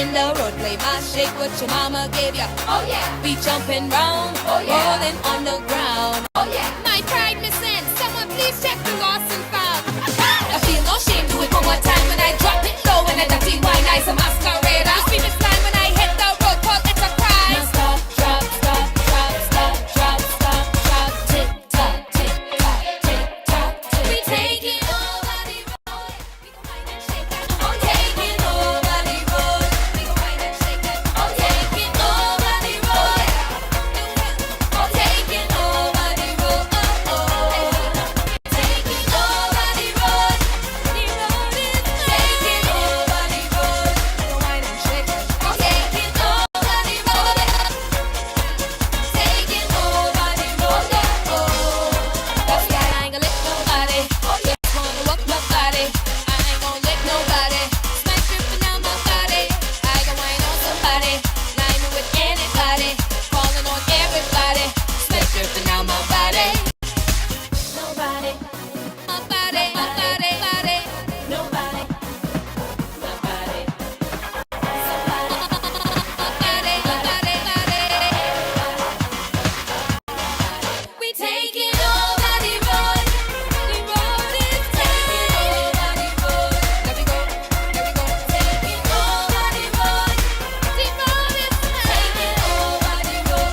in the road, play my shake what your mama gave ya. Oh yeah. We jumping round, Oh yeah. rolling on the ground. Oh yeah. My pride missing, someone please check the lost and found. I feel no shame, do it one more time when I drop it low and a dirty wine, nice a masquerade. I scream it flying when I hit the road, call it a cry. Now stop, drop, stop, drop, stop, drop, stop, drop, tick tock, tick tock, tick tock. We taking over the road, we gon' wind and shake that. Oh, taking over the road, we gon' wind and shake that. Oh, taking over the road, oh, taking over the road, oh, oh. Taking over the road, the road is taking over the road, we gon' wind and shake that. Oh, taking over the road, taking over the road, oh, oh. That's why I ain't gonna let nobody, just wanna walk my body. I ain't gonna let nobody smash dripping down my body. I gon' whine on somebody, line with anybody, falling on everybody, smash dripping down my body. Nobody, my body, my body, body. Nobody, my body. Somebody, my body, my body, body. We taking over the road. The road is taking over the road. Let me go, let me go. Taking over the road. The road is taking over the road.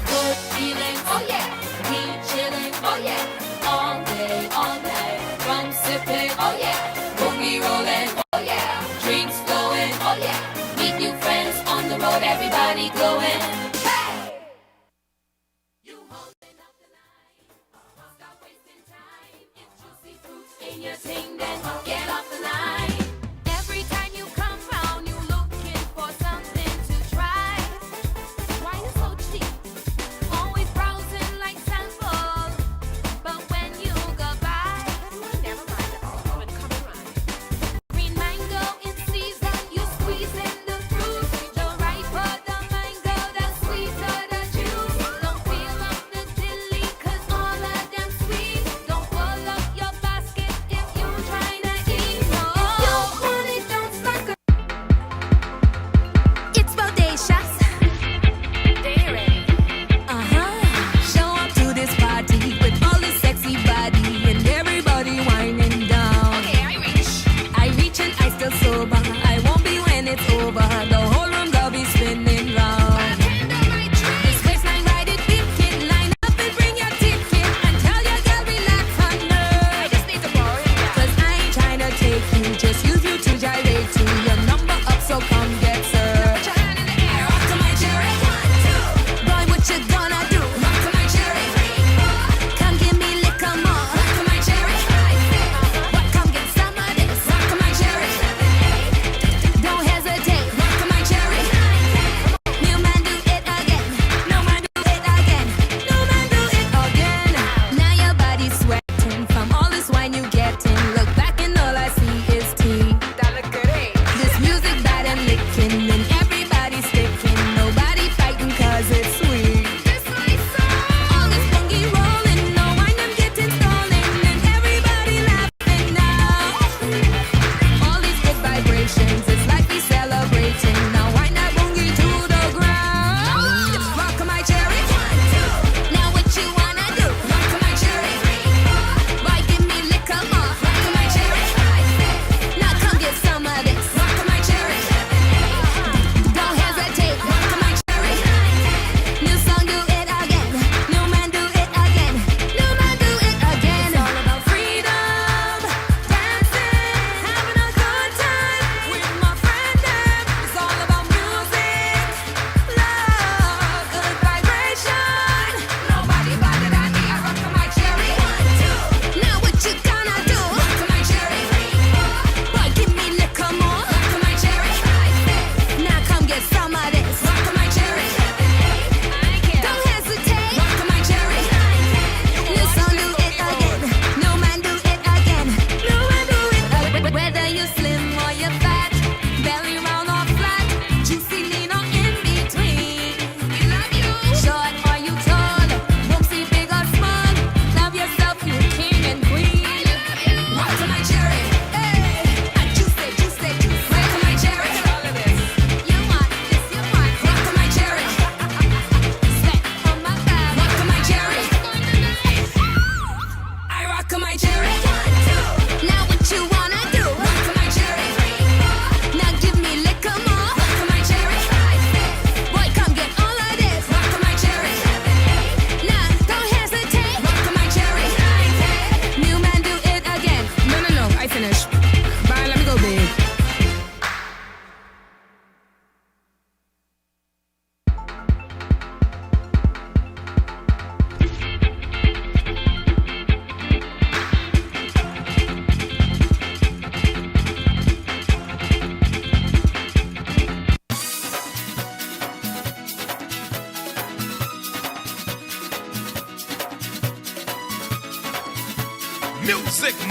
Good feeling, oh yeah. We chilling, oh yeah. All day, all night. Rum sipping, oh yeah. Boogie rolling, oh yeah. Drinks flowing, oh yeah. Meet new friends on the road, everybody glowing. Hey! You holding up the line. Stop wasting time. If juicy fruits in your ting, then get off the line. Every time you come round, you looking for something to try. Wine is so cheap, always browsing like samples. But when you go by, never mind, but come around. Green mango in season, you squeeze in the fruit. The riper the mango, the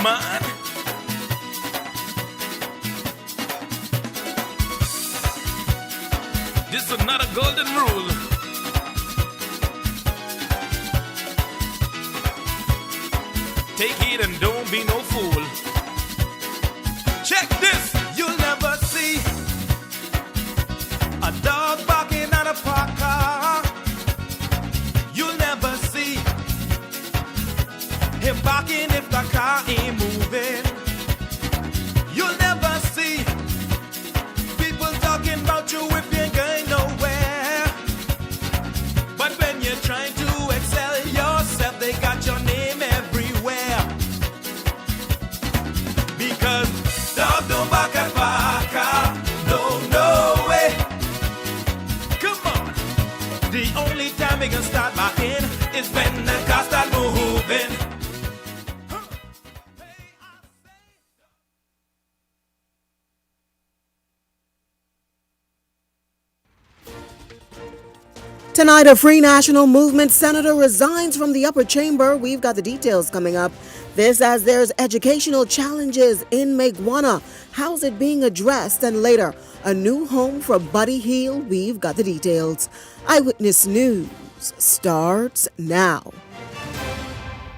man. This is not a golden rule. Take it and don't be no fool. Check this. You'll never see a dog barking at a parked car. You'll never see him barking if the car ain't moving. You'll never see people talking about you if you ain't going nowhere. But when you're trying to excel yourself, they got your name everywhere. Because dog don't bark at Parker, no way. Come on. The only time they can start barking is when the car start moving. Tonight, a Free National Movement senator resigns from the upper chamber. We've got the details coming up. This as there's educational challenges in Meguana. How's it being addressed? And later, a new home for Buddy Heel. We've got the details. Eyewitness News starts now.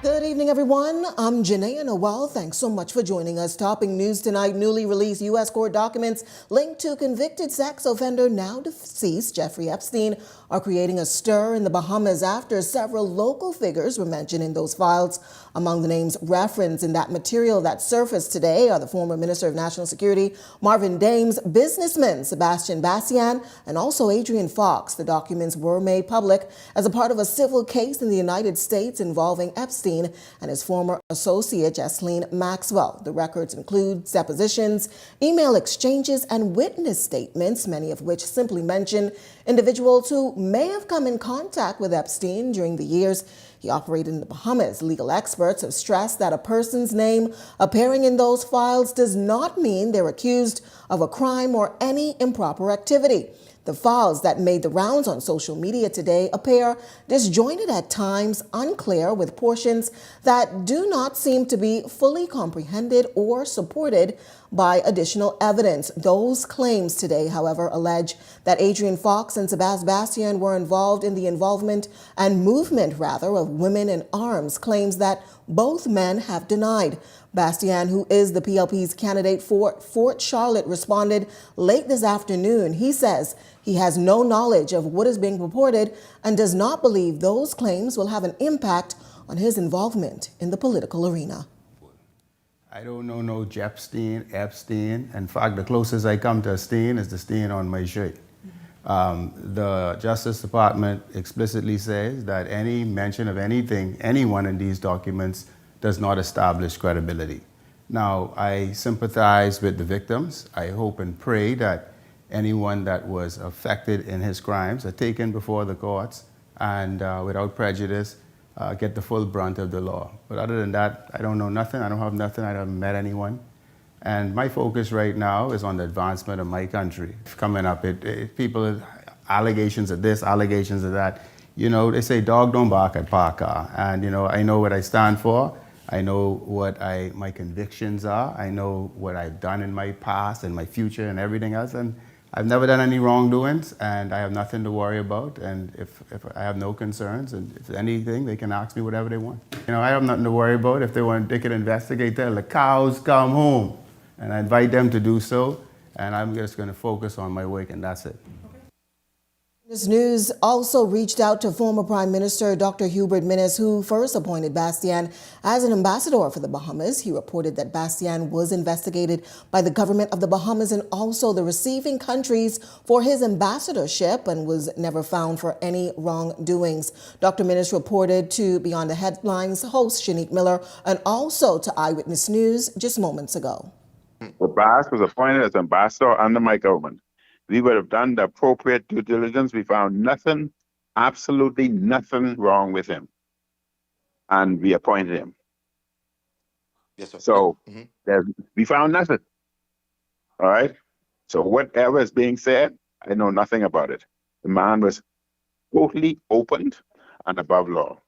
Good evening, everyone. I'm Janaea Noel. Thanks so much for joining us. Topping news tonight, newly released U.S. court documents linked to convicted sex offender, now deceased, Jeffrey Epstein, are creating a stir in the Bahamas after several local figures were mentioned in those files. Among the names referenced in that material that surfaced today are the former Minister of National Security, Marvin Dames, businessman Sebastian Bastian, and also Adrian Fox. The documents were made public as a part of a civil case in the United States involving Epstein and his former associate, Jesselyn Maxwell. The records include depositions, email exchanges, and witness statements, many of which simply mention individuals who may have come in contact with Epstein during the years he operated in the Bahamas. Legal experts have stressed that a person's name appearing in those files does not mean they're accused of a crime or any improper activity. The files that made the rounds on social media today appear disjointed at times, unclear, with portions that do not seem to be fully comprehended or supported by additional evidence. Those claims today, however, allege that Adrian Fox and Sebastian were involved in the involvement and movement, of women in arms, claims that both men have denied. Bastian, who is the PLP's candidate for Fort Charlotte, responded late this afternoon. He says he has no knowledge of what is being reported and does not believe those claims will have an impact on his involvement in the political arena. I don't know no Epstein. In fact, the closest I come to a stain is the stain on my shirt. The Justice Department explicitly says that any mention of anyone in these documents does not establish credibility. Now, I sympathize with the victims. I hope and pray that anyone that was affected in his crimes are taken before the courts and without prejudice get the full brunt of the law. But other than that, I don't know nothing. I don't have nothing. I haven't met anyone. And my focus right now is on the advancement of my country. Coming up, people, allegations of this, allegations of that. You know, they say dog don't bark at Parker. And, you know, I know what I stand for. I know what my convictions are. I know what I've done in my past and my future and everything else. And I've never done any wrongdoings, and I have nothing to worry about. And if I have no concerns, and if anything, they can ask me whatever they want. You know, I have nothing to worry about. If they want, they can investigate. Tell the cows come home, and I invite them to do so. And I'm just going to focus on my work, and that's it. This news also reached out to former Prime Minister Dr. Hubert Minnis, who first appointed Bastian as an ambassador for the Bahamas. He reported that Bastian was investigated by the government of the Bahamas and also the receiving countries for his ambassadorship and was never found for any wrongdoings. Dr. Minnis reported to Beyond the Headlines host Shanique Miller and also to Eyewitness News just moments ago. Well, Bass was appointed as ambassador under my government. We would have done the appropriate due diligence. We found nothing, absolutely nothing wrong with him. And we appointed him. Yes, sir. So we found nothing. All right? So whatever is being said, I know nothing about it. The man was totally opened and above law.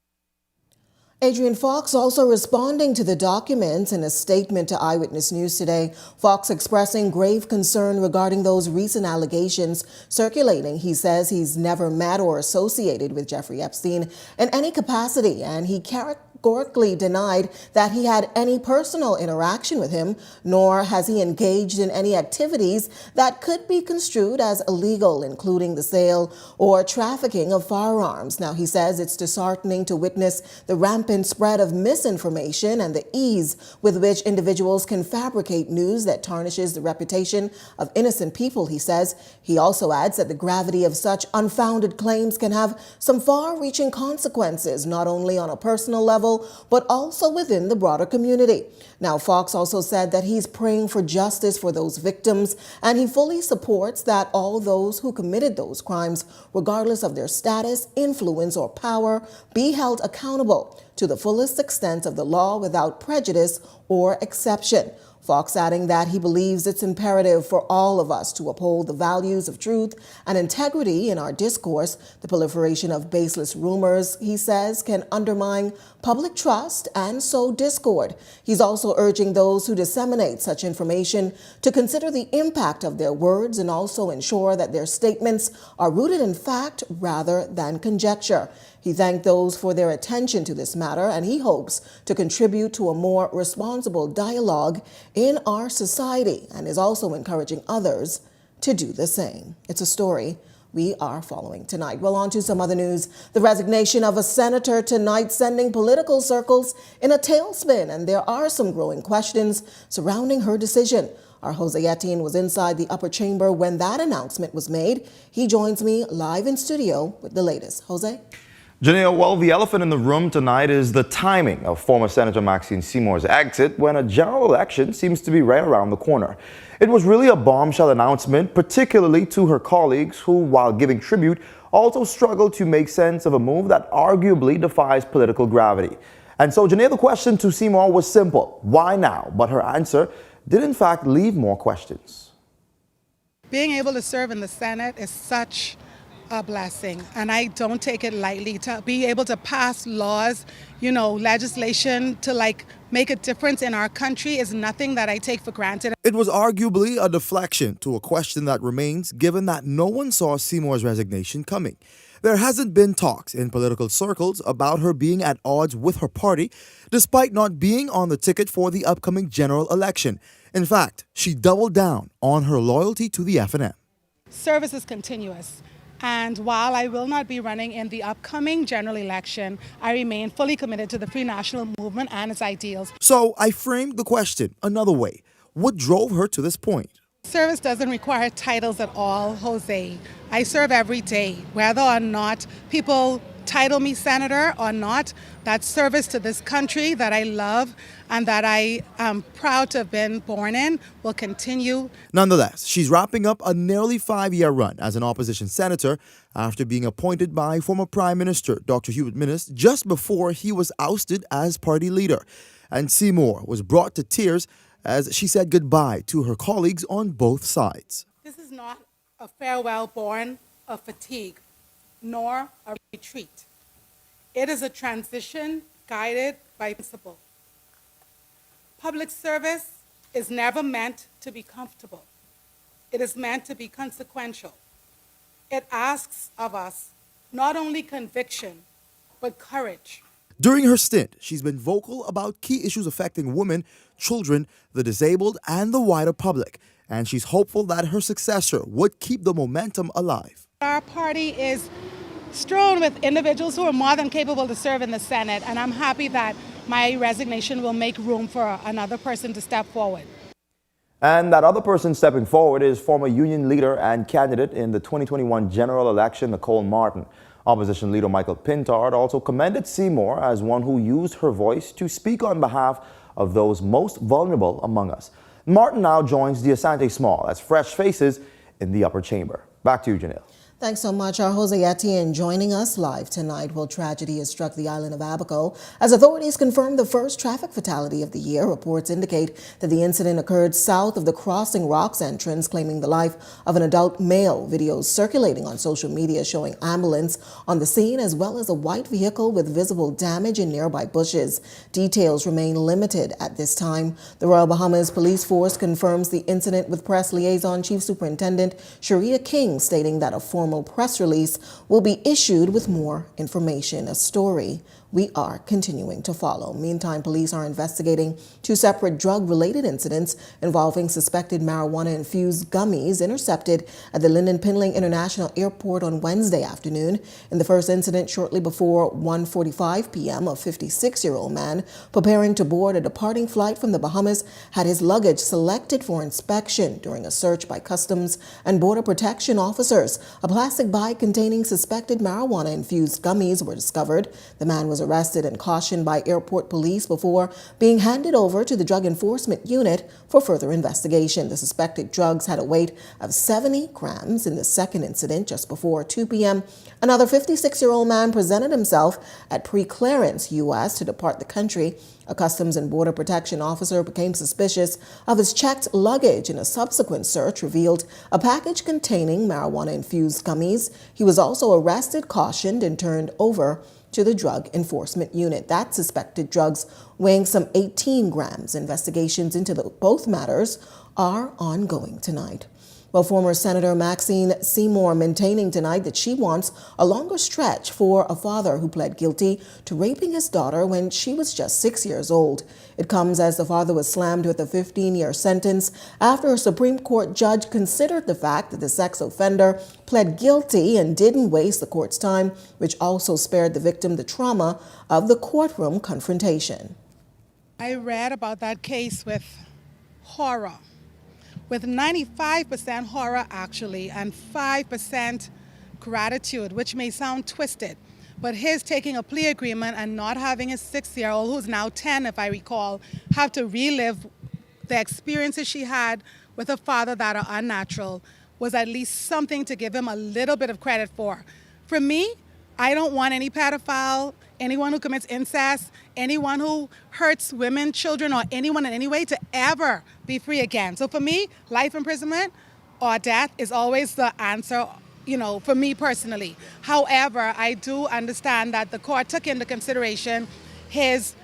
Adrian Fox also responding to the documents in a statement to Eyewitness News today. Fox expressing grave concern regarding those recent allegations circulating. He says he's never met or associated with Jeffrey Epstein in any capacity, and he categorically denied that he had any personal interaction with him, nor has he engaged in any activities that could be construed as illegal, including the sale or trafficking of firearms. Now, he says it's disheartening to witness the rampant spread of misinformation and the ease with which individuals can fabricate news that tarnishes the reputation of innocent people, he says. He also adds that the gravity of such unfounded claims can have some far-reaching consequences, not only on a personal level, but also within the broader community. Now, Fox also said that he's praying for justice for those victims, and he fully supports that all those who committed those crimes, regardless of their status, influence, or power, be held accountable to the fullest extent of the law without prejudice or exception. Fox adding that he believes it's imperative for all of us to uphold the values of truth and integrity in our discourse. The proliferation of baseless rumors, he says, can undermine public trust and sow discord. He's also urging those who disseminate such information to consider the impact of their words and also ensure that their statements are rooted in fact rather than conjecture. He thanked those for their attention to this matter, and he hopes to contribute to a more responsible dialogue in our society, and is also encouraging others to do the same. It's a story we are following tonight. Well, on to some other news. The resignation of a senator tonight sending political circles in a tailspin, and there are some growing questions surrounding her decision. Our Jose Etienne was inside the upper chamber when that announcement was made. He joins me live in studio with the latest. Jose? Janelle, well, the elephant in the room tonight is the timing of former Senator Maxine Seymour's exit when a general election seems to be right around the corner. It was really a bombshell announcement, particularly to her colleagues who, while giving tribute, also struggled to make sense of a move that arguably defies political gravity. And so, Janelle, the question to Seymour was simple. Why now? But her answer did in fact leave more questions. Being able to serve in the Senate is such a blessing, and I don't take it lightly. To be able to pass laws, legislation to make a difference in our country is nothing that I take for granted. It was arguably a deflection to a question that remains, given that no one saw Seymour's resignation coming. There hasn't been talks in political circles about her being at odds with her party, despite not being on the ticket for the upcoming general election. In fact, she doubled down on her loyalty to the FNM. Service is continuous. And while I will not be running in the upcoming general election, I remain fully committed to the Free National Movement and its ideals. So I framed the question another way. What drove her to this point? Service doesn't require titles at all, Jose. I serve every day, whether or not people title me senator or not. That's service to this country that I love and that I am proud to have been born in will continue. Nonetheless, she's wrapping up a nearly 5-year run as an opposition senator after being appointed by former Prime Minister Dr. Hewitt Minnis just before he was ousted as party leader. And Seymour was brought to tears as she said goodbye to her colleagues on both sides. This is not a farewell born of fatigue, nor a retreat. It is a transition guided by principle. Public service is never meant to be comfortable. It is meant to be consequential. It asks of us not only conviction, but courage. During her stint, she's been vocal about key issues affecting women, children, the disabled, and the wider public. And she's hopeful that her successor would keep the momentum alive. Our party is strewn with individuals who are more than capable to serve in the Senate, and I'm happy that my resignation will make room for another person to step forward. And that other person stepping forward is former union leader and candidate in the 2021 general election, Nicole Martin. Opposition leader Michael Pintard also commended Seymour as one who used her voice to speak on behalf of those most vulnerable among us. Martin now joins the Asante Small as fresh faces in the upper chamber. Back to you, Janelle. Thanks so much. Our Jose Etienne joining us live tonight. Well, tragedy has struck the island of Abaco as authorities confirm the first traffic fatality of the year. Reports indicate that the incident occurred south of the Crossing Rocks entrance, claiming the life of an adult male. Videos circulating on social media showing ambulance on the scene as well as a white vehicle with visible damage in nearby bushes. Details remain limited at this time. The Royal Bahamas Police Force confirms the incident with Press Liaison Chief Superintendent Sharia King, stating that a formal press release will be issued with more information, a story we are continuing to follow. Meantime, police are investigating two separate drug-related incidents involving suspected marijuana-infused gummies intercepted at the Lyndon Pinling International Airport on Wednesday afternoon. In the first incident, shortly before 1:45 p.m., a 56-year-old man preparing to board a departing flight from the Bahamas had his luggage selected for inspection. During a search by Customs and Border Protection officers, a plastic bag containing suspected marijuana-infused gummies were discovered. The man was arrested and cautioned by airport police before being handed over to the Drug Enforcement Unit for further investigation. The suspected drugs had a weight of 70 grams. In the second incident, just before 2 p.m., another 56-year-old man presented himself at pre-clearance U.S. to depart the country. A Customs and Border Protection officer became suspicious of his checked luggage. In a subsequent search, revealed a package containing marijuana-infused gummies. He was also arrested, cautioned, and turned over to the Drug Enforcement Unit. That suspected drugs weighing some 18 grams. Investigations into both matters are ongoing tonight. Well, former Senator Maxine Seymour maintaining tonight that she wants a longer stretch for a father who pled guilty to raping his daughter when she was just 6 years old. It comes as the father was slammed with a 15-year sentence after a Supreme Court judge considered the fact that the sex offender pled guilty and didn't waste the court's time, which also spared the victim the trauma of the courtroom confrontation. I read about that case with horror, with 95% horror actually, and 5% gratitude, which may sound twisted. But his taking a plea agreement and not having his 6-year-old, who's now 10 if I recall, have to relive the experiences she had with a father that are unnatural was at least something to give him a little bit of credit for. For me, I don't want any pedophile, anyone who commits incest, anyone who hurts women, children, or anyone in any way to ever be free again. So for me, life imprisonment or death is always the answer, for me personally. However, I do understand that the court took into consideration his,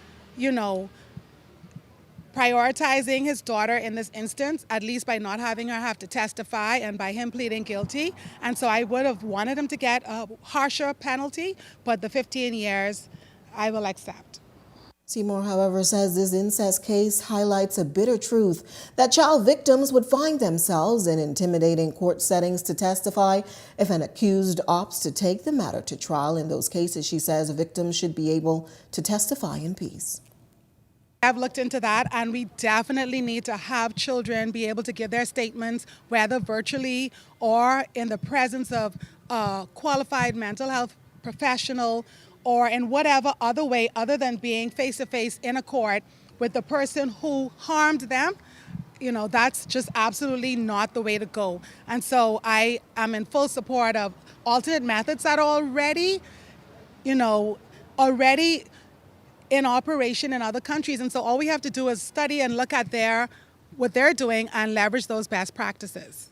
prioritizing his daughter in this instance, at least by not having her have to testify and by him pleading guilty. And so I would have wanted him to get a harsher penalty, but the 15 years I will accept. Seymour, however, says this incest case highlights a bitter truth that child victims would find themselves in intimidating court settings to testify if an accused opts to take the matter to trial. In those cases, she says victims should be able to testify in peace. I've looked into that, and we definitely need to have children be able to give their statements, whether virtually or in the presence of a qualified mental health professional or in whatever other way other than being face-to-face in a court with the person who harmed them. That's just absolutely not the way to go. And so I am in full support of alternate methods that are already in operation in other countries. And so all we have to do is study and look at what they're doing and leverage those best practices.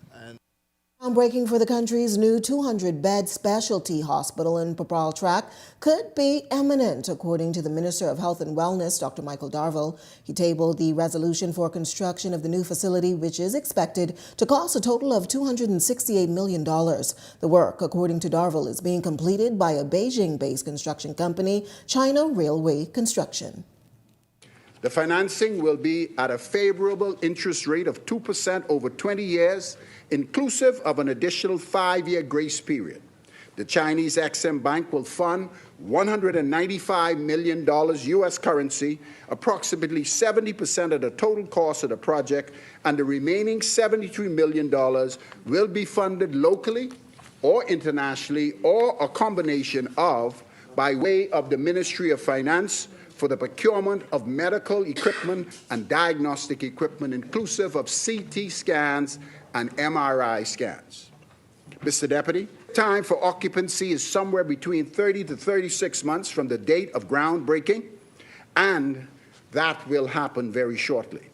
Groundbreaking for the country's new 200-bed specialty hospital in Papral Track could be imminent, according to the Minister of Health and Wellness, Dr. Michael Darville. He tabled the resolution for construction of the new facility, which is expected to cost a total of $268 million. The work, according to Darville, is being completed by a Beijing-based construction company, China Railway Construction. The financing will be at a favorable interest rate of 2% over 20 years, inclusive of an additional 5-year grace period. The Chinese Exim Bank will fund $195 million U.S. currency, approximately 70% of the total cost of the project, and the remaining $73 million will be funded locally or internationally or a combination of by way of the Ministry of Finance for the procurement of medical equipment and diagnostic equipment, inclusive of CT scans and MRI scans. Mr. Deputy, time for occupancy is somewhere between 30 to 36 months from the date of groundbreaking, and that will happen very shortly.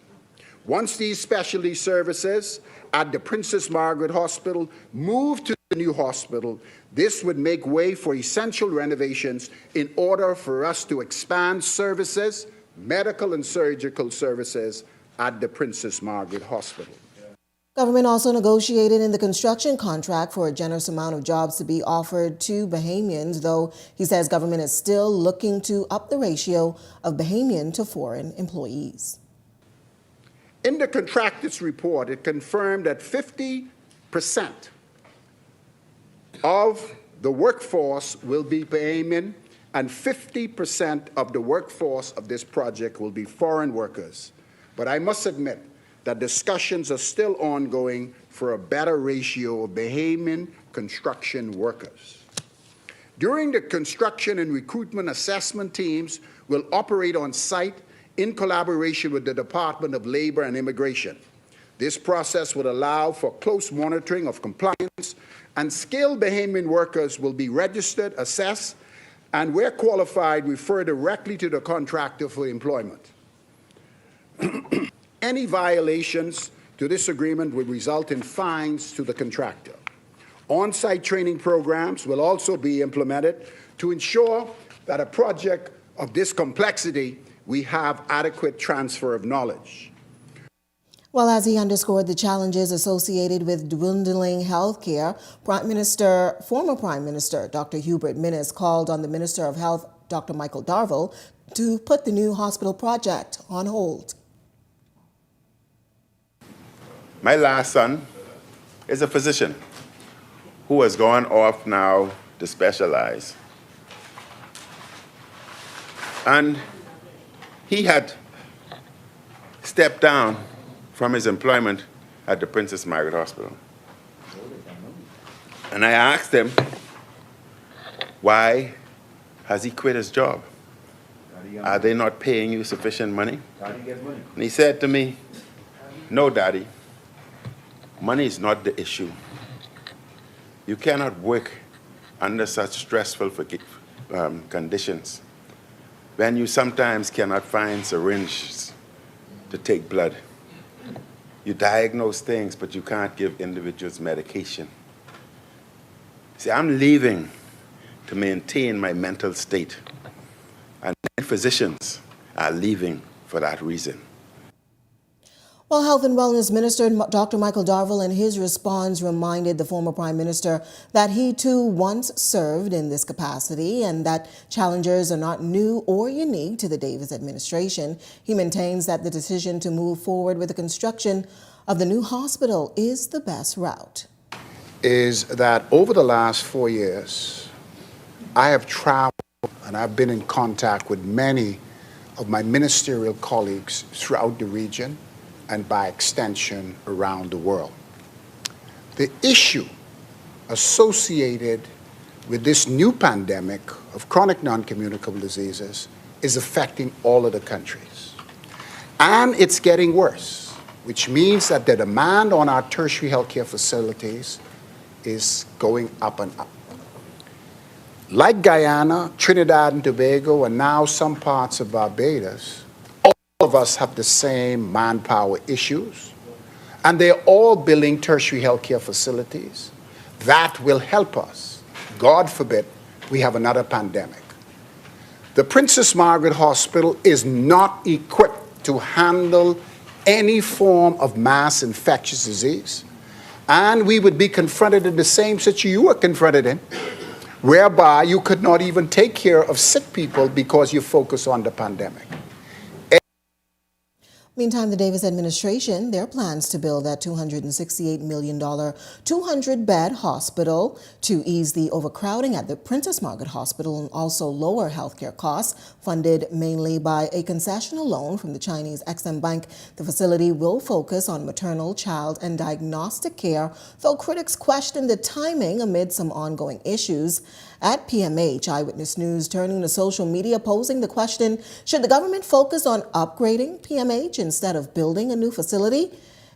Once these specialty services at the Princess Margaret Hospital move to the new hospital, this would make way for essential renovations in order for us to expand services, medical and surgical services at the Princess Margaret Hospital. Government also negotiated in the construction contract for a generous amount of jobs to be offered to Bahamians, though he says government is still looking to up the ratio of Bahamian to foreign employees. In the contractor's report, it confirmed that 50% of the workforce will be Bahamian and 50% of the workforce of this project will be foreign workers. But I must admit that discussions are still ongoing for a better ratio of Bahamian construction workers. During the construction and recruitment assessment teams will operate on site in collaboration with the Department of Labor and Immigration. This process would allow for close monitoring of compliance, and skilled Bahamian workers will be registered, assessed, and where qualified, refer directly to the contractor for employment. Any violations to this agreement would result in fines to the contractor. On-site training programs will also be implemented to ensure that a project of this complexity, we have adequate transfer of knowledge. Well, as he underscored the challenges associated with dwindling health care, former Prime Minister Dr. Hubert Minnis called on the Minister of Health, Dr. Michael Darville, to put the new hospital project on hold. My last son is a physician who has gone off now to specialize. And he had stepped down from his employment at the Princess Margaret Hospital. And I asked him, why has he quit his job? Are they not paying you sufficient money? And he said to me, no, Daddy, money is not the issue. You cannot work under such stressful conditions when you sometimes cannot find syringes to take blood. You diagnose things, but you can't give individuals medication. See, I'm leaving to maintain my mental state, and many physicians are leaving for that reason. Well, Health and Wellness Minister Dr. Michael Darville in his response reminded the former Prime Minister that he too once served in this capacity and that challenges are not new or unique to the Davis administration. He maintains that the decision to move forward with the construction of the new hospital is the best route. Is that over the last 4 years, I have traveled and I've been in contact with many of my ministerial colleagues throughout the region and by extension around the world. The issue associated with this new pandemic of chronic non-communicable diseases is affecting all of the countries. And it's getting worse, which means that the demand on our tertiary healthcare facilities is going up and up. Like Guyana, Trinidad and Tobago, and now some parts of Barbados, all of us have the same manpower issues, and they're all building tertiary healthcare facilities that will help us. God forbid we have another pandemic. The Princess Margaret Hospital is not equipped to handle any form of mass infectious disease, and we would be confronted in the same situation you were confronted in, whereby you could not even take care of sick people because you focus on the pandemic. Meantime, the Davis administration, their plans to build that $268 million 200-bed hospital to ease the overcrowding at the Princess Margaret Hospital and also lower healthcare costs, funded mainly by a concessional loan from the Chinese Exim Bank. The facility will focus on maternal, child, and diagnostic care, though critics question the timing amid some ongoing issues. At PMH, Eyewitness News turning to social media, posing the question, should the government focus on upgrading PMH instead of building a new facility?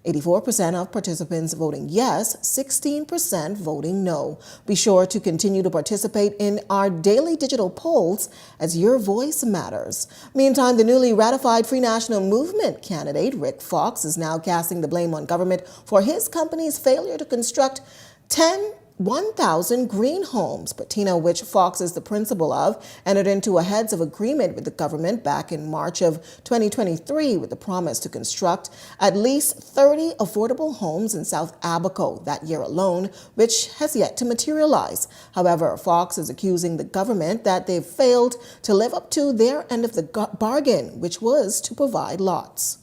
84% of participants voting yes, 16% voting no. Be sure to continue to participate in our daily digital polls as your voice matters. Meantime, the newly ratified Free National Movement candidate, Rick Fox, is now casting the blame on government for his company's failure to construct 1,000 green homes, Patina, which Fox is the principal of, entered into a heads of agreement with the government back in March of 2023 with the promise to construct at least 30 affordable homes in South Abaco that year alone, which has yet to materialize. However, Fox is accusing the government that they've failed to live up to their end of the bargain, which was to provide lots.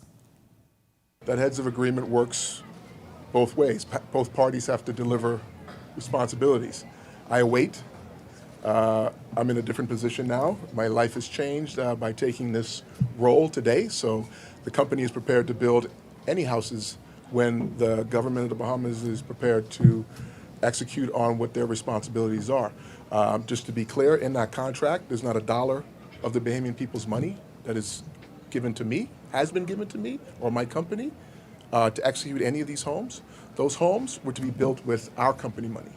That heads of agreement works both ways. Both parties have to deliver responsibilities. I await. I'm in a different position now. My life has changed by taking this role today, so the company is prepared to build any houses when the government of the Bahamas is prepared to execute on what their responsibilities are. Just to be clear, in that contract, there's not a dollar of the Bahamian people's money that is given to me, has been given to me, or my company, to execute any of these homes. Those homes were to be built with our company money.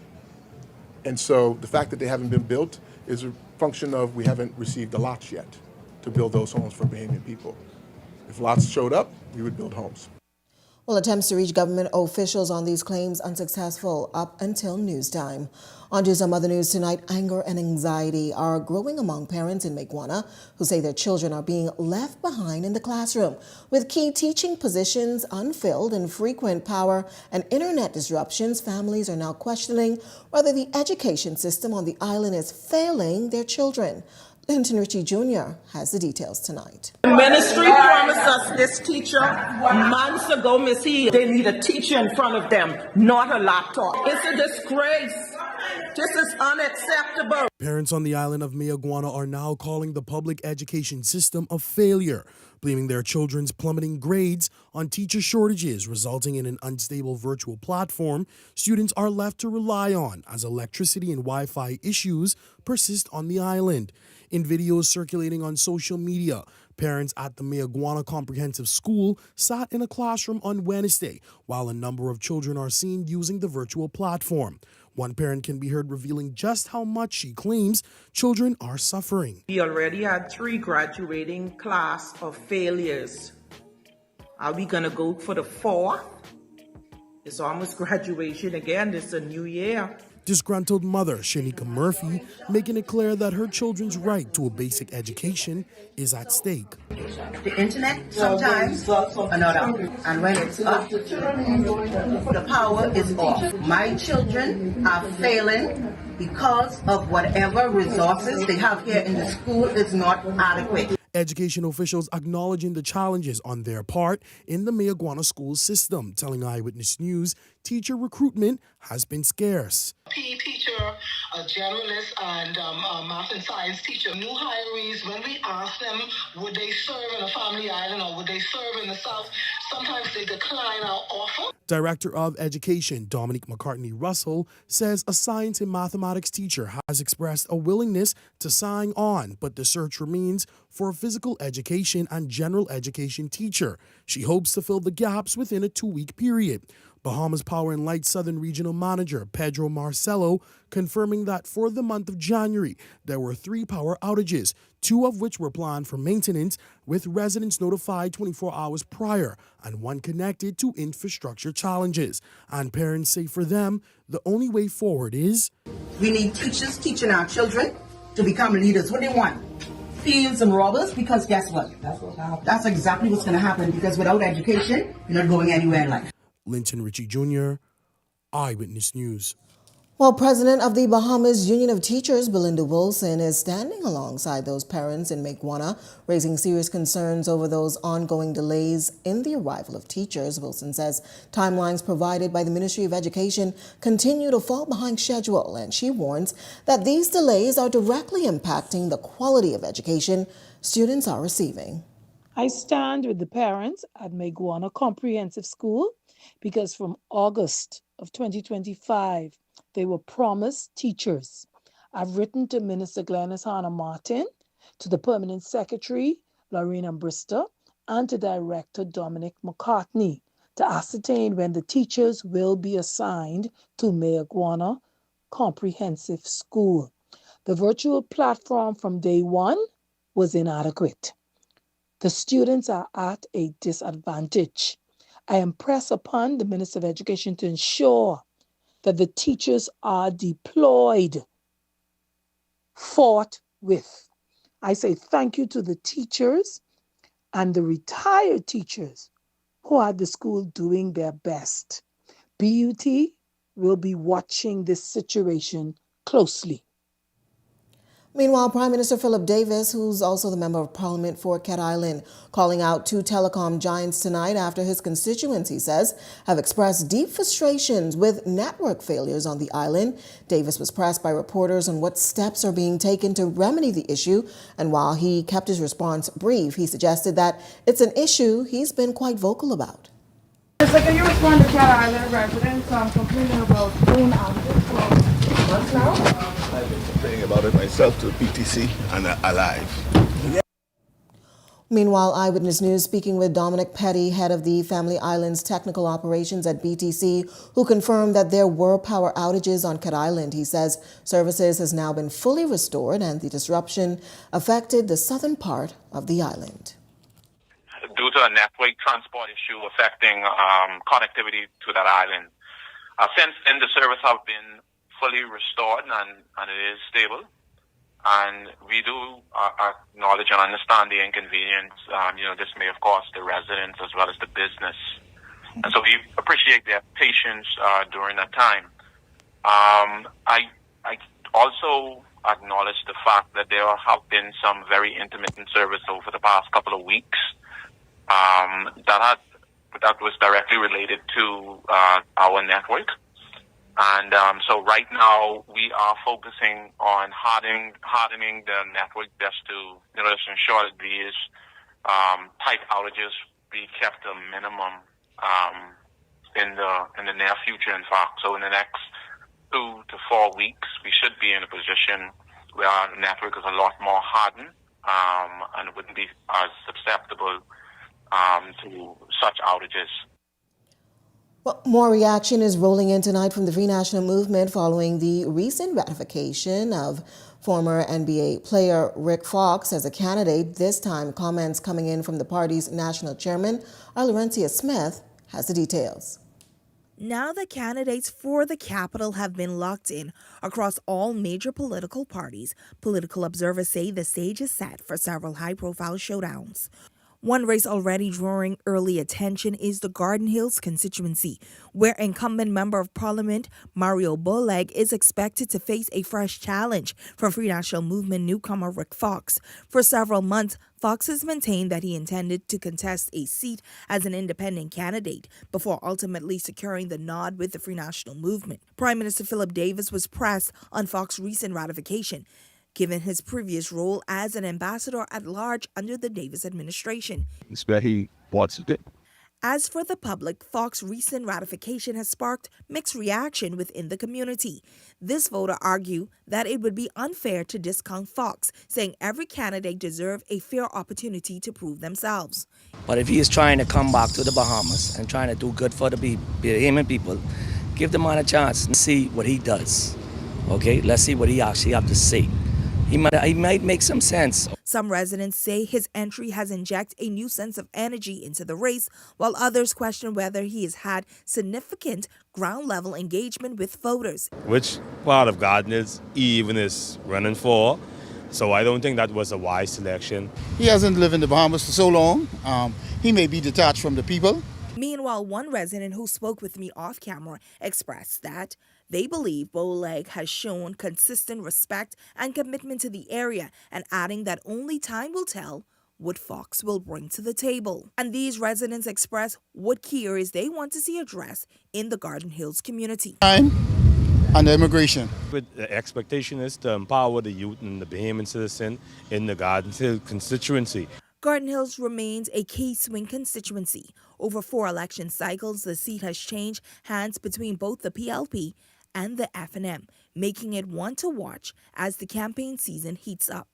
And so the fact that they haven't been built is a function of we haven't received the lots yet to build those homes for Bahamian people. If lots showed up, we would build homes. Well, attempts to reach government officials on these claims unsuccessful up until news time. On to some other news tonight. Anger and anxiety are growing among parents in Meguana who say their children are being left behind in the classroom. With key teaching positions unfilled and frequent power and internet disruptions, families are now questioning whether the education system on the island is failing their children. Linton Ritchie Jr. has the details tonight. The ministry promised us this teacher months ago, Miss E. They need a teacher in front of them, not a laptop. It's a disgrace. This is unacceptable. Parents on the island of Meguana are now calling the public education system a failure, blaming their children's plummeting grades on teacher shortages, resulting in an unstable virtual platform students are left to rely on as electricity and Wi-Fi issues persist on the island. In videos circulating on social media, parents at the Meguana Comprehensive School sat in a classroom on Wednesday, while a number of children are seen using the virtual platform. One parent can be heard revealing just how much she claims children are suffering. We already had 3 graduating class of failures. Are we going to go for the 4th? It's almost graduation again. It's a new year. Disgruntled mother Shanika Murphy making it clear that her children's right to a basic education is at stake. The internet sometimes are not up, and when it's up, the power is off. My children are failing because of whatever resources they have here in the school is not adequate. Education officials acknowledging the challenges on their part in the Meguana school system, telling Eyewitness News teacher recruitment has been scarce. PE teacher, a generalist, and math and science teacher. New hirees, when we ask them, would they serve in a family island or would they serve in the South, sometimes they decline our offer. Director of Education Dominique McCartney Russell says a science and mathematics teacher has expressed a willingness to sign on, but the search remains for a physical education and general education teacher. She hopes to fill the gaps within a 2-week period. Bahamas Power and Light Southern Regional Manager Pedro Marcelo confirming that for the month of January, there were 3 power outages, 2 of which were planned for maintenance, with residents notified 24 hours prior, and 1 connected to infrastructure challenges. And parents say for them, the only way forward is... We need teachers teaching our children to become leaders. What do they want? Thieves and robbers? Because guess what? That's exactly what's going to happen, because without education, you're not going anywhere in life. Linton Ritchie Jr., Eyewitness News. Well, President of the Bahamas Union of Teachers, Belinda Wilson, is standing alongside those parents in Meguana, raising serious concerns over those ongoing delays in the arrival of teachers. Wilson says timelines provided by the Ministry of Education continue to fall behind schedule, and she warns that these delays are directly impacting the quality of education students are receiving. I stand with the parents at Meguana Comprehensive School because from August of 2025, they were promised teachers. I've written to Minister Glenys Hannah Martin, to the Permanent Secretary, Lorena Brister, and to Director Dominic McCartney to ascertain when the teachers will be assigned to Mayagwana Comprehensive School. The virtual platform from day one was inadequate. The students are at a disadvantage. I impress upon the Minister of Education to ensure that the teachers are deployed forthwith. I say thank you to the teachers and the retired teachers who are at the school doing their best. BUT will be watching this situation closely. Meanwhile, Prime Minister Philip Davis, who's also the Member of Parliament for Cat Island, calling out two telecom giants tonight after his constituents, he says, have expressed deep frustrations with network failures on the island. Davis was pressed by reporters on what steps are being taken to remedy the issue, and while he kept his response brief, he suggested that it's an issue he's been quite vocal about. So can you respond to Cat Island residents complaining about phone outages for months now? I've been complaining about it myself to PTC and Alive. Meanwhile, Eyewitness News speaking with Dominic Petty, head of the Family Islands Technical Operations at BTC, who confirmed that there were power outages on Cat Island. He says services has now been fully restored and the disruption affected the southern part of the island. Due to a network transport issue affecting connectivity to that island. Since then, the service have been fully restored and it is stable. And we do acknowledge and understand the inconvenience. This may have cost the residents as well as the business. And so we appreciate their patience during that time. I also acknowledge the fact that there have been some very intermittent service over the past couple of weeks. That was directly related to our network. And so right now we are focusing on hardening the network just to ensure that these type outages be kept to a minimum in the near future. In fact, so in the next 2 to 4 weeks, we should be in a position where our network is a lot more hardened and wouldn't be as susceptible to such outages. Well, more reaction is rolling in tonight from the Free National Movement following the recent ratification of former NBA player Rick Fox as a candidate. This time, comments coming in from the party's national chairman, Eyewitness Smith, has the details. Now the candidates for the capital have been locked in across all major political parties. Political observers say the stage is set for several high-profile showdowns. One race already drawing early attention is the Garden Hills constituency, where incumbent Member of Parliament Mario Boleg is expected to face a fresh challenge from Free National Movement newcomer Rick Fox. For several months, Fox has maintained that he intended to contest a seat as an independent candidate before ultimately securing the nod with the Free National Movement. Prime Minister Philip Davis was pressed on Fox's recent ratification, given his previous role as an ambassador at large under the Davis administration. It's where he wants it. As for the public, Fox's recent ratification has sparked mixed reaction within the community. This voter argued that it would be unfair to discount Fox, saying every candidate deserves a fair opportunity to prove themselves. But if he is trying to come back to the Bahamas and trying to do good for the Bahamian people, give the man a chance and see what he does. Okay, let's see what he actually have to say. He might make some sense. Some residents say his entry has injected a new sense of energy into the race, while others question whether he has had significant ground-level engagement with voters. Which part of Garden Hills he even is running for, so I don't think that was a wise selection. He hasn't lived in the Bahamas for so long. He may be detached from the people. Meanwhile, one resident who spoke with me off camera expressed that they believe Boleg has shown consistent respect and commitment to the area, and adding that only time will tell what Fox will bring to the table. And these residents express what key areas they want to see addressed in the Garden Hills community. And the immigration. The expectation is to empower the youth and the Bahamian citizen in the Garden Hills constituency. Garden Hills remains a key swing constituency. Over 4 election cycles, the seat has changed hands between both the PLP and the FNM, making it one to watch as the campaign season heats up.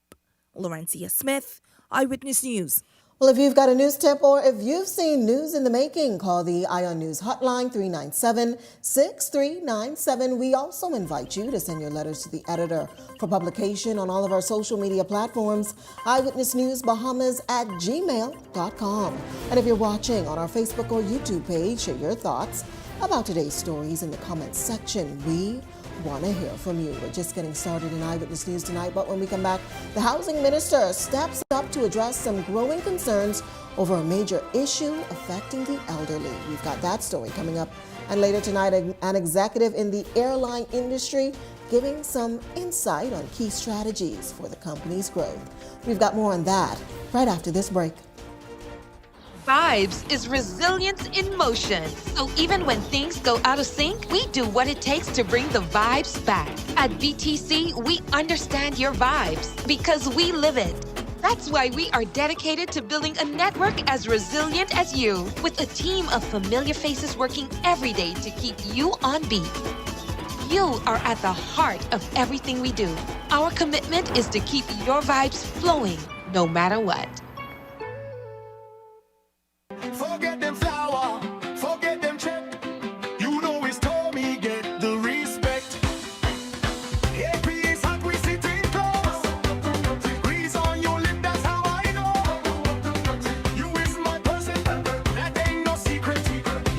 Laurencia Smith, Eyewitness News. Well, if you've got a news tip or if you've seen news in the making, call the Ion News hotline 397-6397. We also invite you to send your letters to the editor for publication on all of our social media platforms, Eyewitness News Bahamas at gmail.com. And if you're watching on our Facebook or YouTube page, share your thoughts about today's stories in the comments section. We want to hear from you. We're just getting started in Eyewitness News tonight, but when we come back, the housing minister steps up to address some growing concerns over a major issue affecting the elderly. We've got that story coming up. And later tonight, an executive in the airline industry giving some insight on key strategies for the company's growth. We've got more on that right after this break. Vibes is resilience in motion. So even when things go out of sync, we do what it takes to bring the vibes back. At BTC, we understand your vibes because we live it. That's why we are dedicated to building a network as resilient as you, with a team of familiar faces working every day to keep you on beat. You are at the heart of everything we do. Our commitment is to keep your vibes flowing no matter what. Forget them flower, forget them check. You know it's Tommy, get the respect. AP is hot, we sitting close. Breeze on your lip, that's how I know. You is my person, that ain't no secret.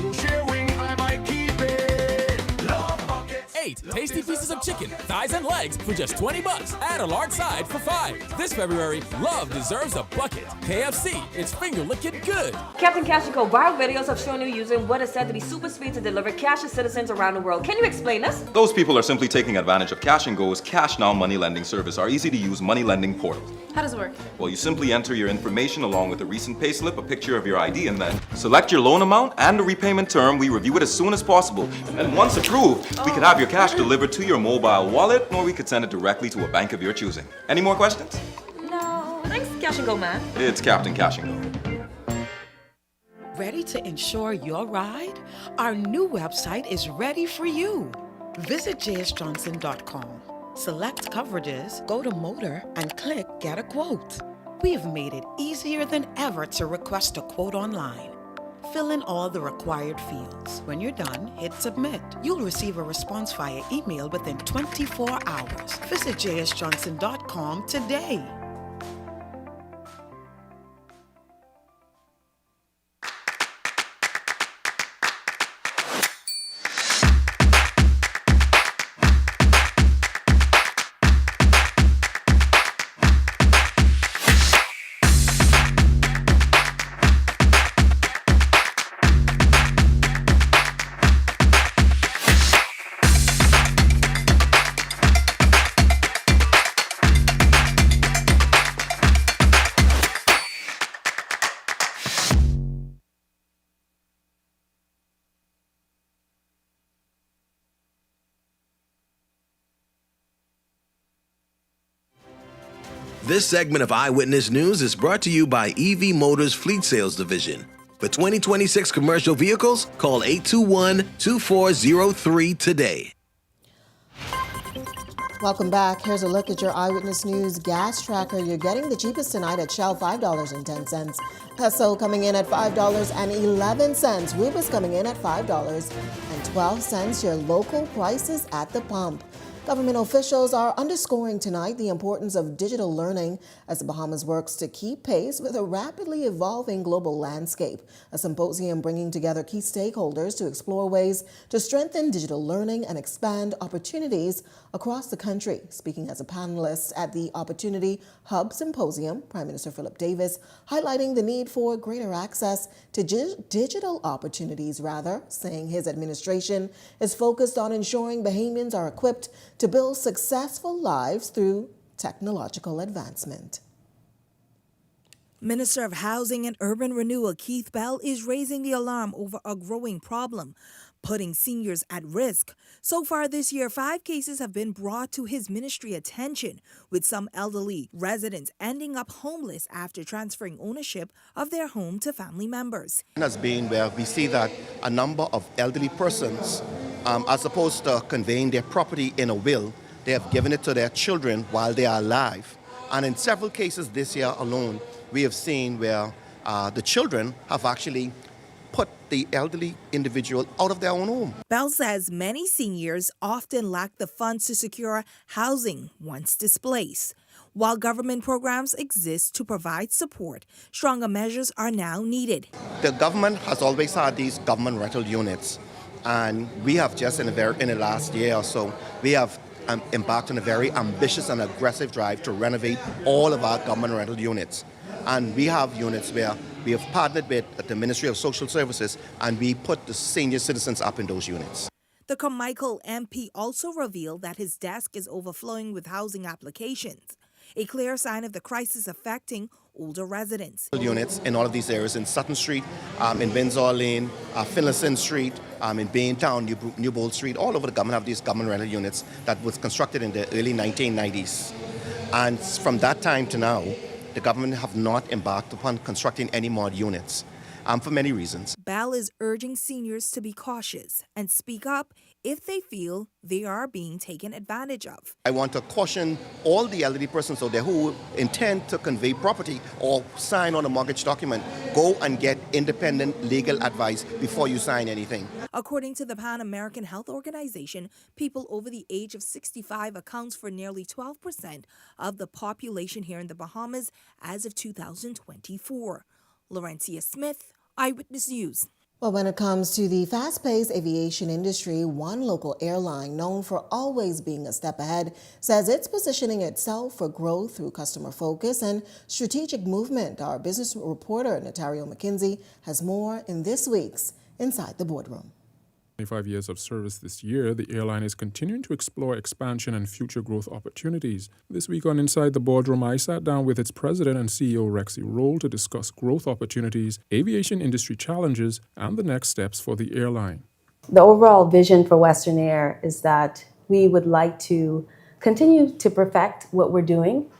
You sharing, I might keep it. Love buckets. 8 tasty pieces of chicken, thighs and legs for just $20. Add a large side for $5. This February, love deserves a bucket. KFC, it's finger licking good. Captain Cash & Co. viral videos have shown you using what is said to be super speed to deliver cash to citizens around the world. Can you explain this? Those people are simply taking advantage of Cash & Go's Cash Now money lending service, our easy-to-use money lending portal. How does it work? Well, you simply enter your information along with a recent payslip, a picture of your ID, and then select your loan amount and the repayment term. We review it as soon as possible. And once approved, we could have your cash delivered to your mobile wallet, or we could send it directly to a bank of your choosing. Any more questions? No. Thanks, Cash & Go, man. It's Captain Cash & Go. Ready to insure your ride? Our new website is ready for you. Visit jsjohnson.com. Select coverages, go to Motor, and click Get a Quote. We have made it easier than ever to request a quote online. Fill in all the required fields. When you're done, hit Submit. You'll receive a response via email within 24 hours. Visit jsjohnson.com today. This segment of Eyewitness News is brought to you by EV Motors Fleet Sales Division. For 2026 commercial vehicles, call 821-2403 today. Welcome back. Here's a look at your Eyewitness News gas tracker. You're getting the cheapest tonight at Shell, $5.10. Peso coming in at $5.11. Rubis coming in at $5.12. Your local prices at the pump. Government officials are underscoring tonight the importance of digital learning as the Bahamas works to keep pace with a rapidly evolving global landscape. A symposium bringing together key stakeholders to explore ways to strengthen digital learning and expand opportunities across the country. Speaking as a panelist at the Opportunity Hub Symposium, Prime Minister Philip Davis highlighting the need for greater access to digital opportunities, saying his administration is focused on ensuring Bahamians are equipped to build successful lives through technological advancement. Minister of Housing and Urban Renewal Keith Bell is raising the alarm over a growing problem, putting seniors at risk. So far this year, 5 cases have been brought to his ministry attention, with some elderly residents ending up homeless after transferring ownership of their home to family members. Has been where we see that a number of elderly persons, as opposed to conveying their property in a will, they have given it to their children while they are alive. And in several cases this year alone, we have seen where the children have actually put the elderly individual out of their own home. Bell says many seniors often lack the funds to secure housing once displaced. While government programs exist to provide support, stronger measures are now needed. The government has always had these government rental units, and we have just in the last year or so, we have embarked on a very ambitious and aggressive drive to renovate all of our government rental units. And we have units where we have partnered with the Ministry of Social Services, and we put the senior citizens up in those units. The Carmichael MP also revealed that his desk is overflowing with housing applications, a clear sign of the crisis affecting older residents. Units in all of these areas, in Sutton Street, in Windsor Lane, Finlayson Street, in Baintown, Newbold Street, all over the government have these government rental units that was constructed in the early 1990s. And from that time to now, the government have not embarked upon constructing any more units, for many reasons. Bell is urging seniors to be cautious and speak up if they feel they are being taken advantage of. I want to caution all the elderly persons out there who intend to convey property or sign on a mortgage document. Go and get independent legal advice before you sign anything. According to the Pan American Health Organization, people over the age of 65 accounts for nearly 12% of the population here in the Bahamas as of 2024. Laurencia Smith, Eyewitness News. Well, when it comes to the fast-paced aviation industry, one local airline known for always being a step ahead says it's positioning itself for growth through customer focus and strategic movement. Our business reporter, Natario McKinsey, has more in this week's Inside the Boardroom. 25 years of service this year, the airline is continuing to explore expansion and future growth opportunities. This week on Inside the Boardroom, I sat down with its president and CEO, Rexy Roll, to discuss growth opportunities, aviation industry challenges, and the next steps for the airline. The overall vision for Western Air is that we would like to continue to perfect what we're doing,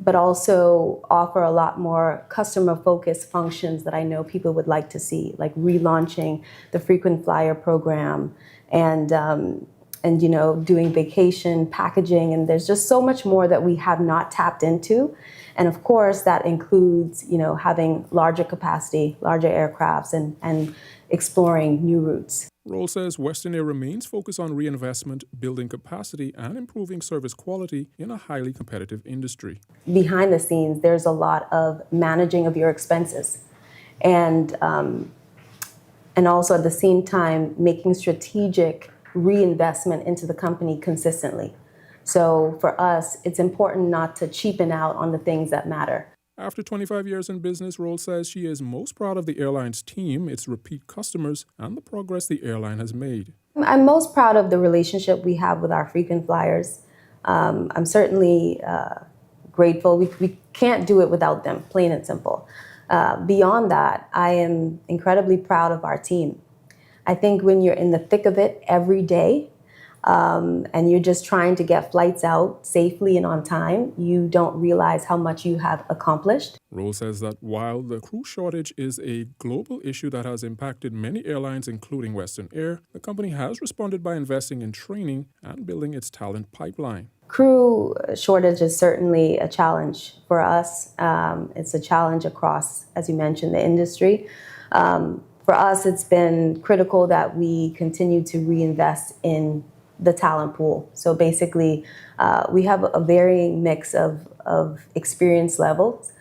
but also offer a lot more customer-focused functions that I know people would like to see, like relaunching the frequent flyer program and doing vacation packaging. And there's just so much more that we have not tapped into. And of course, that includes, having larger capacity, larger aircrafts, and exploring new routes. Roll says Western Air remains focused on reinvestment, building capacity, and improving service quality in a highly competitive industry. Behind the scenes, there's a lot of managing of your expenses, and also at the same time making strategic reinvestment into the company consistently. So for us, it's important not to cheapen out on the things that matter. After 25 years in business, Roll says she is most proud of the airline's team, its repeat customers, and the progress the airline has made. I'm most proud of the relationship we have with our frequent flyers. I'm certainly grateful. We can't do it without them, plain and simple. Beyond that, I am incredibly proud of our team. I think when you're in the thick of it every day, and you're just trying to get flights out safely and on time, you don't realize how much you have accomplished. Roll says that while the crew shortage is a global issue that has impacted many airlines, including Western Air, the company has responded by investing in training and building its talent pipeline. Crew shortage is certainly a challenge for us. It's a challenge across, as you mentioned, the industry. For us, it's been critical that we continue to reinvest in the talent pool. So basically, we have a varying mix of experience levels.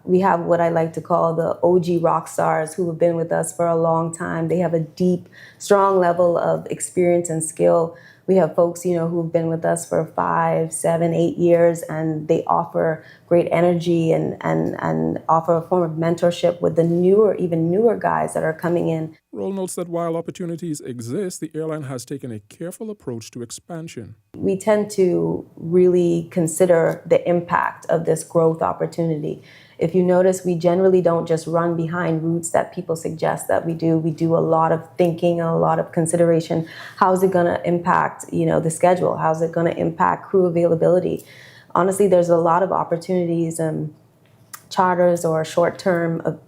We have what I like to call the OG rock stars who have been with us for a long time. They have a deep, strong level of experience and skill. We have folks, who've been with us for 5, 7, 8 years, and they offer great energy and offer a form of mentorship with the even newer guys that are coming in. Roll notes that while opportunities exist, the airline has taken a careful approach to expansion. We tend to really consider the impact of this growth opportunity. If you notice, we generally don't just run behind routes that people suggest that we do. We do a lot of thinking, a lot of consideration. How's it going to impact, the schedule? How's it going to impact crew availability? Honestly, there's a lot of opportunities, charters or short-term,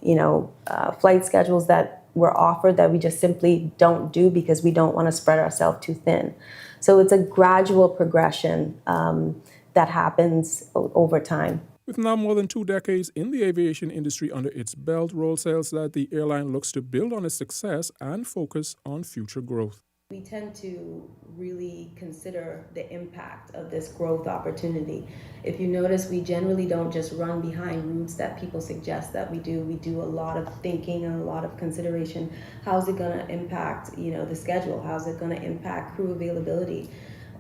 flight schedules that were offered that we just simply don't do because we don't want to spread ourselves too thin. So it's a gradual progression that happens over time. With now more than 2 decades in the aviation industry under its belt, Roll says that the airline looks to build on its success and focus on future growth. We tend to really consider the impact of this growth opportunity. If you notice, we generally don't just run behind routes that people suggest that we do. We do a lot of thinking and a lot of consideration. How's it going to impact, the schedule? How's it going to impact crew availability?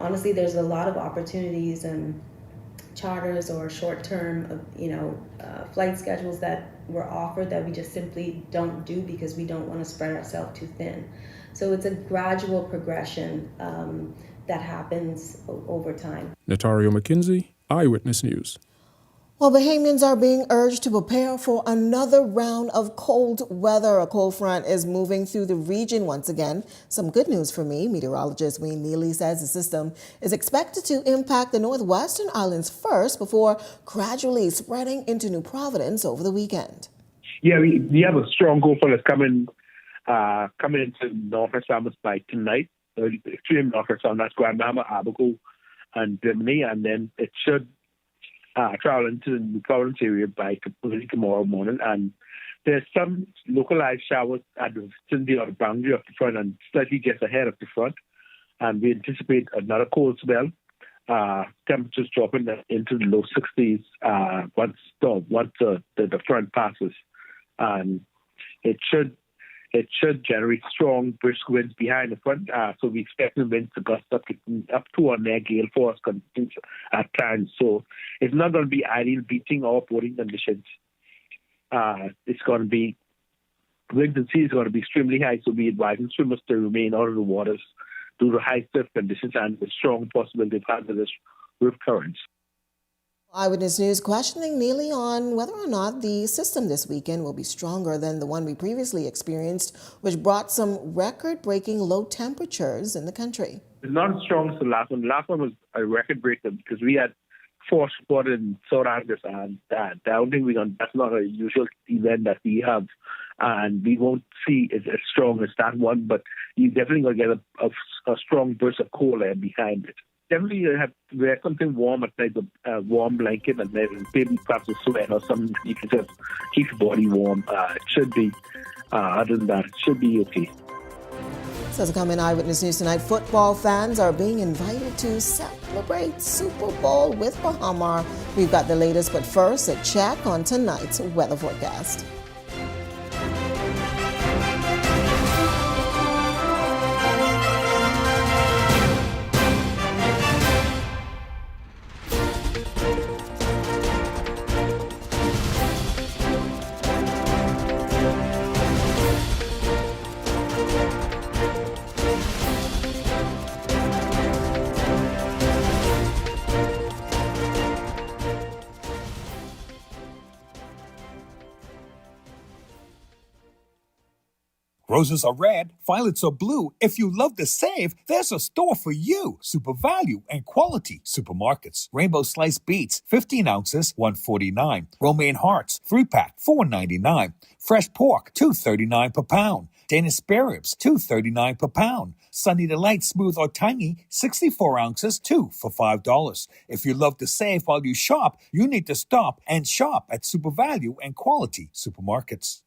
Honestly, there's a lot of opportunities and charters or short-term, flight schedules that were offered that we just simply don't do because we don't want to spread ourselves too thin. So it's a gradual progression that happens over time. Natario McKinsey, Eyewitness News. Well, Bahamians are being urged to prepare for another round of cold weather. A cold front is moving through the region once again. Some good news for me. Meteorologist Wayne Neely says the system is expected to impact the northwestern islands first before gradually spreading into New Providence over the weekend. Yeah, we have a strong cold front that's coming into northwest Bahamas by tonight. Extreme northwest Bahamas, that's Grand Bahama, Abaco, and Bimini, and then it should travel into the New Providence area by early tomorrow morning. And there's some localized showers at the vicinity or the boundary of the front and slightly just ahead of the front. And we anticipate another cold spell. Temperatures dropping into the low 60s once the front passes. And it should generate strong brisk winds behind the front. So we expect the winds to gust up to or near gale force conditions at times. So it's not going to be ideal beaching or boating conditions. It's going to be, wind and sea is going to be extremely high. So we advise swimmers to remain out of the waters due to high surf conditions and the strong possibility of hazardous rip currents. Eyewitness News questioning Neely on whether or not the system this weekend will be stronger than the one we previously experienced, which brought some record-breaking low temperatures in the country. It's not as strong as the last one. The last one was a record breaker because we had force reported in South Angus, and I don't think that's not a usual event that we have, and we won't see it as strong as that one, but you definitely going to get a strong burst of cold air behind it. Definitely you have to wear something warm at night, a warm blanket, and then maybe perhaps a sweat or something. You can just keep your body warm. It should be, other than that, it should be okay. So to come in Eyewitness News tonight, football fans are being invited to celebrate Super Bowl with Bahamas. We've got the latest, but first, a check on tonight's weather forecast. Roses are red, violets are blue. If you love to save, there's a store for you. Super value and quality supermarkets. Rainbow sliced beets, 15 ounces, $1.49. Romaine hearts, 3-pack, $4.99. Fresh pork, $2.39 per pound. Danish spare ribs, $2.39 per pound. Sunny Delight smooth or tangy, 64 ounces, 2 for $5. If you love to save while you shop, you need to stop and shop at Super Value and Quality Supermarkets.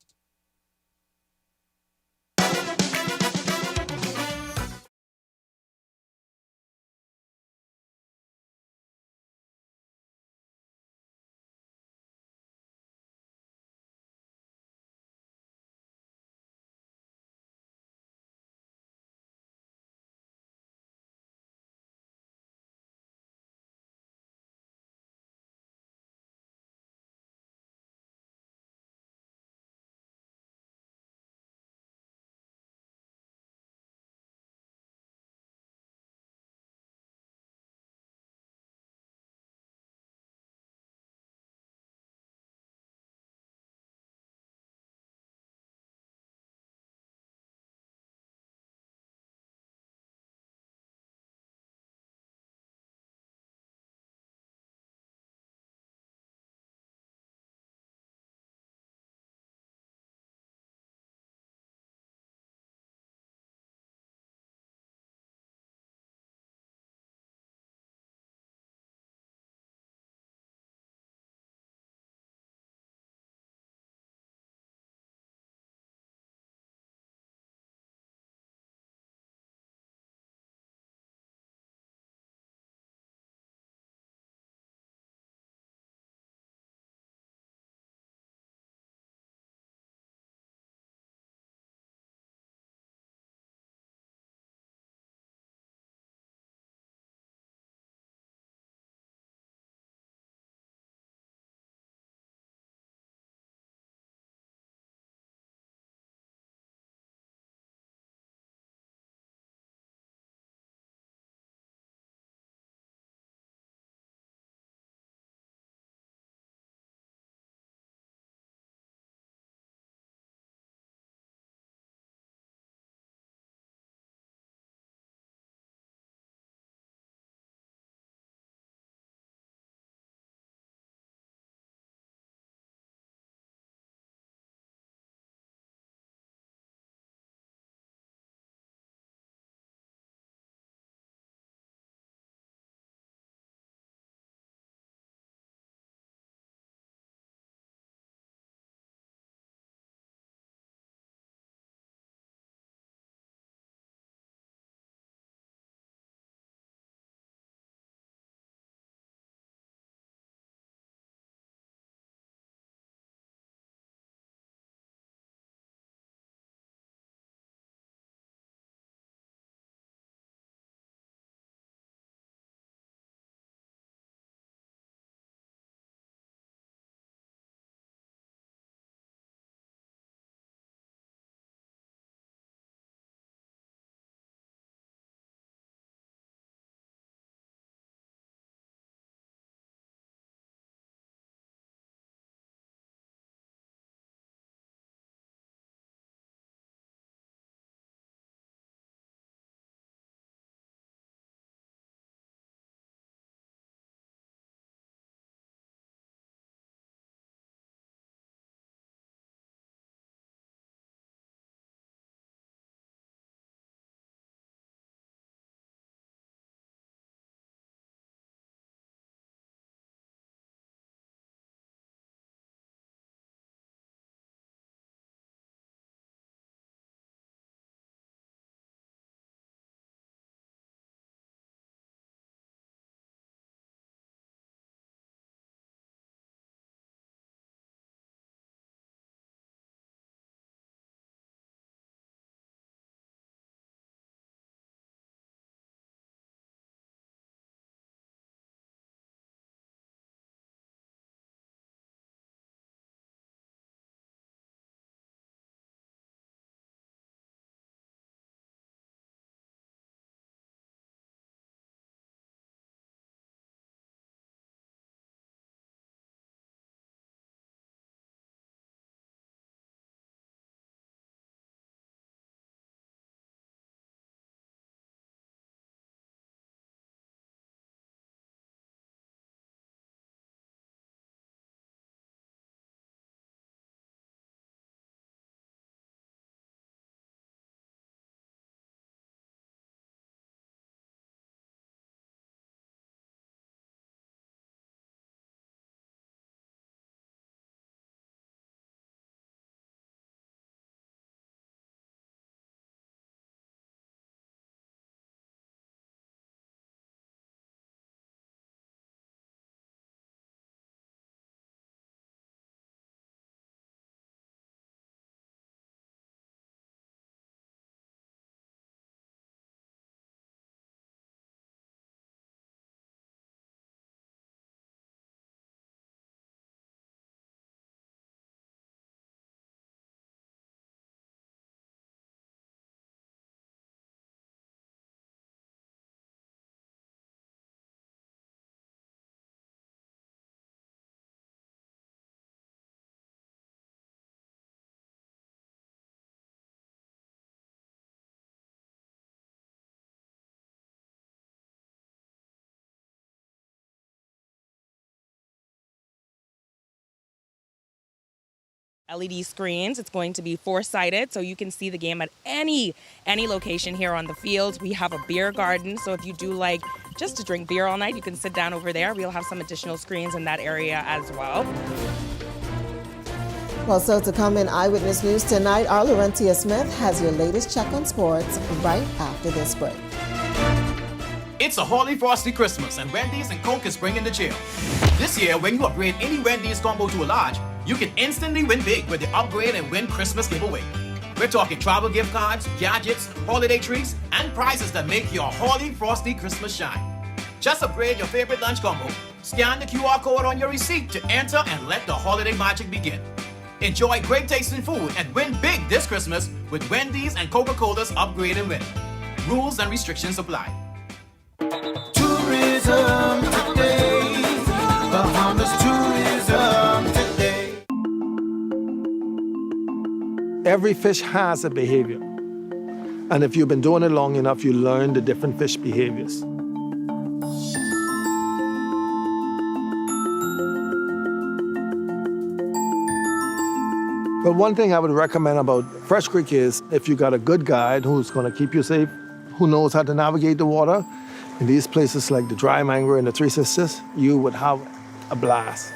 LED screens. It's going to be four-sided, so you can see the game at any location here on the field. We have a beer garden, so if you do like just to drink beer all night, you can sit down over there. We'll have some additional screens in that area as well. Well, so to come in Eyewitness News tonight, our Laurentia Smith has your latest check on sports right after this break. It's a Holy Frosty Christmas, and Wendy's and Coke is bringing the chill. This year, when you upgrade any Wendy's combo to a large, you can instantly win big with the Upgrade and Win Christmas giveaway. We're talking travel gift cards, gadgets, holiday treats, and prizes that make your Holy Frosty Christmas shine. Just upgrade your favorite lunch combo. Scan the QR code on your receipt to enter and let the holiday magic begin. Enjoy great tasting food and win big this Christmas with Wendy's and Coca-Cola's Upgrade and Win. Rules and restrictions apply. Tourism today. Bahamas tourism today. Every fish has a behavior. And if you've been doing it long enough, you learn the different fish behaviors. But one thing I would recommend about Fresh Creek is if you got a good guide who's going to keep you safe, who knows how to navigate the water, in these places like the Dry Mangrove and the Three Sisters, you would have a blast.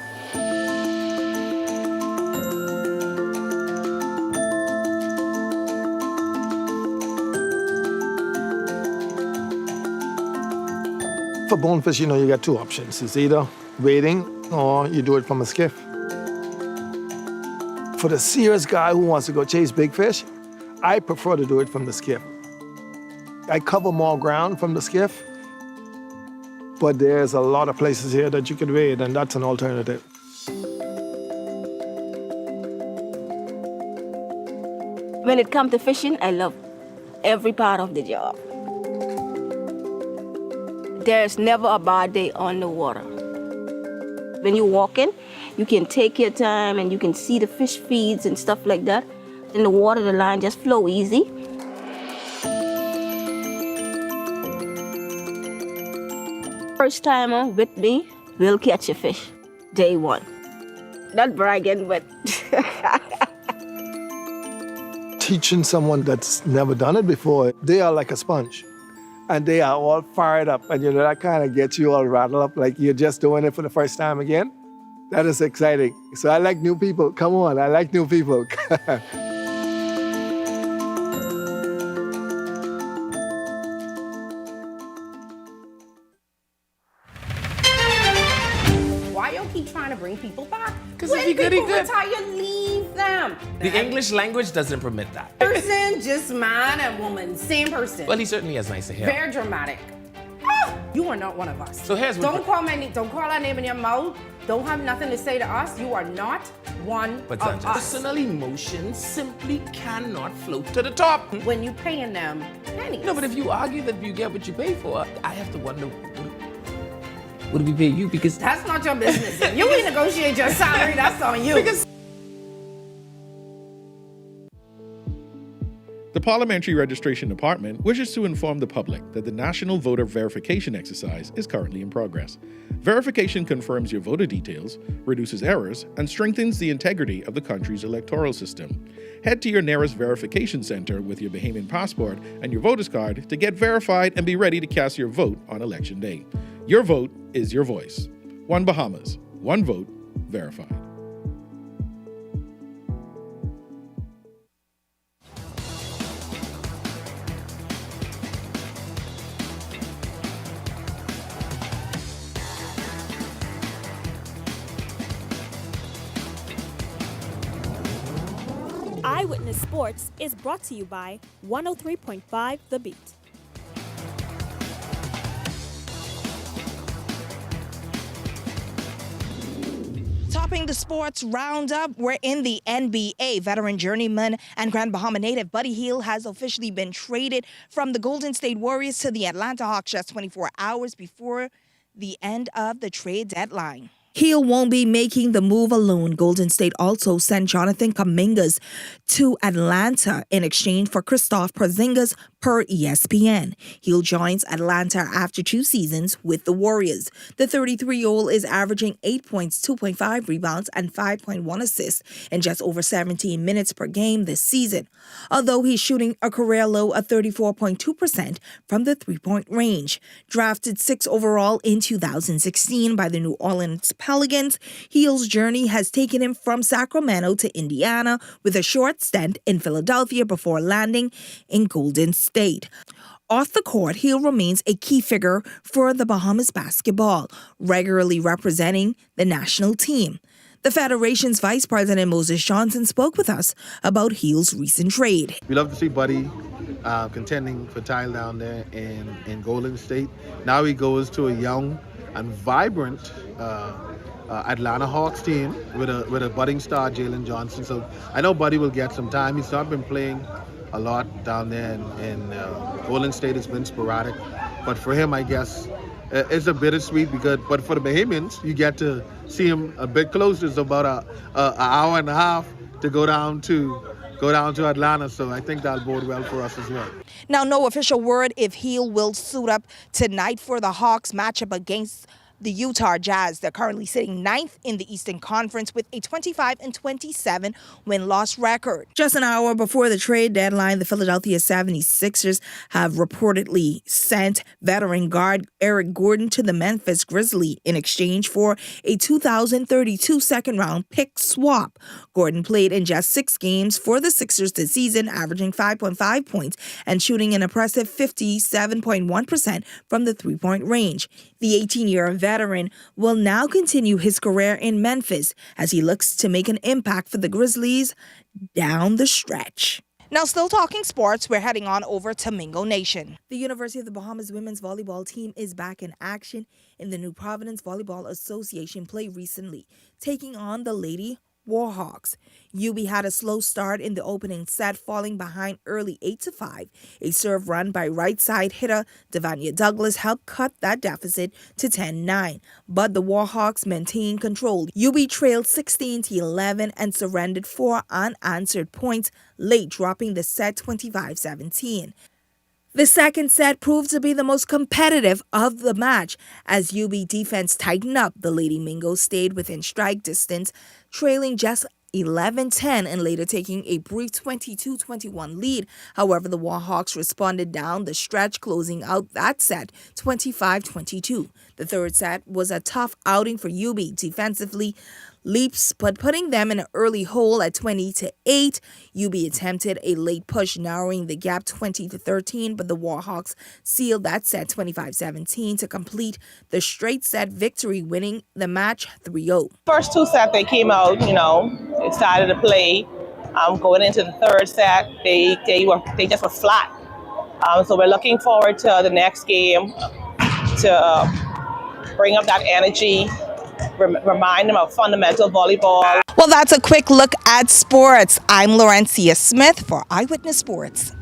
For bonefish, you know, you got two options. It's either wading or you do it from a skiff. For the serious guy who wants to go chase big fish, I prefer to do it from the skiff. I cover more ground from the skiff, but there's a lot of places here that you could wade, and that's an alternative. When it comes to fishing, I love every part of the job. There's never a bad day on the water. When you're walking, you can take your time and you can see the fish feeds and stuff like that. In the water, the line just flow easy. First timer with me will catch a fish, day one. Not bragging, but Teaching someone that's never done it before, they are like a sponge. And they are all fired up. And you know, that kind of gets you all rattled up like you're just doing it for the first time again. That is exciting. So I like new people. Come on, I like new people. Why y'all keep trying to bring people back? 'Cause when if you're good, people you're good. retire, leave them. The English language doesn't permit that. Person, just man and woman, same person. Well, he certainly has nicer hair. Very dramatic. Ah, you are not one of us. So here's what- don't call our name in your mouth. Don't have nothing to say to us. You are not one But of us. personal emotions simply cannot float to the top. When you paying them pennies. No, but if you argue that you get what you pay for, I have to wonder, what do we pay you? Because That's not your business. If you renegotiate your salary, that's on you. The Parliamentary Registration Department wishes to inform the public that the National Voter Verification exercise is currently in progress. Verification confirms your voter details, reduces errors, and strengthens the integrity of the country's electoral system. Head to your nearest verification center with your Bahamian passport and your voter's card to get verified and be ready to cast your vote on Election Day. Your vote is your voice. One Bahamas, one vote, verified. Eyewitness Sports is brought to you by 103.5 The Beat. Topping the sports roundup, we're in the NBA. Veteran journeyman and Grand Bahama native Buddy Hield has officially been traded from the Golden State Warriors to the Atlanta Hawks just 24 hours before the end of the trade deadline. Heel won't be making the move alone. Golden State also sent Jonathan Kumingas to Atlanta in exchange for Kristaps Porzingis per ESPN. Heel joins Atlanta after 2 seasons with the Warriors. The 33-year-old is averaging 8 points, 2.5 rebounds, and 5.1 assists in just over 17 minutes per game this season, although he's shooting a career low of 34.2% from the three-point range. Drafted 6th overall in 2016 by the New Orleans Pelicans, Heel's journey has taken him from Sacramento to Indiana with a short stint in Philadelphia before landing in Golden State. Off the court, Heel remains a key figure for the Bahamas basketball, regularly representing the national team. The Federation's Vice President Moses Johnson spoke with us about Heel's recent trade. We love to see Buddy contending for title down there in Golden State. Now he goes to a young and vibrant Atlanta Hawks team with a budding star, Jalen Johnson. So I know Buddy will get some time. He's not been playing a lot down there in Golden State. It's been sporadic. But for him, I guess, it's a bittersweet but for the Bahamians, you get to see him a bit closer. It's about an hour and a half to go down to Atlanta. So I think that'll bode well for us as well. Now, no official word if Heel will suit up tonight for the Hawks matchup against the Utah Jazz. They're currently sitting 9th in the Eastern Conference with a 25-27 win-loss record. Just an hour before the trade deadline, the Philadelphia 76ers have reportedly sent veteran guard Eric Gordon to the Memphis Grizzlies in exchange for a 2032 second-round pick swap. Gordon played in just 6 games for the Sixers this season, averaging 5.5 points and shooting an impressive 57.1% from the three-point range. The 18-year veteran will now continue his career in Memphis as he looks to make an impact for the Grizzlies down the stretch. Now, still talking sports, we're heading on over to Mingo Nation. The University of the Bahamas women's volleyball team is back in action in the New Providence Volleyball Association play recently, taking on the Lady Warhawks. UB had a slow start in the opening set, falling behind early 8-5. A serve run by right side hitter Devania Douglas helped cut that deficit to 10-9. But the Warhawks maintained control. UB trailed 16-11 and surrendered 4 unanswered points late, dropping the set 25-17. The second set proved to be the most competitive of the match as UB defense tightened up. The Lady Mingo stayed within strike distance, trailing just 11-10 and later taking a brief 22-21 lead. However, the Warhawks responded down the stretch, closing out that set 25-22. The third set was a tough outing for UB defensively. Leaps, but putting them in an early hole at 20-8. UB attempted a late push, narrowing the gap 20-13, but the Warhawks sealed that set 25-17 to complete the straight set victory, winning the match 3-0. First 2 sets, they came out, they started to play. Going into the third set, they just were flat. So we're looking forward to the next game to bring up that energy. Remind them of fundamental volleyball. Well, that's a quick look at sports. I'm Laurencia Smith for Eyewitness Sports.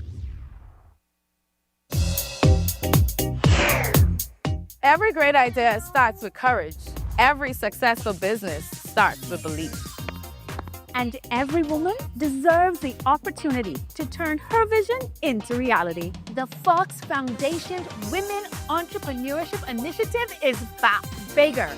Every great idea starts with courage. Every successful business starts with belief. And every woman deserves the opportunity to turn her vision into reality. The Fox Foundation Women Entrepreneurship Initiative is back, bigger,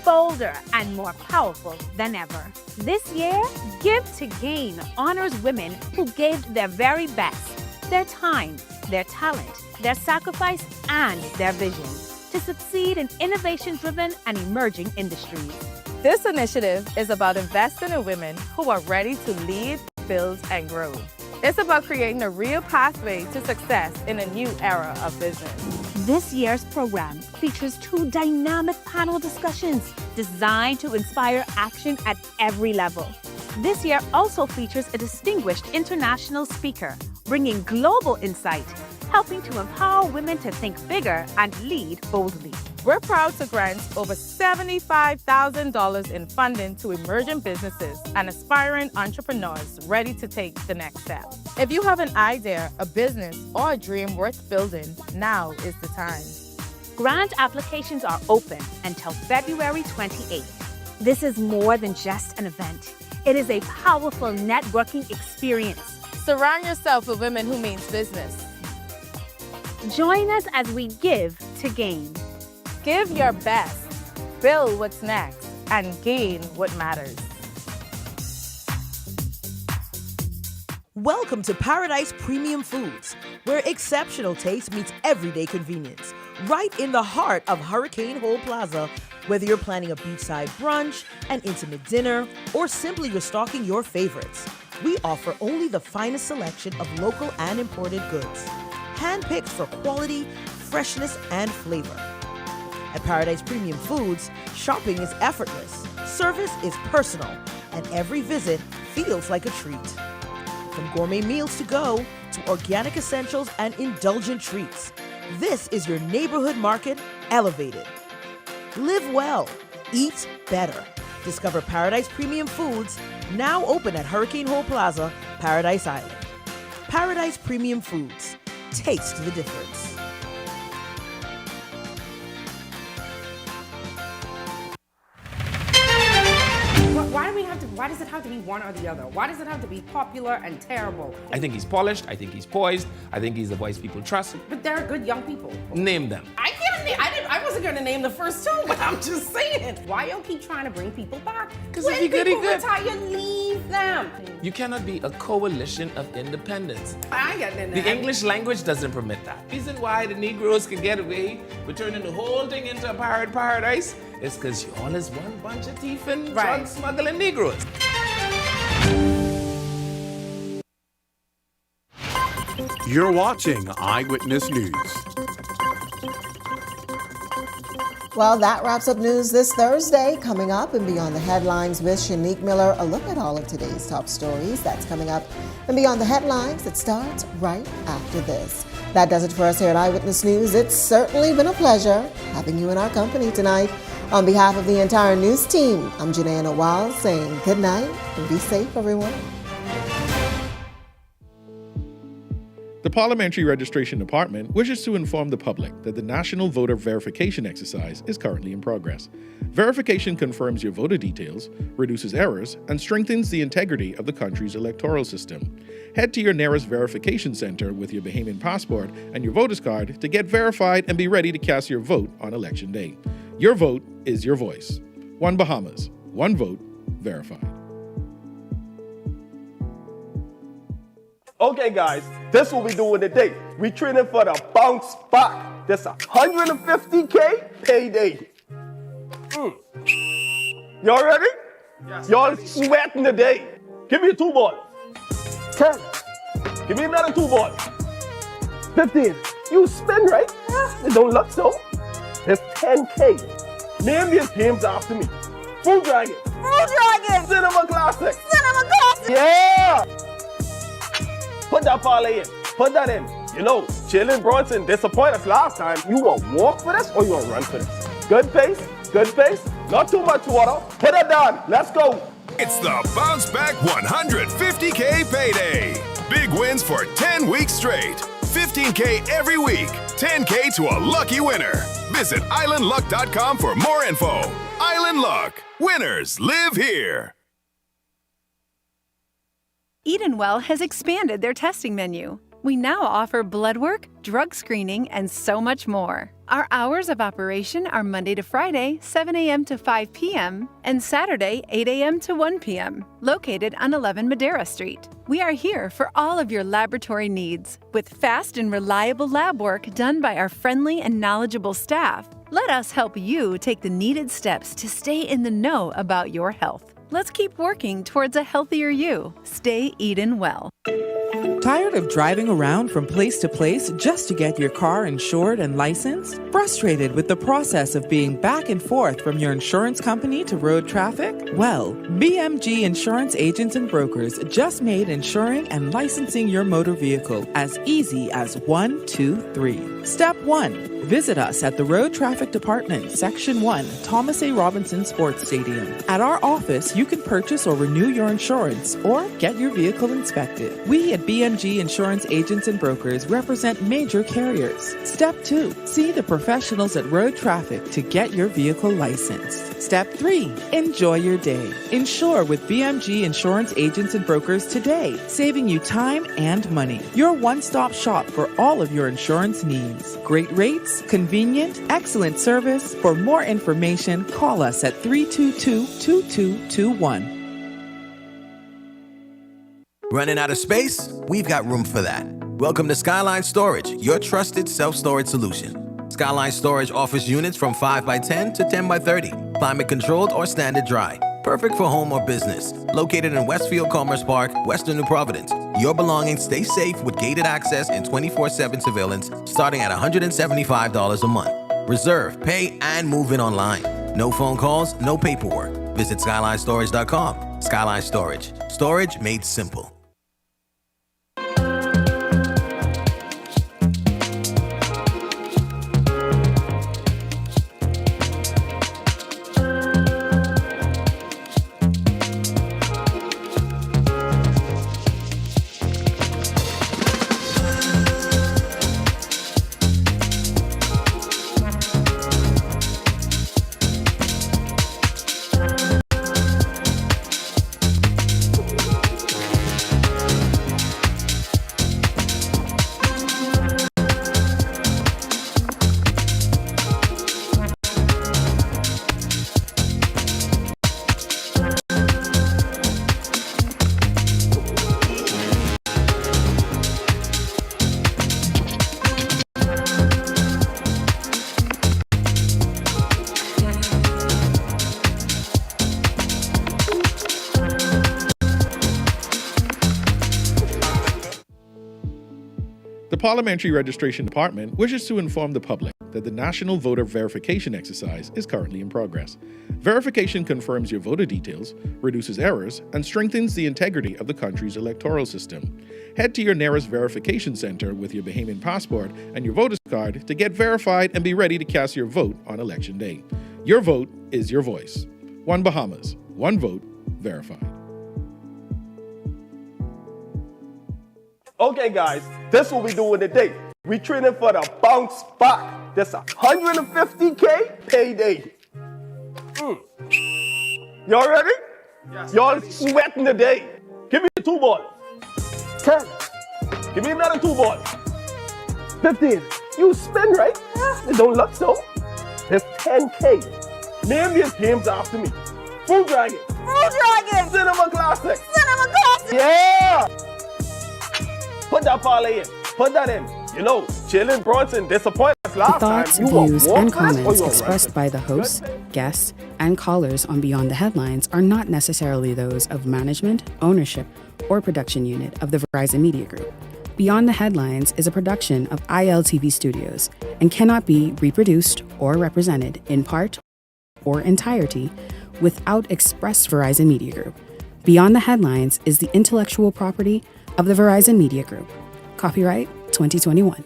bolder, and more powerful than ever. This year, Give to Gain honors women who gave their very best, their time, their talent, their sacrifice, and their vision to succeed in innovation-driven and emerging industries. This initiative is about investing in women who are ready to lead, build, and grow. It's about creating a real pathway to success in a new era of business. This year's program features 2 dynamic panel discussions designed to inspire action at every level. This year also features a distinguished international speaker, bringing global insight, helping to empower women to think bigger and lead boldly. We're proud to grant over $75,000 in funding to emerging businesses and aspiring entrepreneurs ready to take the next step. If you have an idea, a business, or a dream worth building, now is the time. Grant applications are open until February 28th. This is more than just an event. It is a powerful networking experience. Surround yourself with women who means business. Join us as we give to gain. Give your best, build what's next, and gain what matters. Welcome to Paradise Premium Foods, where exceptional taste meets everyday convenience. Right in the heart of Hurricane Hole Plaza, whether you're planning a beachside brunch, an intimate dinner, or simply restocking your favorites, we offer only the finest selection of local and imported goods, handpicked for quality, freshness, and flavor. At Paradise Premium Foods, shopping is effortless, service is personal, and every visit feels like a treat. From gourmet meals to go to organic essentials and indulgent treats, this is your neighborhood market elevated. Live well, eat better. Discover Paradise Premium Foods, now open at Hurricane Hole Plaza, Paradise Island. Paradise Premium Foods. Taste the difference. Why does it have to be one or the other? Why does it have to be popular and terrible? I think he's polished. I think he's poised. I think he's the voice people trust. But they're good young people. Name them. I wasn't going to name the first two, but I'm just saying. Why y'all keep trying to bring people back? Because when if you're good, people you're good. retire, leave them. You cannot be a coalition of independence. I get it. The English language doesn't permit that. The reason why the Negroes can get away with turning the whole thing into a paradise is because you all is one bunch of thieving, drug smuggling Negroes. You're watching Eyewitness News. Well, that wraps up news this Thursday. Coming up and Beyond the Headlines with Shanique Miller, a look at all of today's top stories. That's coming up and Beyond the Headlines. It starts right after this. That does it for us here at Eyewitness News. It's certainly been a pleasure having you in our company tonight. On behalf of the entire news team, I'm Janae Wild saying good night and be safe, everyone. The Parliamentary Registration Department wishes to inform the public that the National Voter Verification exercise is currently in progress. Verification confirms your voter details, reduces errors, and strengthens the integrity of the country's electoral system. Head to your nearest verification center with your Bahamian passport and your voter's card to get verified and be ready to cast your vote on Election Day. Your vote is your voice. One Bahamas, one vote, verified. Okay, guys, this is what we doing today. We training for the bounce back. This 150K payday. Y'all ready? Yes. Y'all sweating today. Give me a 2 ball. 10. Give me another 2 ball. 15. You spin, right? It don't look so. It's 10K. Name these games after me. Food Dragon. Food Dragon. Cinema Classic. Cinema Classic. Yeah. Put that parlay in. Put that in. You know, Jalen Bronson disappointed us last time. You want to walk for this or you want to run for this? Good pace. Good pace. Not too much water. Put it down. Let's go. It's the Bounce Back 150K payday. Big wins for 10 weeks straight. 15K every week. 10K to a lucky winner. Visit islandluck.com for more info. Island Luck. Winners live here. Edenwell has expanded their testing menu. We now offer blood work, drug screening, and so much more. Our hours of operation are Monday to Friday, 7 a.m. to 5 p.m., and Saturday, 8 a.m. to 1 p.m., located on 11 Madeira Street. We are here for all of your laboratory needs, with fast and reliable lab work done by our friendly and knowledgeable staff. Let us help you take the needed steps to stay in the know about your health. Let's keep working towards a healthier you. Stay Eden well. Tired of driving around from place to place just to get your car insured and licensed? Frustrated with the process of being back and forth from your insurance company to road traffic? Well, BMG Insurance Agents and Brokers just made insuring and licensing your motor vehicle as easy as 1, 2, 3. Step 1. Visit us at the Road Traffic Department, Section 1, Thomas A. Robinson Sports Stadium. At our office, you can purchase or renew your insurance or get your vehicle inspected. We at BMG Insurance Agents and Brokers represent major carriers. Step 2. See the professionals at Road Traffic to get your vehicle licensed. Step 3. Enjoy your day. Insure with BMG Insurance Agents and Brokers today, saving you time and money. Your one-stop shop for all of your insurance needs. Great rates, convenient, excellent service. For more information, call us at 322-2221. Running out of space? We've got room for that. Welcome to Skyline Storage, your trusted self-storage solution. Skyline Storage offers units from 5x10 to 10x30, climate controlled or standard dry. Perfect for home or business. Located in Westfield Commerce Park, Western New Providence. Your belongings stay safe with gated access and 24/7 surveillance starting at $175 a month. Reserve, pay, and move in online. No phone calls, no paperwork. Visit SkylineStorage.com. Skyline Storage. Storage made simple. The Parliamentary Registration Department wishes to inform the public that the National Voter Verification exercise is currently in progress. Verification confirms your voter details, reduces errors, and strengthens the integrity of the country's electoral system. Head to your nearest verification center with your Bahamian passport and your voter's card to get verified and be ready to cast your vote on Election Day. Your vote is your voice. One Bahamas, one vote, verified. Okay, guys, this is what we doing today. We training for the bounce back. This $150K payday. Y'all ready? Yes. Y'all sweating today. Give me the 2 ball. 10. Give me another 2 ball. 15. You spin, right? It don't look so. It's 10K. Name these games after me. Fruit Dragon. Fruit Dragon. Cinema Classic. Cinema Classic. Yeah. Put that parlay in. Put that in. You know, Jalen Brunson disappointed us last time. The thoughts, views, and comments expressed by the hosts, guests, and callers on Beyond the Headlines are not necessarily those of management, ownership, or production unit of the Verizon Media Group. Beyond the Headlines is a production of ILTV Studios and cannot be reproduced or represented in part or entirety without express Verizon Media Group. Beyond the Headlines is the intellectual property of the Verizon Media Group. Copyright 2021.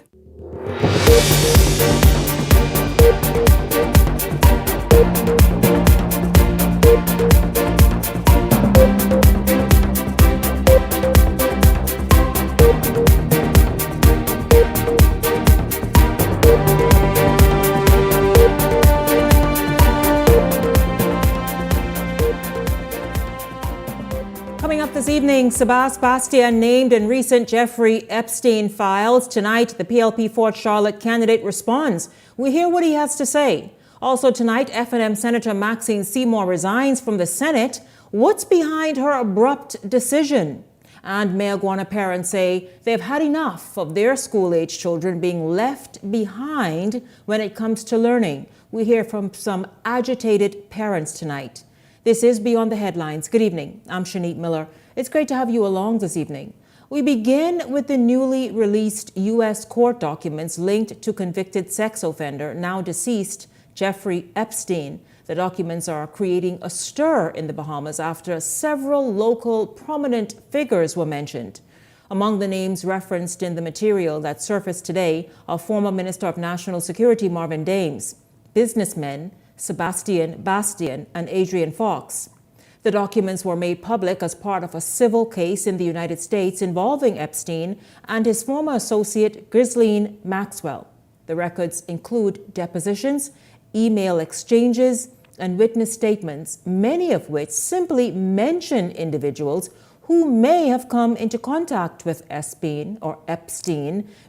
Coming up this evening, Sebastian named in recent Jeffrey Epstein files. Tonight, the PLP Fort Charlotte candidate responds. We hear what he has to say. Also tonight, F&M Senator Maxine Seymour resigns from the Senate. What's behind her abrupt decision? And Mayagüana parents say they've had enough of their school-age children being left behind when it comes to learning. We hear from some agitated parents tonight. This is Beyond the Headlines. Good evening. I'm Shanique Miller. It's great to have you along this evening. We begin with the newly released U.S. court documents linked to convicted sex offender, now deceased, Jeffrey Epstein. The documents are creating a stir in the Bahamas after several local prominent figures were mentioned. Among the names referenced in the material that surfaced today are former Minister of National Security Marvin Dames, businessmen Sebastian Bastian and Adrian Fox. The documents were made public as part of a civil case in the United States involving Epstein and his former associate Ghislaine Maxwell. The records include depositions, email exchanges, and witness statements, many of which simply mention individuals who may have come into contact with Epstein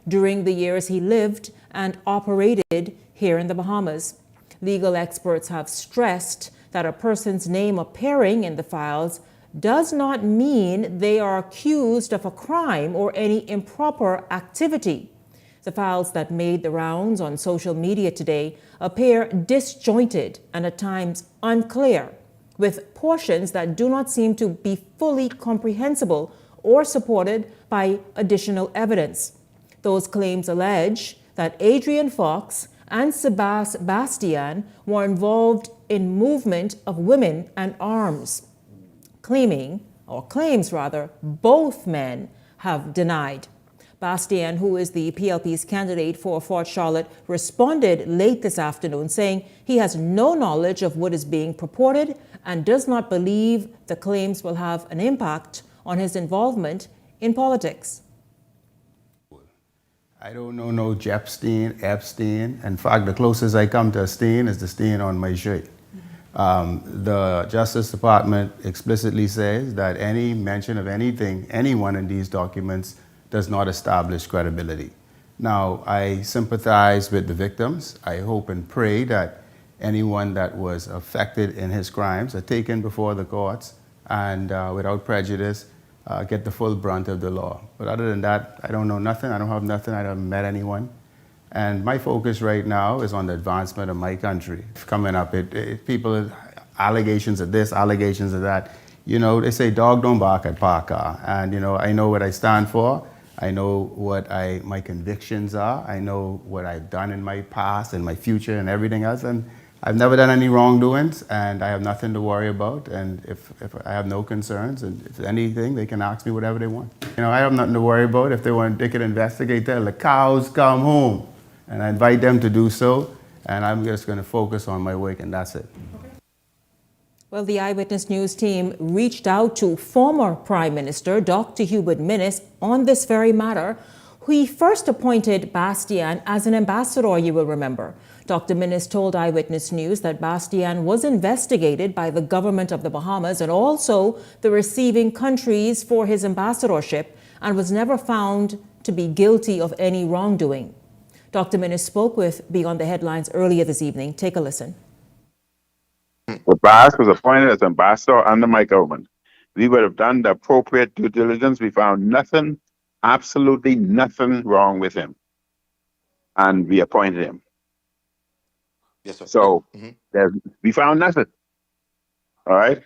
during the years he lived and operated here in the Bahamas. Legal experts have stressed that a person's name appearing in the files does not mean they are accused of a crime or any improper activity. The files that made the rounds on social media today appear disjointed and at times unclear, with portions that do not seem to be fully comprehensible or supported by additional evidence. Those claims allege that Adrian Fox and Sebastian were involved in movement of women and arms. Claims both men have denied. Bastian, who is the PLP's candidate for Fort Charlotte, responded late this afternoon saying he has no knowledge of what is being purported and does not believe the claims will have an impact on his involvement in politics. I don't know no Epstein. In fact, the closest I come to a stain is the stain on my shirt. The Justice Department explicitly says that any mention of anyone in these documents does not establish credibility. Now, I sympathize with the victims. I hope and pray that anyone that was affected in his crimes are taken before the courts and without prejudice get the full brunt of the law. But other than that, I don't know nothing. I don't have nothing. I haven't met anyone. And my focus right now is on the advancement of my country. Coming up, people, allegations of this, allegations of that. You know, they say dog don't bark at parka. And, you know, I know what I stand for. I know what my convictions are. I know what I've done in my past and my future and everything else. And I've never done any wrongdoings, and I have nothing to worry about. And if I have no concerns, and if anything, they can ask me whatever they want. You know, I have nothing to worry about. If they want, they can investigate till the cows come home. And I invite them to do so. And I'm just going to focus on my work, and that's it. Well, the Eyewitness News team reached out to former Prime Minister Dr. Hubert Minnis on this very matter. He first appointed Bastian as an ambassador, you will remember. Dr. Minnis told Eyewitness News that Bastian was investigated by the government of the Bahamas and also the receiving countries for his ambassadorship and was never found to be guilty of any wrongdoing. Dr. Minnis spoke with Beyond the Headlines earlier this evening. Take a listen. When Bas was appointed as ambassador under my government, we would have done the appropriate due diligence. We found nothing, absolutely nothing wrong with him. And we appointed him. Yes, sir. So we found nothing. All right?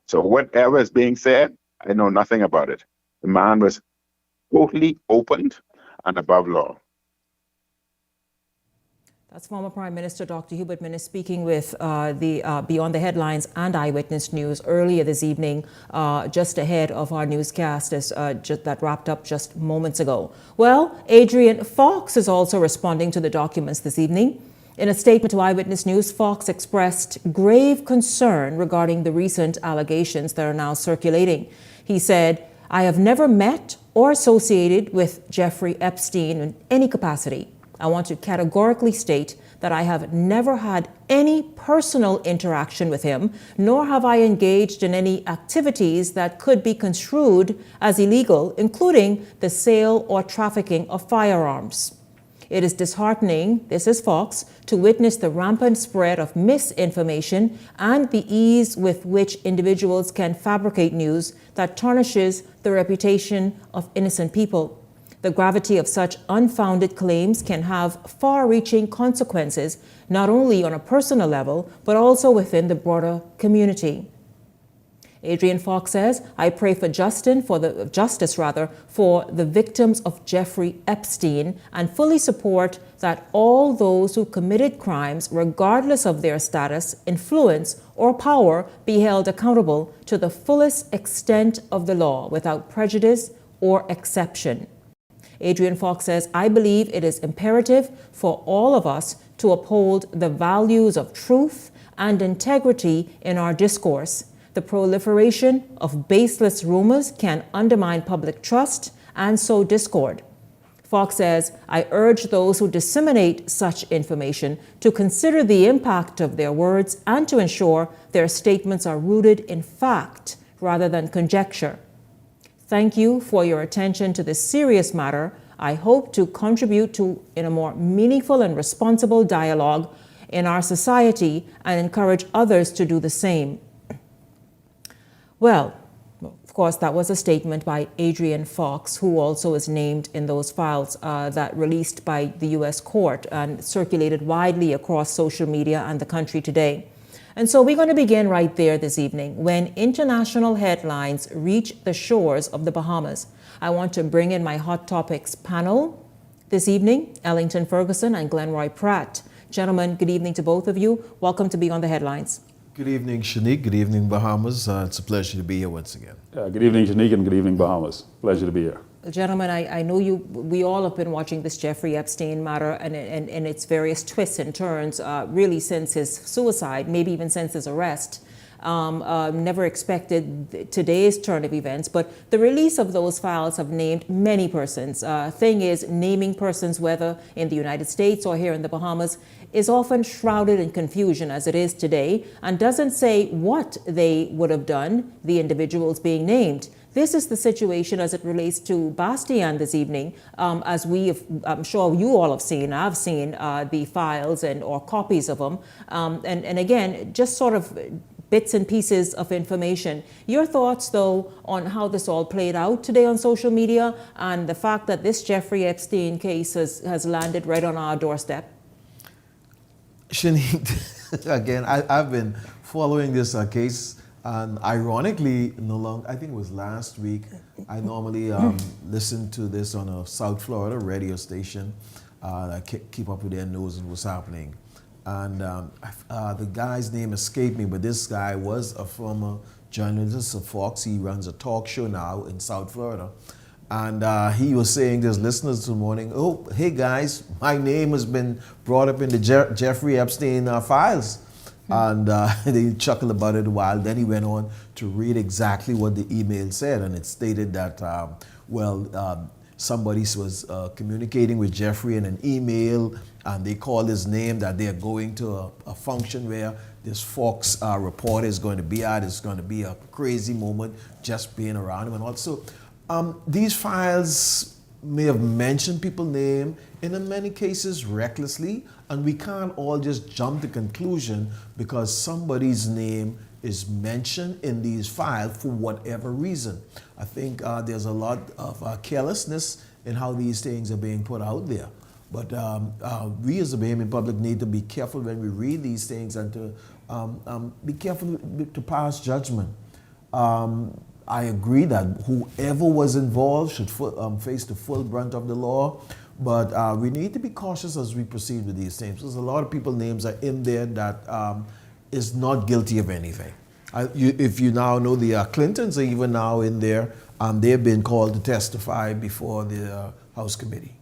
So whatever is being said, I know nothing about it. The man was totally opened and above law. That's former Prime Minister Dr. Hubert Minnis speaking with the Beyond the Headlines and Eyewitness News earlier this evening, just ahead of our newscast that wrapped up just moments ago. Well, Adrian Fox is also responding to the documents this evening. In a statement to Eyewitness News, Fox expressed grave concern regarding the recent allegations that are now circulating. He said, "I have never met or associated with Jeffrey Epstein in any capacity. I want to categorically state that I have never had any personal interaction with him, nor have I engaged in any activities that could be construed as illegal, including the sale or trafficking of firearms. It is disheartening," this is Fox, "to witness the rampant spread of misinformation and the ease with which individuals can fabricate news that tarnishes the reputation of innocent people. The gravity of such unfounded claims can have far-reaching consequences, not only on a personal level, but also within the broader community." Adrian Fox says, "I pray for justice for the victims of Jeffrey Epstein and fully support that all those who committed crimes, regardless of their status, influence, or power, be held accountable to the fullest extent of the law without prejudice or exception. Adrian Fox says, I believe it is imperative for all of us to uphold the values of truth and integrity in our discourse. The proliferation of baseless rumors can undermine public trust and sow discord. Fox says, I urge those who disseminate such information to consider the impact of their words and to ensure their statements are rooted in fact rather than conjecture. Thank you for your attention to this serious matter. I hope to contribute in a more meaningful and responsible dialogue in our society and encourage others to do the same. Well, of course, that was a statement by Adrian Fox, who also is named in those files that released by the U.S. court and circulated widely across social media and the country today. And so we're going to begin right there this evening. When international headlines reach the shores of the Bahamas, I want to bring in my Hot Topics panel this evening, Ellington Ferguson and Glenroy Pratt. Gentlemen, good evening to both of you. Welcome to Beyond the Headlines. Good evening, Shanique. Good evening, Bahamas. It's a pleasure to be here once again. Good evening, Shanique, and good evening, Bahamas. Pleasure to be here. Gentlemen, I know we all have been watching this Jeffrey Epstein matter and its various twists and turns really since his suicide, maybe even since his arrest. Never expected today's turn of events, but the release of those files have named many persons. Thing is, naming persons, whether in the United States or here in the Bahamas, is often shrouded in confusion as it is today and doesn't say what they would have done, the individuals being named. This is the situation as it relates to Bastien this evening, as I'm sure you all have seen. I've seen the files or copies of them. And again, just sort of bits and pieces of information. Your thoughts, though, on how this all played out today on social media and the fact that this Jeffrey Epstein case has landed right on our doorstep? Shanique, again, I've been following this case, and ironically, I think it was last week, I normally listen to this on a South Florida radio station. I keep up with their news and what's happening. And the guy's name escaped me, but this guy was a former journalist of Fox. He runs a talk show now in South Florida. And he was saying to his listeners this morning, oh, hey guys, my name has been brought up in the Jeffrey Epstein files. And they chuckled about it a while. Then he went on to read exactly what the email said. And it stated that, somebody was communicating with Jeffrey in an email, and they called his name, that they're going to a function where this Fox reporter is going to be at. It's going to be a crazy moment just being around him. And also, these files may have mentioned people's name, and in many cases recklessly, and we can't all just jump to conclusion because somebody's name is mentioned in these files for whatever reason. I think there's a lot of carelessness in how these things are being put out there. But we as the Bahamian public need to be careful when we read these things and to be careful to pass judgment. I agree that whoever was involved should face the full brunt of the law, but we need to be cautious as we proceed with these things. There's a lot of people's names are in there that is not guilty of anything. If you now know, the Clintons are even now in there, they've been called to testify before the House Committee.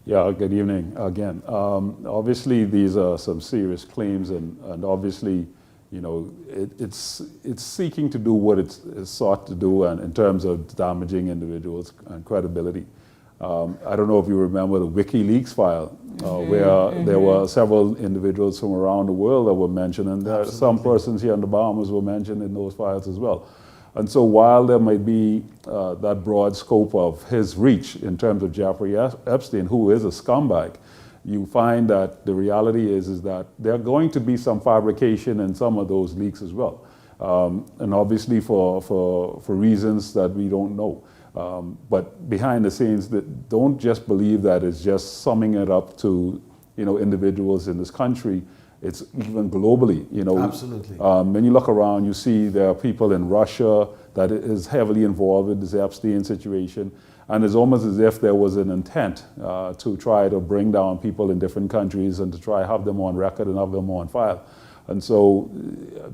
Yeah, good evening again. Obviously, these are some serious claims, and obviously, you know, it's seeking to do what it's sought to do, and in terms of damaging individuals and credibility. I don't know if you remember the WikiLeaks file, where there were several individuals from around the world that were mentioned, and there are some persons here in the Bahamas were mentioned in those files as well. And so while there might be that broad scope of his reach in terms of Jeffrey Epstein, who is a scumbag, you find that the reality is that there are going to be some fabrication in some of those leaks as well. And obviously for reasons that we don't know. But behind the scenes, don't just believe that it's just summing it up to, you know, individuals in this country. It's even globally, you know. Absolutely. When you look around, you see there are people in Russia that is heavily involved with this Epstein situation. And it's almost as if there was an intent to try to bring down people in different countries and to try to have them on record and have them on file. And so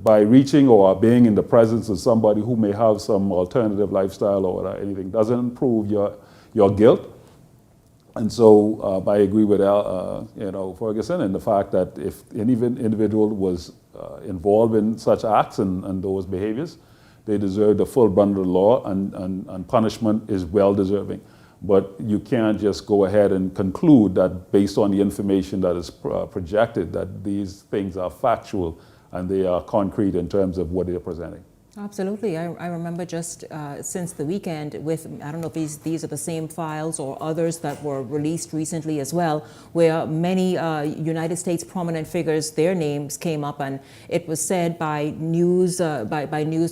by reaching or being in the presence of somebody who may have some alternative lifestyle or anything doesn't prove your guilt. And so I agree with Ferguson in the fact that if any individual was involved in such acts and those behaviors, they deserve the full brunt of the law, and punishment is well deserving. But you can't just go ahead and conclude that based on the information that is projected that these things are factual and they are concrete in terms of what they're presenting. Absolutely. I remember just since the weekend with, I don't know if these are the same files or others that were released recently as well, where many United States prominent figures, their names came up, and it was said by news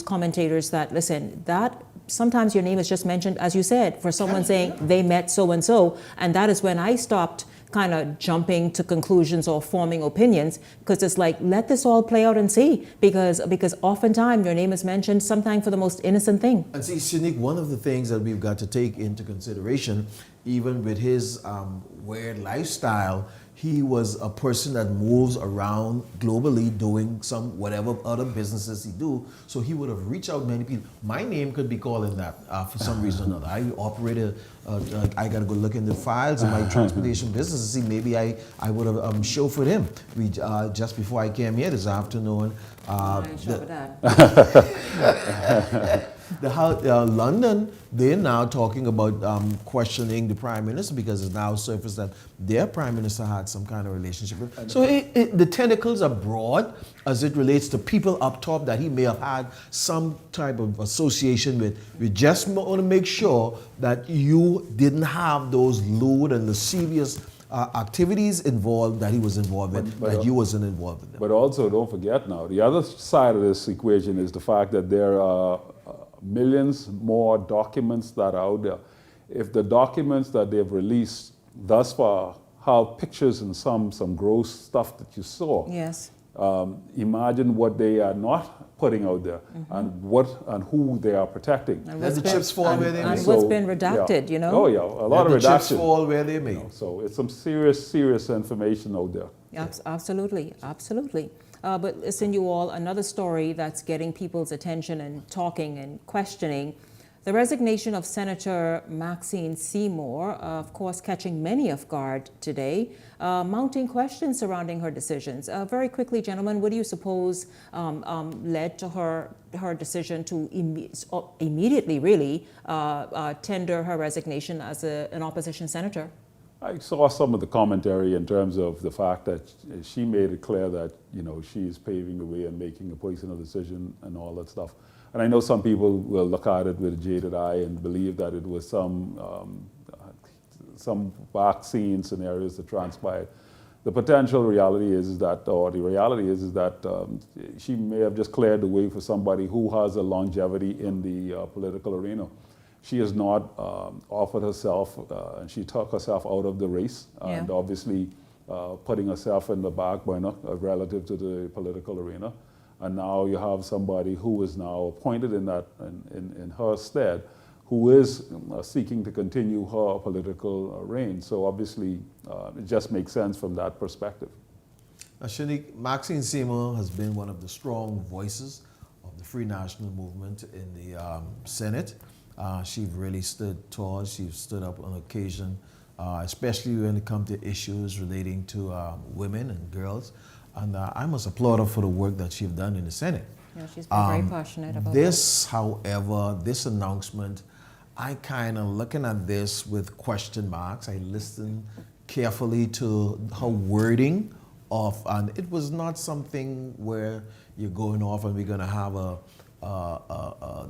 commentators that, listen, that sometimes your name is just mentioned, as you said, for someone saying they met so-and-so, and that is when I stopped kind of jumping to conclusions or forming opinions, because it's like, let this all play out and see, because oftentimes your name is mentioned sometimes for the most innocent thing. And see, Shanique, one of the things that we've got to take into consideration, even with his weird lifestyle, he was a person that moves around globally doing some whatever other businesses he do. So he would have reached out many people. My name could be called in that for some reason or another. I operated, I got to go look in the files in my transportation business to see maybe I would have chauffeured him. We just before I came here this afternoon. London, they're now talking about questioning the Prime Minister because it's now surfaced that their Prime Minister had some kind of relationship with. So the tentacles are broad as it relates to people up top that he may have had some type of association with. We just want to make sure that you didn't have those lewd and lascivious activities involved that he was involved in, that you wasn't involved in them. But also, don't forget now, the other side of this equation is the fact that there are millions more documents that are out there. If the documents that they've released thus far have pictures and some gross stuff that you saw, yes. Imagine what they are not putting out there, and who they are protecting. And the chips fall where they may. And what's been redacted, you know? Oh yeah, a lot of redacted. The chips fall where they may. So it's some serious information out there. Absolutely. But listen, you all, another story that's getting people's attention and talking and questioning. The resignation of Senator Maxine Seymour, of course, catching many off guard today, mounting questions surrounding her decisions. Very quickly, gentlemen, what do you suppose led to her decision to immediately, really, tender her resignation as an opposition senator? I saw some of the commentary in terms of the fact that she made it clear that, she's paving the way and making a personal decision and all that stuff. And I know some people will look at it with a jaded eye and believe that it was some vaccine scenarios that transpired. The potential reality is that she may have just cleared the way for somebody who has a longevity in the political arena. She has not offered herself, and she took herself out of the race, and obviously putting herself in the back burner relative to the political arena. And now you have somebody who is now appointed in her stead, who is seeking to continue her political reign. So obviously, it just makes sense from that perspective. Shanique, Maxine Seymour has been one of the strong voices of the Free National Movement in the Senate. She really stood tall. She stood up on occasion, especially when it comes to issues relating to women and girls. And I must applaud her for the work that she's done in the Senate. Yeah, she's been very passionate about this. However, this announcement, I kind of looking at this with question marks. I listened carefully to her wording and it was not something where you're going off and we're going to have a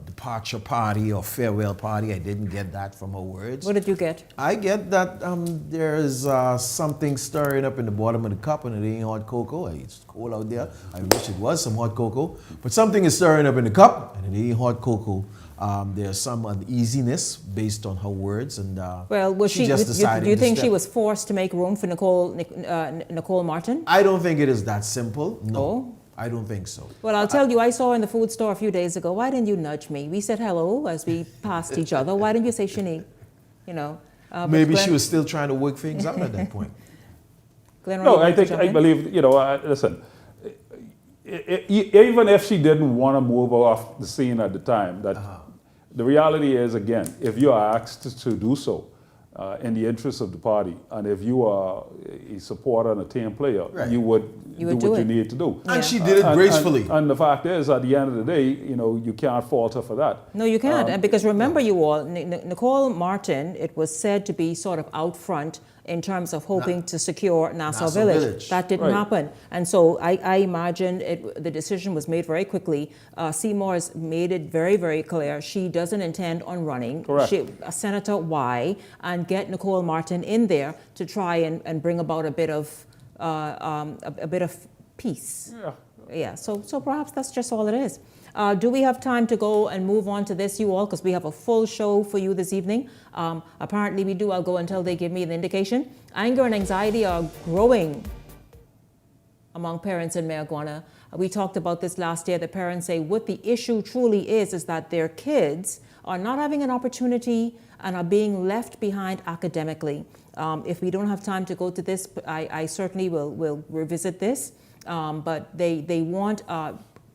departure party or farewell party. I didn't get that from her words. What did you get? I get that there's something stirring up in the bottom of the cup and it ain't hot cocoa. It's cold out there. I wish it was some hot cocoa. But something is stirring up in the cup and it ain't hot cocoa. There's some uneasiness based on her words. And well, was she just decided do you think she was forced to make room for Nicole Martin? I don't think it is that simple. No. Oh. I don't think so. Well, I'll tell you, I saw in the food store a few days ago, why didn't you nudge me? We said hello as we passed each other. Why didn't you say Shanique? Maybe she was still trying to work things out at that point. No, I believe, listen, even if she didn't want to move off the scene at the time, that the reality is, again, if you are asked to do so in the interest of the party, and if you are a supporter and a team player, you would do what you need to do. And she did it gracefully. And the fact is, at the end of the day, you can't fault her for that. No, you can't. And because remember, you all, Nicole Martin, it was said to be sort of out front in terms of hoping to secure Nassau Village. That didn't happen. And so I imagine the decision was made very quickly. Seymour has made it very, very clear she doesn't intend on running. Correct. Senator Y, and get Nicole Martin in there to try and bring about a bit of peace. Yeah. So perhaps that's just all it is. Do we have time to go and move on to this, you all? Because we have a full show for you this evening. Apparently we do. I'll go until they give me the indication. Anger and anxiety are growing among parents in Mayaguana. We talked about this last year. The parents say what the issue truly is that their kids are not having an opportunity and are being left behind academically. If we don't have time to go to this, I certainly will revisit this. But they want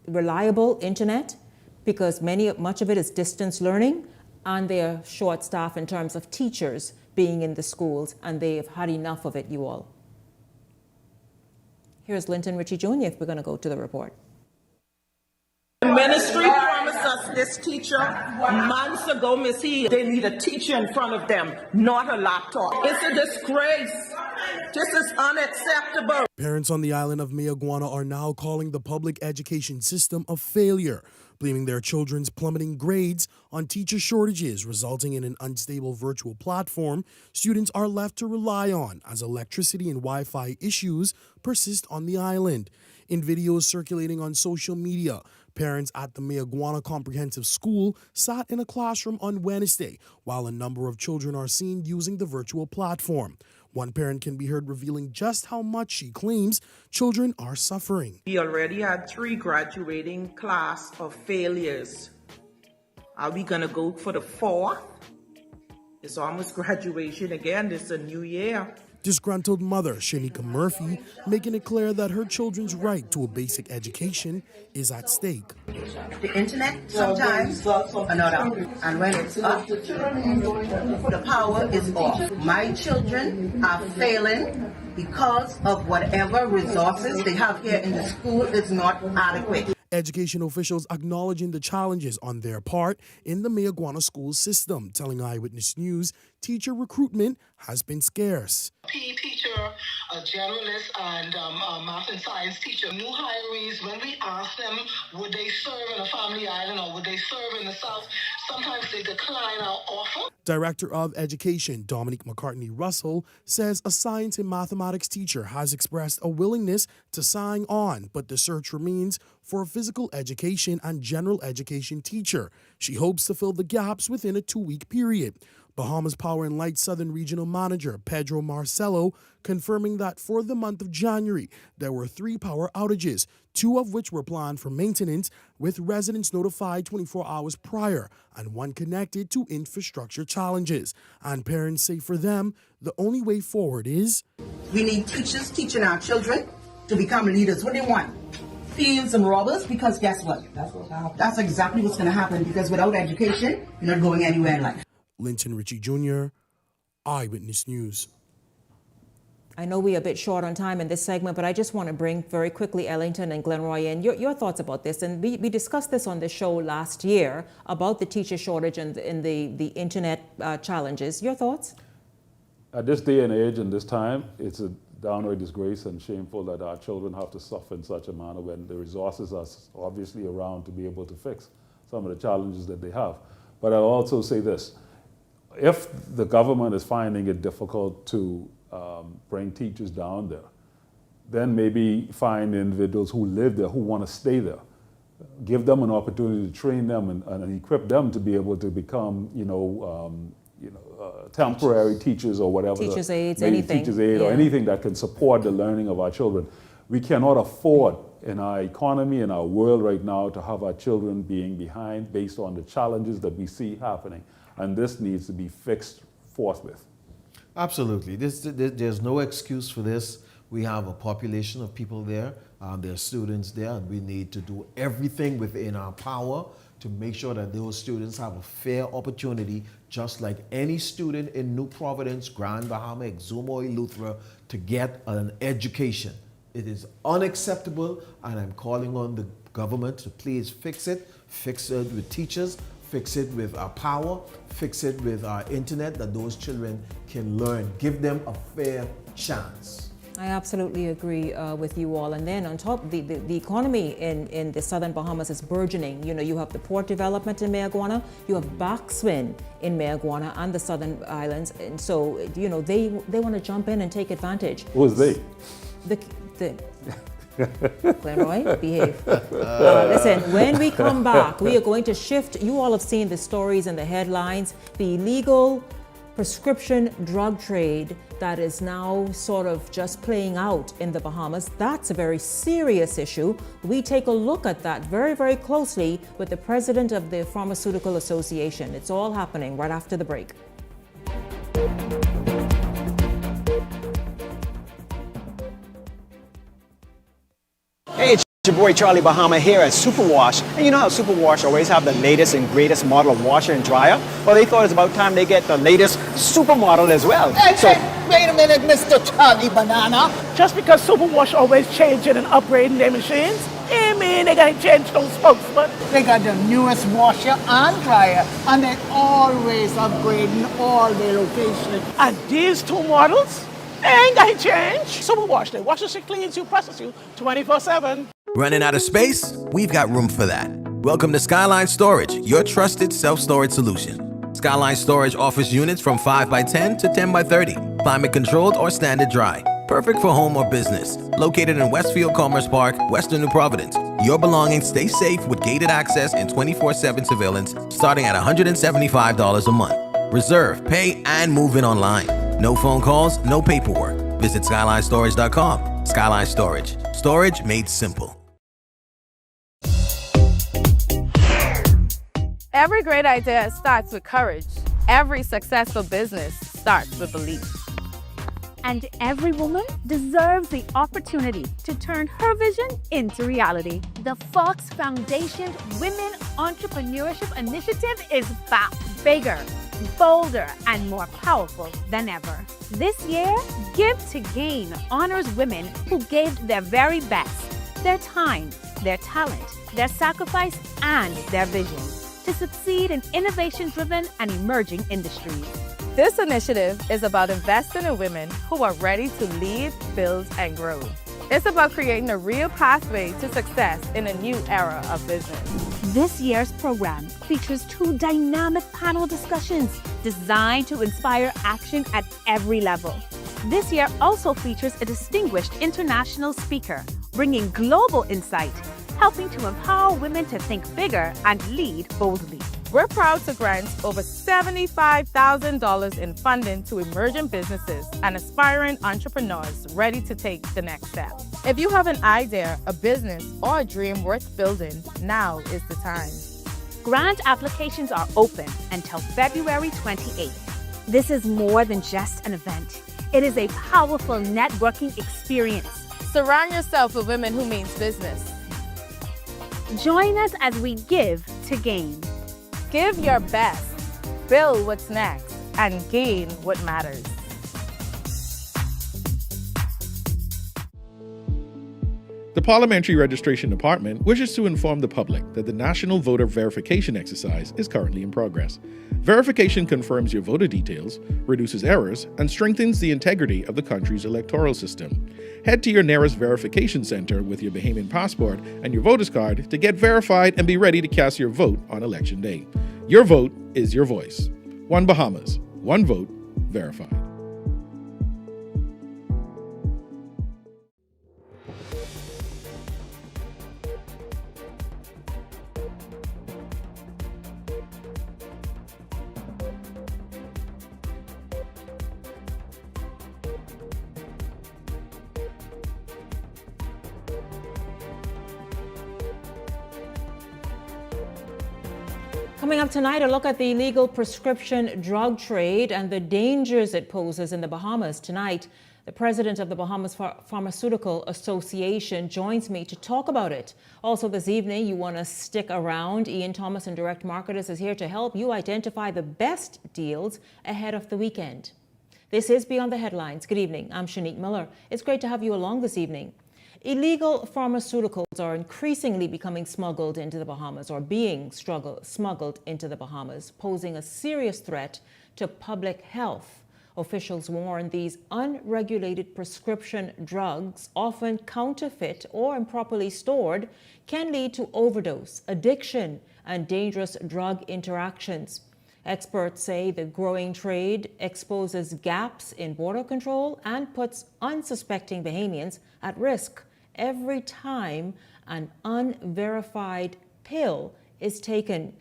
reliable internet because much of it is distance learning, and they are short staffed in terms of teachers being in the schools, and they have had enough of it, you all. Here's Linton Ritchie Jr. if we're going to go to the report. The ministry promised us this teacher months ago, Miss E. They need a teacher in front of them, not a laptop. It's a disgrace. This is unacceptable. Parents on the island of Mayaguana are now calling the public education system a failure, blaming their children's plummeting grades on teacher shortages, resulting in an unstable virtual platform students are left to rely on as electricity and Wi-Fi issues persist on the island. In videos circulating on social media, parents at the Mayaguana Comprehensive School sat in a classroom on Wednesday while a number of children are seen using the virtual platform. One parent can be heard revealing just how much she claims children are suffering. We already had 3 graduating class of failures. Are we going to go for the 4th? It's almost graduation again. It's a new year. Disgruntled mother Shanika Murphy making it clear that her children's right to a basic education is at stake. The internet sometimes another, and when it's up, the power is off. My children are failing because of whatever resources they have here in the school is not adequate. Education officials acknowledging the challenges on their part in the Mayaguana school system, telling Eyewitness News teacher recruitment has been scarce. PE teacher, a generalist, and math and science teacher. New hirees, when we ask them, would they serve in a family island or would they serve in the South, sometimes they decline our offer. Director of Education Dominique McCartney Russell says a science and mathematics teacher has expressed a willingness to sign on, but the search remains for a physical education and general education teacher. She hopes to fill the gaps within a 2-week period. Bahamas Power and Light Southern Regional Manager Pedro Marcelo confirming that for the month of January, there were 3 power outages, 2 of which were planned for maintenance, with residents notified 24 hours prior, and 1 connected to infrastructure challenges. And parents say for them, the only way forward is... We need teachers teaching our children to become leaders. What do they want? Thieves and robbers? Because guess what? That's exactly what's going to happen, because without education, you're not going anywhere in life. Linton Ritchie Jr., Eyewitness News. I know we're a bit short on time in this segment, but I just want to bring very quickly Ellington and Glenroy in. Your thoughts about this. And we discussed this on the show last year about the teacher shortage and the internet challenges. Your thoughts? At this day and age and this time, it's a downright disgrace and shameful that our children have to suffer in such a manner when the resources are obviously around to be able to fix some of the challenges that they have. But I'll also say this. If the government is finding it difficult to bring teachers down there, then maybe find individuals who live there, who want to stay there. Give them an opportunity to train them and equip them to be able to become, temporary teachers or whatever. Teachers' aides, anything. Teachers' aid or anything that can support the learning of our children. We cannot afford in our economy, in our world right now, to have our children being behind based on the challenges that we see happening. And this needs to be fixed forthwith. Absolutely. There's no excuse for this. We have a population of people there. There are students there, and we need to do everything within our power to make sure that those students have a fair opportunity, just like any student in New Providence, Grand Bahama, Exuma, or Eleuthera, to get an education. It is unacceptable, and I'm calling on the government to please fix it with teachers, fix it with our power, fix it with our internet, that those children can learn. Give them a fair chance. I absolutely agree with you all. And then on top, the economy in the southern Bahamas is burgeoning. You know, you have the port development in Mayaguana, you have backswing in Mayaguana and the southern islands. And so, you know, they want to jump in and take advantage. Who is they? Glenroy, behave. Listen, when we come back, we are going to shift. You all have seen the stories and the headlines. The illegal prescription drug trade that is now sort of just playing out in the Bahamas. That's a very serious issue. We take a look at that very, very closely with the president of the Pharmaceutical Association. It's all happening right after the break. Hey, it's your boy Charlie Bahama here at Superwash. And you know how Superwash always have the latest and greatest model of washer and dryer? Well, they thought it's about time they get the latest supermodel as well. Wait a minute, Mr. Charlie Banana. Just because Superwash always changing and upgrading their machines, I mean they gotta change those spokesmen. They got the newest washer and dryer, and they're always upgrading all their locations. And these two models ain't gonna change. Superwash, they washes you, cleans you, presses you 24/7. Running out of space? We've got room for that. Welcome to Skyline Storage, your trusted self-storage solution. Skyline Storage offers units from 5x10 to 10x30, climate controlled or standard dry. Perfect for home or business. Located in Westfield Commerce Park, Western New Providence. Your belongings stay safe with gated access and 24/7 surveillance starting at $175 a month. Reserve, pay, and move in online. No phone calls, no paperwork. Visit SkylineStorage.com. Skyline Storage. Storage made simple. Every great idea starts with courage. Every successful business starts with belief. And every woman deserves the opportunity to turn her vision into reality. The Fox Foundation Women Entrepreneurship Initiative is back, bigger, bolder, and more powerful than ever. This year, Give to Gain honors women who gave their very best, their time, their talent, their sacrifice, and their vision to succeed in innovation-driven and emerging industries. This initiative is about investing in women who are ready to lead, build, and grow. It's about creating a real pathway to success in a new era of business. This year's program features 2 dynamic panel discussions designed to inspire action at every level. This year also features a distinguished international speaker, bringing global insight, helping to empower women to think bigger and lead boldly. We're proud to grant over $75,000 in funding to emerging businesses and aspiring entrepreneurs ready to take the next step. If you have an idea, a business, or a dream worth building, now is the time. Grant applications are open until February 28th. This is more than just an event. It is a powerful networking experience. Surround yourself with women who mean business. Join us as we give to gain. Give your best, build what's next, and gain what matters. The Parliamentary Registration Department wishes to inform the public that the National Voter Verification Exercise is currently in progress. Verification confirms your voter details, reduces errors, and strengthens the integrity of the country's electoral system. Head to your nearest verification center with your Bahamian passport and your voter's card to get verified and be ready to cast your vote on Election Day. Your vote is your voice. One Bahamas, one vote, verified. Coming up tonight, a look at the illegal prescription drug trade and the dangers it poses in the Bahamas. Tonight, The president of the Bahamas Pharmaceutical Association joins me to talk about it. Also this evening, you want to stick around. Ian Thomas and Direct Marketers is here to help you identify the best deals ahead of the weekend. This is Beyond the Headlines. Good evening. I'm Shanique Miller. It's great to have you along this evening. Illegal pharmaceuticals are increasingly becoming smuggled into the Bahamas or being smuggled into the Bahamas, posing a serious threat to public health. Officials warn these unregulated prescription drugs, often counterfeit or improperly stored, can lead to overdose, addiction, and dangerous drug interactions. Experts say the growing trade exposes gaps in border control and puts unsuspecting Bahamians at risk every time an unverified pill is taken.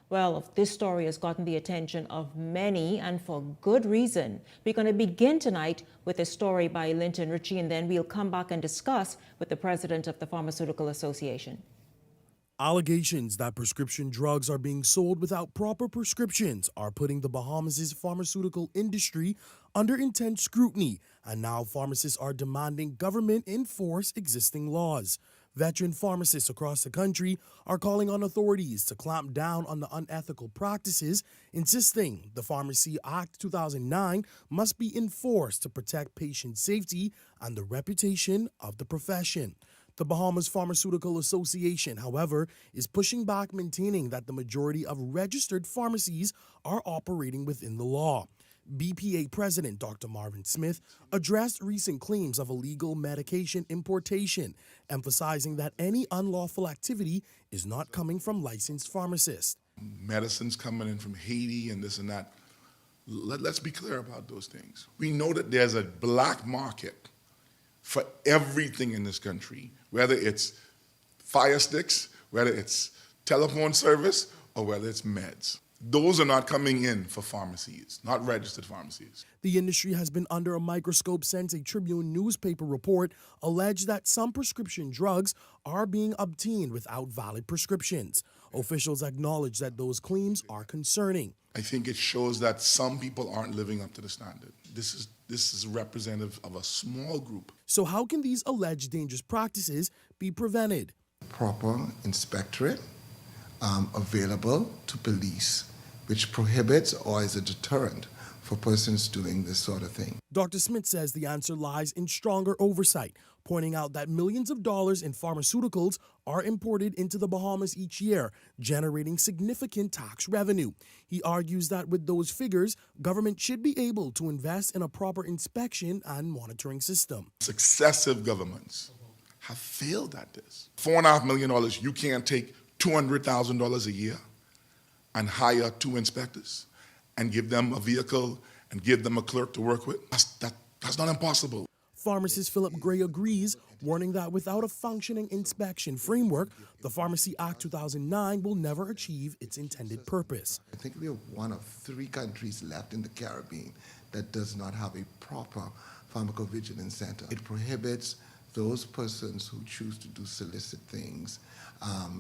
Well, this story has gotten the attention of many, and for good reason. We're going to begin tonight with a story by Linton Ritchie, and then we'll come back and discuss with the president of the Pharmaceutical Association. Allegations that prescription drugs are being sold without proper prescriptions are putting the Bahamas' pharmaceutical industry under intense scrutiny, and now pharmacists are demanding government enforce existing laws. Veteran pharmacists across the country are calling on authorities to clamp down on the unethical practices, insisting the Pharmacy Act 2009 must be enforced to protect patient safety and the reputation of the profession. The Bahamas Pharmaceutical Association, however, is pushing back, maintaining that the majority of registered pharmacies are operating within the law. BPA President Dr. Marvin Smith addressed recent claims of illegal medication importation, emphasizing that any unlawful activity is not coming from licensed pharmacists. Medicines coming in from Haiti and this and that. Let's be clear about those things. We know that there's a black market for everything in this country, whether it's fire sticks, whether it's telephone service, or whether it's meds. Those are not coming in for pharmacies, not registered pharmacies. The industry has been under a microscope since a Tribune newspaper report alleged that some prescription drugs are being obtained without valid prescriptions. Officials acknowledge that those claims are concerning. I think it shows that some people aren't living up to the standard. This is representative of a small group. So how can these alleged dangerous practices be prevented? Proper inspectorate available to police, which prohibits or is a deterrent for persons doing this sort of thing. Dr. Smith says the answer lies in stronger oversight, pointing out that millions of dollars in pharmaceuticals are imported into the Bahamas each year, generating significant tax revenue. He argues that with those figures, government should be able to invest in a proper inspection and monitoring system. Successive governments have failed at this. $4.5 million, you can't take $200,000 a year and hire 2 inspectors and give them a vehicle and give them a clerk to work with. That's not impossible. Pharmacist Philip Gray agrees, warning that without a functioning inspection framework, the Pharmacy Act 2009 will never achieve its intended purpose. I think we are one of 3 countries left in the Caribbean that does not have a proper pharmacovigilance center. It prohibits those persons who choose to do solicit things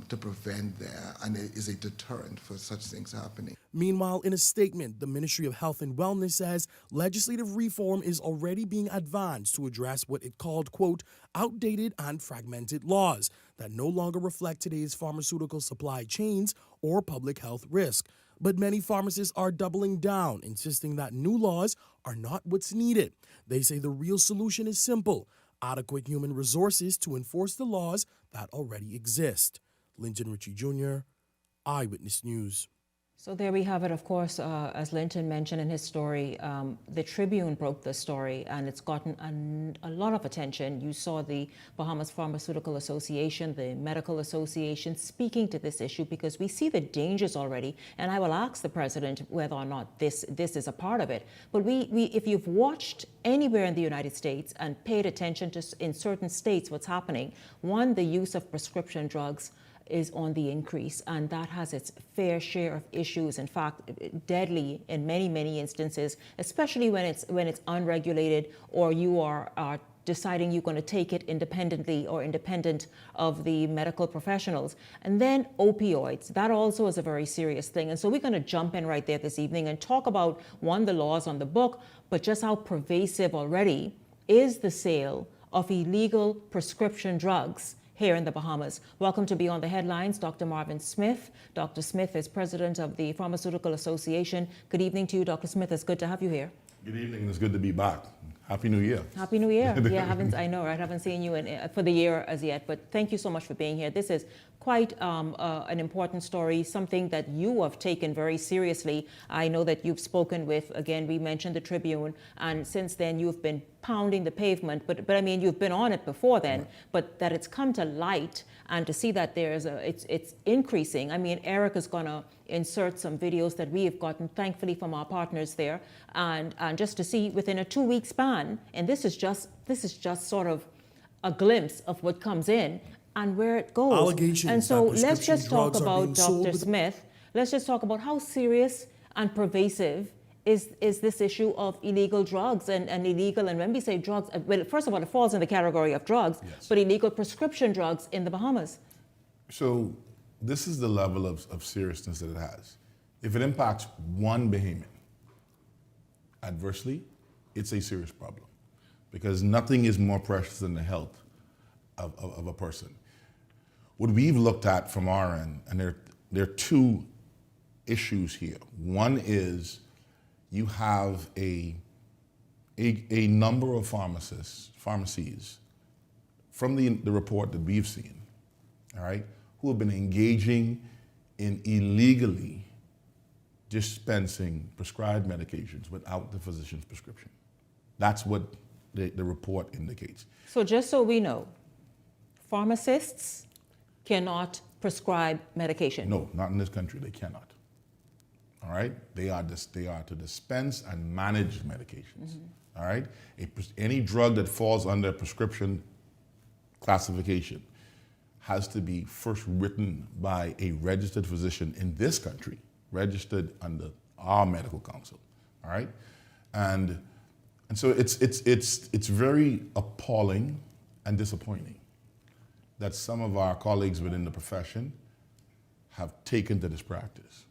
to prevent and it is a deterrent for such things happening. Meanwhile, in a statement, the Ministry of Health and Wellness says legislative reform is already being advanced to address what it called, quote, outdated and fragmented laws that no longer reflect today's pharmaceutical supply chains or public health risk. But many pharmacists are doubling down, insisting that new laws are not what's needed. They say the real solution is simple: adequate human resources to enforce the laws that already exist. Linton Ritchie Jr., Eyewitness News. So there we have it, of course, as Linton mentioned in his story, the Tribune broke the story and it's gotten a lot of attention. You saw the Bahamas Pharmaceutical Association, the Medical Association speaking to this issue because we see the dangers already. And I will ask the president whether or not this is a part of it. But if you've watched anywhere in the United States and paid attention to in certain states what's happening, one, the use of prescription drugs is on the increase, and that has its fair share of issues. In fact, deadly in many instances, especially when it's unregulated or you are deciding you're going to take it independently or independent of the medical professionals. And then opioids, that also is a very serious thing. And so we're going to jump in right there this evening and talk about, one, the laws on the book, but just how pervasive already is the sale of illegal prescription drugs here in the Bahamas. Welcome to Beyond the Headlines, Dr. Marvin Smith. Dr. Smith is president of the Pharmaceutical Association. Good evening to you, Dr. Smith. It's good to have you here. Good evening. It's good to be back. Happy New Year. Happy New Year. Yeah, I know, right? Haven't seen you for the year as yet, but thank you so much for being here. This is quite an important story, something that you have taken very seriously. I know that you've spoken with, again, we mentioned the Tribune, and since then you've been pounding the pavement, but I mean, you've been on it before then, but that it's come to light and to see that it's increasing. I mean, Eric is gonna insert some videos that we have gotten, thankfully, from our partners there, and just to see within a 2-week span, and this is just sort of a glimpse of what comes in and where it goes. Allegations and so that let's just talk prescription drugs are about being Dr. sold Smith. Let's just talk about how serious and pervasive is this issue of illegal drugs and illegal, and when we say drugs, well, first of all, it falls in the category of drugs, but illegal prescription drugs in the Bahamas. So this is the level of seriousness that it has. If it impacts one Bahamian adversely, it's a serious problem, because nothing is more precious than the health of a person. What we've looked at from our end, and there are two issues here. One is you have a number of pharmacies from the report that we've seen, all right, who have been engaging in illegally dispensing prescribed medications without the physician's prescription. That's what the report indicates. So just so we know, pharmacists cannot prescribe medication? No, not in this country, they cannot. All right? They are to dispense and manage medications. All right? Any drug that falls under prescription classification has to be first written by a registered physician in this country, registered under our medical council. All right? And so it's very appalling and disappointing that some of our colleagues within the profession have taken to this practice.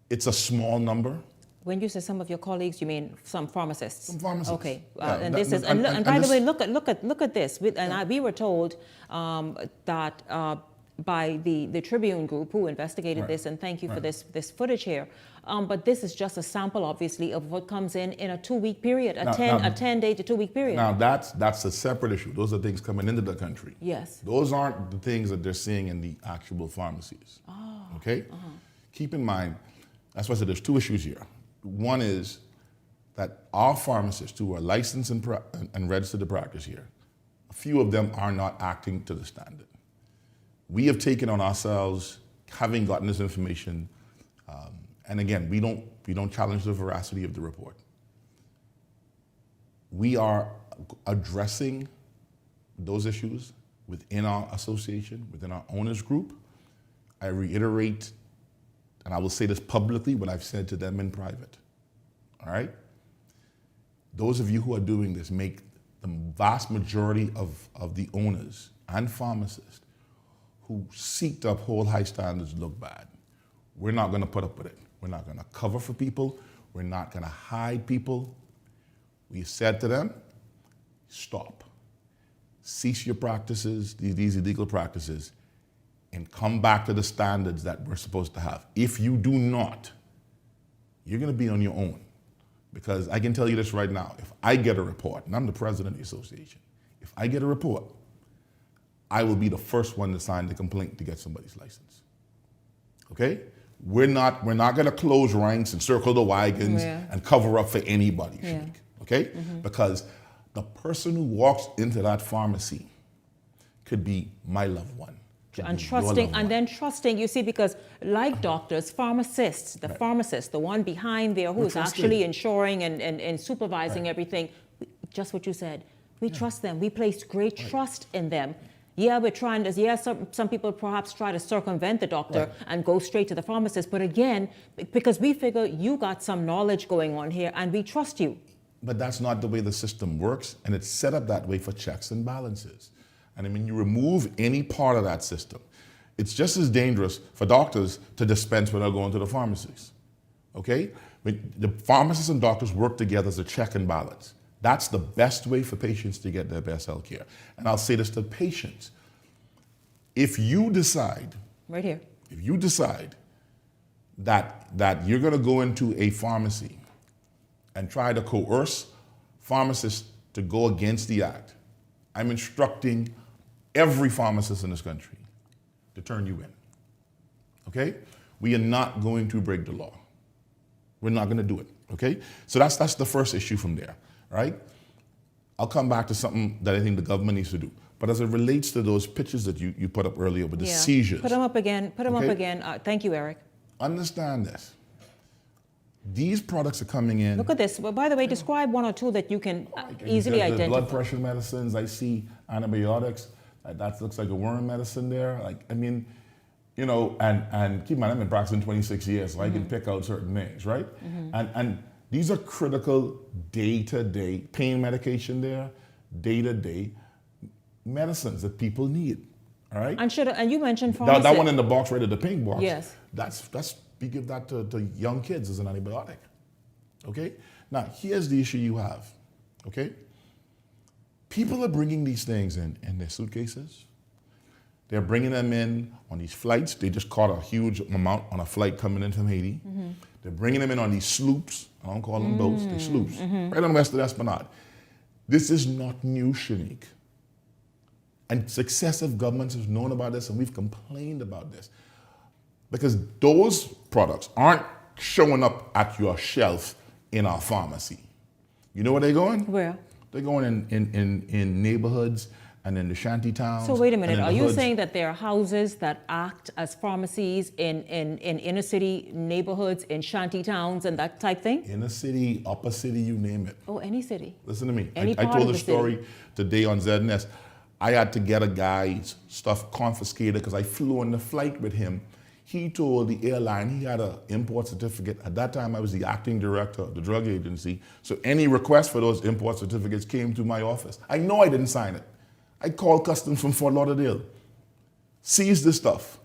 It's a small number. When you say some of your colleagues, you mean some pharmacists? Some pharmacists. Okay, Yeah, and that- this is and- and and by the this- way, look at this. We were told that by the Tribune group who investigated this, and thank you for this footage here. But this is just a sample, obviously, of what comes in a 2-week period, a 10-day to 2-week period. Now that's a separate issue. Those are things coming into the country. Yes. Those aren't the things that they're seeing in the actual pharmacies. Oh. Okay? Keep in mind, that's why I said there's two issues here. One is that our pharmacists who are licensed and registered to practice here, a few of them are not acting to the standard. We have taken on ourselves, having gotten this information, and again, we don't challenge the veracity of the report. We are addressing those issues within our association, within our owners group. I reiterate, and I will say this publicly, what I've said to them in private. All right? Those of you who are doing this make the vast majority of the owners and pharmacists who seek to uphold high standards look bad. We're not going to put up with it. We're not going to cover for people. We're not going to hide people. We said to them, stop. Cease your practices, these illegal practices, and come back to the standards that we're supposed to have. If you do not, you're going to be on your own. Because I can tell you this right now, if I get a report, and I'm the president of the association, if I get a report, I will be the first one to sign the complaint to get somebody's license. Okay? We're not going to close ranks and circle the wagons and cover up for anybody, Shanique. Okay? Because the person who walks into that pharmacy could be my loved one. And trusting, you see, because like doctors, pharmacists, the pharmacist, the one behind there who is actually ensuring and supervising everything, just what you said, we trust them. We place great trust in them. Yeah, we're trying to, some people perhaps try to circumvent the doctor and go straight to the pharmacist. But again, because we figure you got some knowledge going on here and we trust you. But that's not the way the system works, and it's set up that way for checks and balances. And I mean, you remove any part of that system, it's just as dangerous for doctors to dispense without going to the pharmacies. Okay? The pharmacists and doctors work together as a check and balance. That's the best way for patients to get their best health care. And I'll say this to patients. If you decide, right here, if you decide that you're going to go into a pharmacy and try to coerce pharmacists to go against the act, I'm instructing every pharmacist in this country to turn you in. Okay? We are not going to break the law. We're not going to do it. Okay? So that's the first issue from there, right? I'll come back to something that I think the government needs to do. But as it relates to those pictures that you put up earlier with the seizures. Put them up again. Put them up again. Thank you, Eric. Understand this. These products are coming in. Look at this. Well, by the way, describe one or two that you can easily identify. Blood pressure medicines. I see antibiotics. That looks like a worm medicine there. Like, I mean, you know, and keep in mind, I've been practicing 26 years, so I can pick out certain things, right? And these are critical day-to-day pain medication there, day-to-day medicines that people need. All right. And you mentioned pharmacy. That one in the box, right at the pink box. Yes. That's we give that to young kids as an antibiotic. Okay. Now here's the issue you have. Okay. People are bringing these things in their suitcases. They're bringing them in on these flights. They just caught a huge amount on a flight coming in from Haiti. They're bringing them in on these sloops. I don't call them boats. They're sloops. Right on West of the Esplanade. This is not new, Shanique. And successive governments have known about this, and we've complained about this. Because those products aren't showing up at your shelf in our pharmacy. You know where they're going? Where? They're going in neighborhoods and in the shanty towns. So wait a minute, are you hoods. saying that there are houses that act as pharmacies in inner city neighborhoods, in shanty towns and that type thing? Inner city, upper city, you name it. Oh, any city. Listen to me. Any I part told of a the story city. today on ZNS. I had to get a guy's stuff confiscated because I flew on the flight with him. He told the airline he had an import certificate. At that time, I was the acting director of the drug agency. So any request for those import certificates came to my office. I know I didn't sign it. I called Customs from Fort Lauderdale, seized this stuff.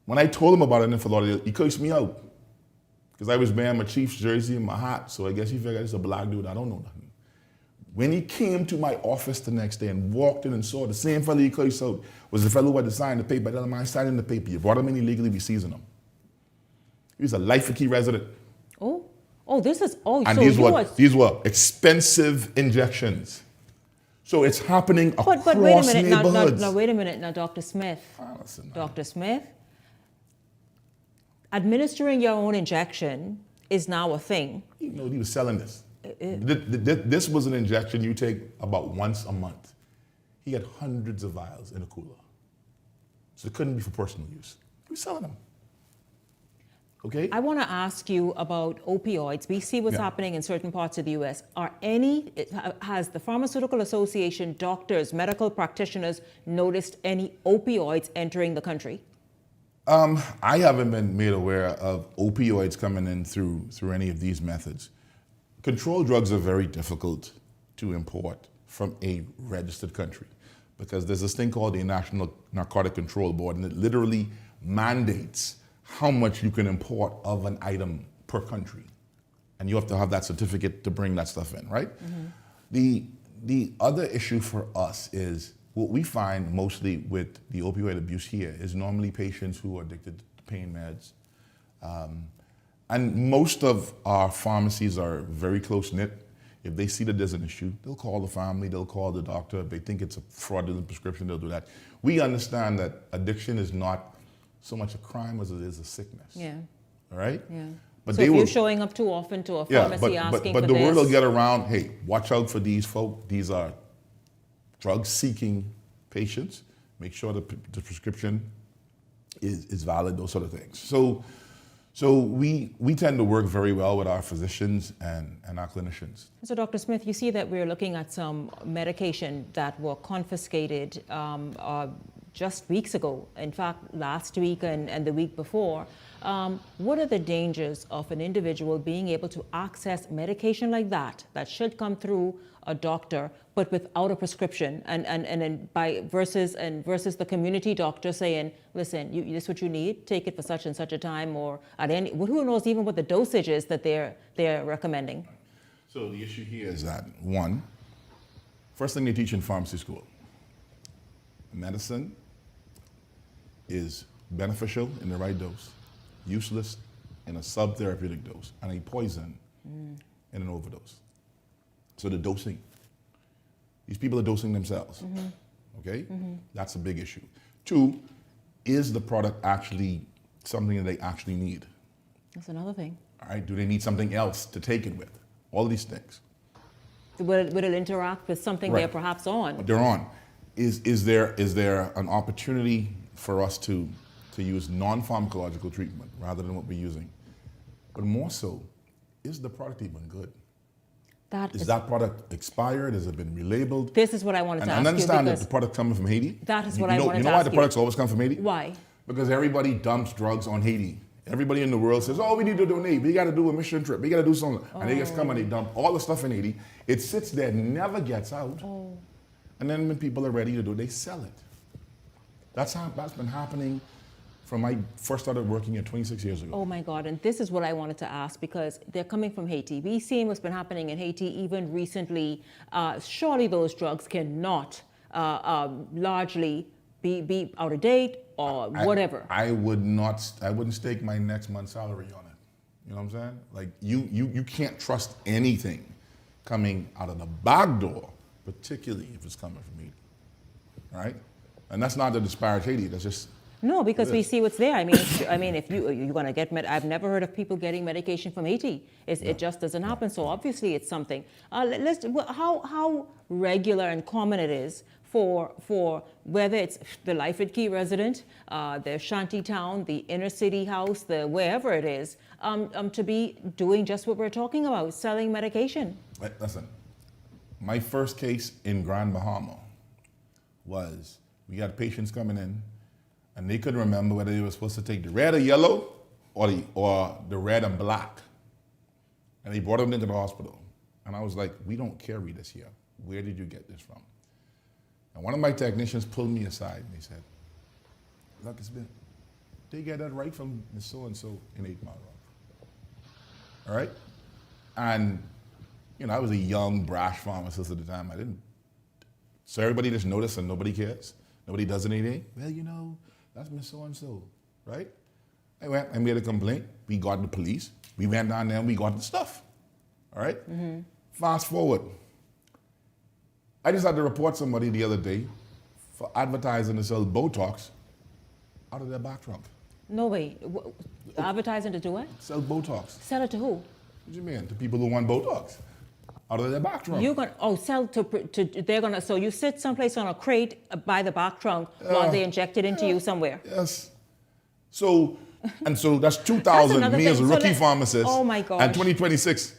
When I told him about it in Fort Lauderdale, he cursed me out because I was wearing my Chiefs jersey and my hat. So I guess he figured it's a black dude. I don't know nothing. When he came to my office the next day and walked in and saw the same fellow he cursed out was the fellow who had to sign the paper. I tell him, I signed the paper. You brought him in illegally, we seizing him. He was a Life Key resident. This is, and so these were expensive injections. So it's happening across but wait a minute, neighborhoods. now wait a minute, now Dr. Smith. Dr. Smith, administering your own injection is now a thing. You know, he was selling this. This was an injection you take about once a month. He had hundreds of vials in a cooler. So it couldn't be for personal use. He was selling them. Okay? I want to ask you about opioids. We see what's happening in certain parts of the U.S. Has the Pharmaceutical Association, doctors, medical practitioners noticed any opioids entering the country? I haven't been made aware of opioids coming in through any of these methods. Controlled drugs are very difficult to import from a registered country because there's this thing called the National Narcotic Control Board, and it literally mandates how much you can import of an item per country. And you have to have that certificate to bring that stuff in, right? The other issue for us is what we find mostly with the opioid abuse here is normally patients who are addicted to pain meds. And most of our pharmacies are very close-knit. If they see that there's an issue, they'll call the family, they'll call the doctor. If they think it's a fraudulent prescription, they'll do that. We understand that addiction is not so much a crime as it is a sickness. Yeah. All right? Yeah. But so if you're showing up too often to a pharmacy asking for but this. the word will get around, hey, watch out for these folk. These are drug-seeking patients. Make sure the prescription is valid, those sort of things. So we tend to work very well with our physicians and our clinicians. So Dr. Smith, you see that we're looking at some medication that were confiscated just weeks ago. In fact, last week and the week before. What are the dangers of an individual being able to access medication like that should come through a doctor, but without a prescription, versus the community doctor saying, listen, this is what you need, take it for such and such a time, or who knows even what the dosage is that they're recommending? So the issue here is that, one, first thing they teach in pharmacy school, medicine is beneficial in the right dose, useless in a subtherapeutic dose, and a poison in an overdose. So the dosing. These people are dosing themselves, okay? That's a big issue. Two, is the product actually something that they actually need? That's another thing. All right, do they need something else to take it with? All these things. Would it interact with something they're perhaps on? They're on. Is there an opportunity for us to use non-pharmacological treatment rather than what we're using? But more so, is the product even good? Is that product expired? Has it been relabeled? This is what I wanted to ask you. And understand that the product coming from Haiti. That is what I wanted to ask you. You know why the products always come from Haiti? Why? Because everybody dumps drugs on Haiti. Everybody in the world says, oh, we need to donate. We got to do a mission trip. We got to do something. And they just come and they dump all the stuff in Haiti. It sits there, never gets out. And then when people are ready to do it, they sell it. That's been happening from I first started working here 26 years ago. Oh my God, and this is what I wanted to ask, because they're coming from Haiti. We've seen what's been happening in Haiti even recently. Surely those drugs cannot largely be out of date or whatever. I wouldn't stake my next month's salary on it. You know what I'm saying? Like you can't trust anything coming out of the back door, particularly if it's coming from Haiti. Right? And that's not to disparage Haiti, that's just no, because we see what's there. I mean, if you're going to get I've never heard of people getting medication from Haiti. It just doesn't happen. So obviously, it's something. How regular and common it is for whether it's the Life at Key resident, the shanty town, the inner city house, the wherever it is, to be doing just what we're talking about, selling medication. Listen, my first case in Grand Bahama was we got patients coming in. And they couldn't remember whether they were supposed to take the red or yellow or the red and black. And they brought them into the hospital. And I was like, we don't carry this here. Where did you get this from? And one of my technicians pulled me aside and he said, look, they get that right from Miss So-and-so in 8 Mile Road. All right? And, I was a young, brash pharmacist at the time. I didn't. So everybody just noticed and nobody cares. Nobody does anything. Well, that's Miss So-and-so, right? I made a complaint. We got the police. We went down there and we got the stuff. All right? Fast forward. I just had to report somebody the other day for advertising to sell Botox out of their back trunk. No way. Advertising to do what? Sell Botox. Sell it to who? What do you mean? To people who want Botox. Out of their back trunk. You're gonna sell to they're gonna so you sit someplace on a crate by the back trunk while they inject it into you somewhere. Yes. So that's 2,000 me as a rookie pharmacist. Oh my gosh. And 2026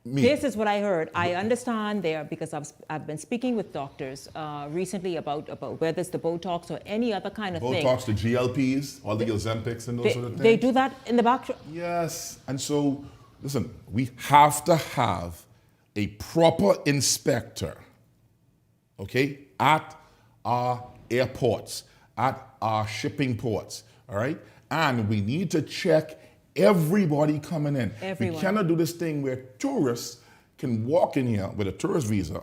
me. This is what I heard. I understand there because I've been speaking with doctors recently about whether it's the Botox or any other kind of thing. Botox, the GLPs, all the Ozempics and those sort of things. They do that in the back trunk. Yes. And so listen, we have to have a proper inspector, okay, at our airports, at our shipping ports, all right? And we need to check everybody coming in. Everyone. We cannot do this thing where tourists can walk in here with a tourist visa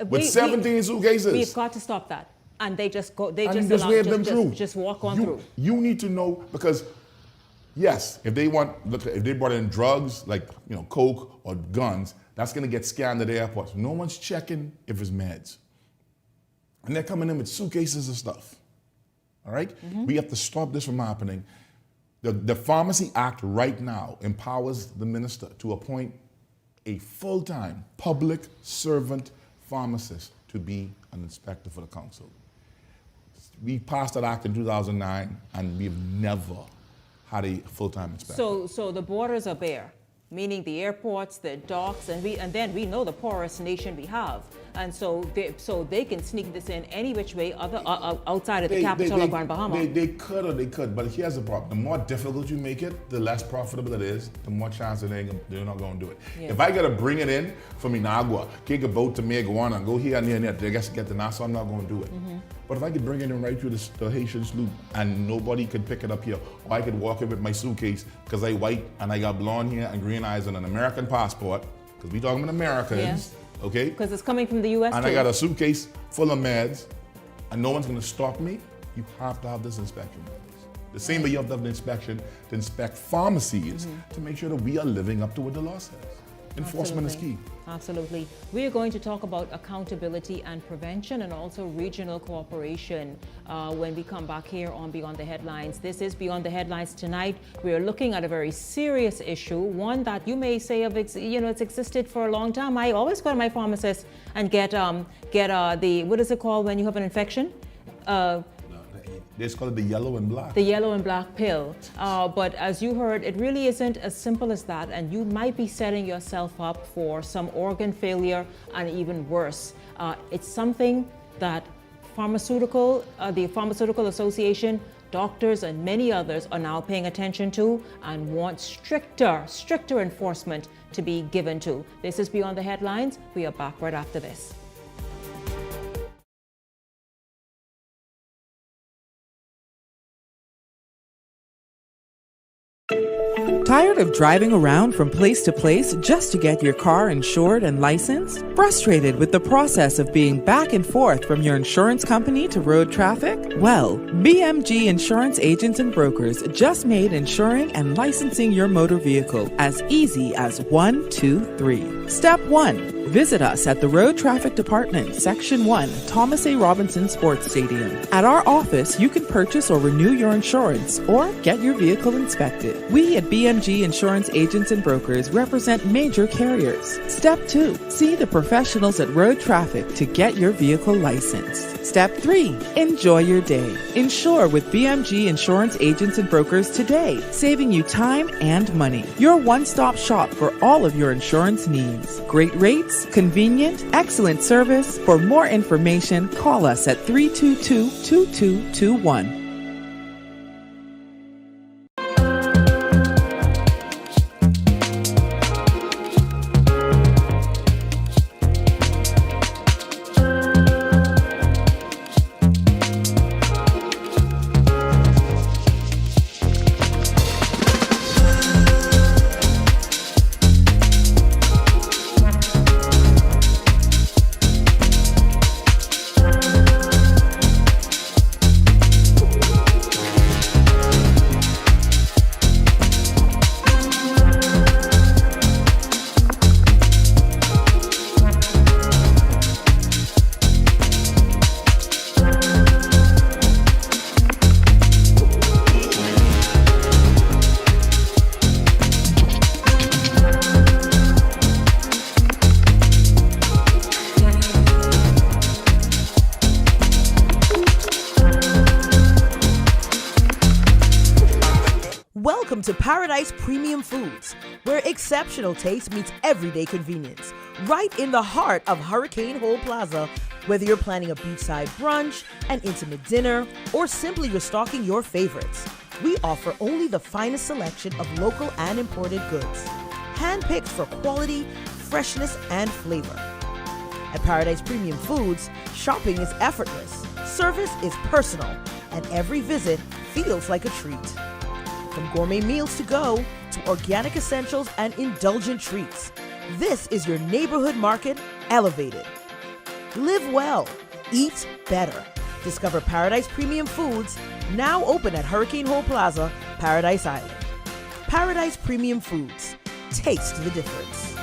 with 17 suitcases. We've got to stop that. And they just go, just walk on through. You need to know, because yes, if they brought in drugs like coke or guns, that's going to get scanned at the airports. No one's checking if it's meds. And they're coming in with suitcases of stuff. All right? We have to stop this from happening. The Pharmacy Act right now empowers the minister to appoint a full-time public servant pharmacist to be an inspector for the council. We passed that act in 2009, and we've never had a full-time inspector. So the borders are bare, meaning the airports, the docks, and then we know the poorest nation we have, and so they can sneak this in any which way outside of the capital of Grand Bahama. They could, but here's the problem: the more difficult you make it, the less profitable it is, the more chance they're not going to do it. Yeah. If I got to bring it in from Inagua, take a boat to Megawana, and go here and there, they get to Nassau, I'm not going to do it. But if I could bring it in right through the Haitian sloop and nobody could pick it up here, or I could walk in with my suitcase because I white and I got blonde hair and green eyes and an American passport, because we talking about Americans, okay? Because it's coming from the U.S. And too. I got a suitcase full of meds, and no one's gonna stop me. You have to have this inspection. The same way you have to have the inspection to inspect pharmacies to make sure that we are living up to what the law says. Enforcement is key. Absolutely. We are going to talk about accountability and prevention and also regional cooperation when we come back here on Beyond the Headlines. This is Beyond the Headlines tonight. We are looking at a very serious issue, one that you may say it's existed for a long time. I always go to my pharmacist and get the, what is it called when you have an infection? They call it the yellow and black. The yellow and black pill. But as you heard, it really isn't as simple as that, and you might be setting yourself up for some organ failure and even worse. It's something that the Pharmaceutical Association, doctors, and many others are now paying attention to and want stricter enforcement to be given to. This is Beyond the Headlines. We are back right after this. Tired of driving around from place to place just to get your car insured and licensed? Frustrated with the process of being back and forth from your insurance company to road traffic? Well, BMG Insurance Agents and Brokers just made insuring and licensing your motor vehicle as easy as 1, 2, 3. Step 1. Visit us at the Road Traffic Department, Section 1, Thomas A. Robinson Sports Stadium. At our office, you can purchase or renew your insurance or get your vehicle inspected. We at BMG Insurance Agents and Brokers represent major carriers. Step 2. See the professionals at Road Traffic to get your vehicle licensed. Step 3. Enjoy your day. Insure with BMG Insurance Agents and Brokers today, saving you time and money. Your one-stop shop for all of your insurance needs. Great rates, convenient, excellent service. For more information, call us at 322-2221. Welcome to Paradise Premium Foods, where exceptional taste meets everyday convenience. Right in the heart of Hurricane Hole Plaza, whether you're planning a beachside brunch, an intimate dinner, or simply restocking your favorites, we offer only the finest selection of local and imported goods, handpicked for quality, freshness, and flavor. At Paradise Premium Foods, shopping is effortless, service is personal, and every visit feels like a treat. From gourmet meals to go to organic essentials and indulgent treats, this is your neighborhood market elevated. Live well, eat better. Discover Paradise Premium Foods, now open at Hurricane Hole Plaza, Paradise Island. Paradise Premium Foods. Taste the difference.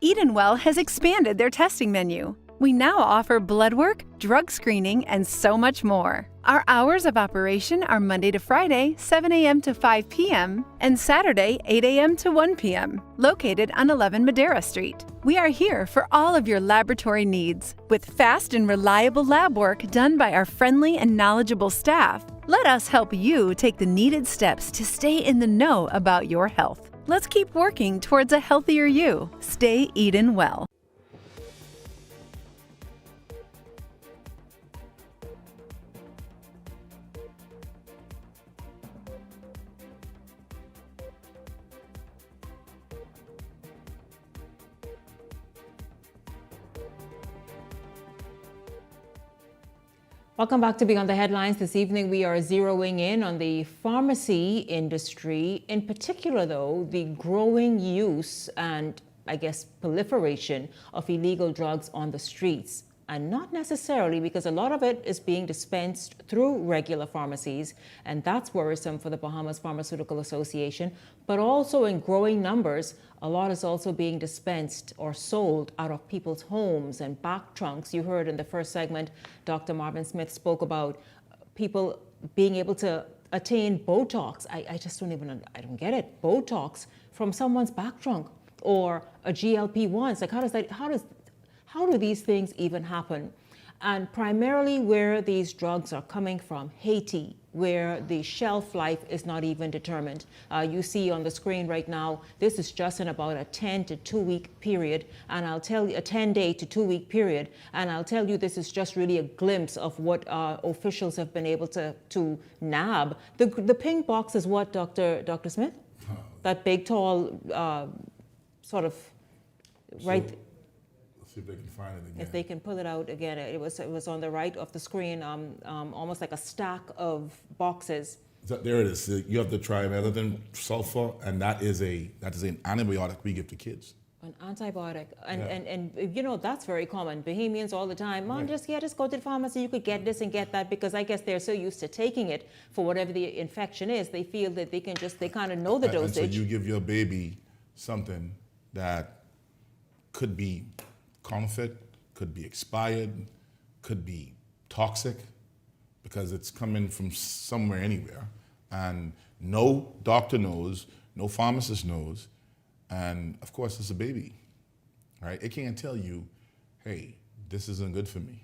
Edenwell has expanded their testing menu. We now offer blood work, drug screening, and so much more. Our hours of operation are Monday to Friday, 7 a.m. to 5 p.m., and Saturday, 8 a.m. to 1 p.m., located on 11 Madera Street. We are here for all of your laboratory needs, with fast and reliable lab work done by our friendly and knowledgeable staff. Let us help you take the needed steps to stay in the know about your health. Let's keep working towards a healthier you. Stay Eden well. Welcome back to Beyond the Headlines. This evening we are zeroing in on the pharmacy industry. In particular, though, the growing use and, I guess, proliferation of illegal drugs on the streets. And not necessarily, because a lot of it is being dispensed through regular pharmacies, and that's worrisome for the Bahamas Pharmaceutical Association. But also in growing numbers, a lot is also being dispensed or sold out of people's homes and back trunks. You heard in the first segment, Dr. Marvin Smith spoke about people being able to attain Botox. I just don't get it. Botox from someone's back trunk, or a GLP-1. It's like, how do these things even happen? And primarily where these drugs are coming from, Haiti, where the shelf life is not even determined. You see on the screen right now, this is just in about a 10 to 2 week period, and I'll tell you, a 10-day to 2 week period, and I'll tell you this is just really a glimpse of what officials have been able to nab. The pink box is what, Dr. Smith? That big, tall, sort of, right? See if they can find it again. If they can pull it out again, it was on the right of the screen, almost like a stack of boxes. There it is. You have the trimethyl sulfur, and that is an antibiotic we give to kids. An antibiotic, and you know, that's very common. Bahamians all the time, man, just go to the pharmacy, you could get this and get that, because I guess they're so used to taking it for whatever the infection is, they feel that they kind of know the dosage. And so you give your baby something that could be counterfeit, could be expired, could be toxic, because it's coming from somewhere, anywhere. And no doctor knows, no pharmacist knows, and of course it's a baby, right? It can't tell you, hey, this isn't good for me,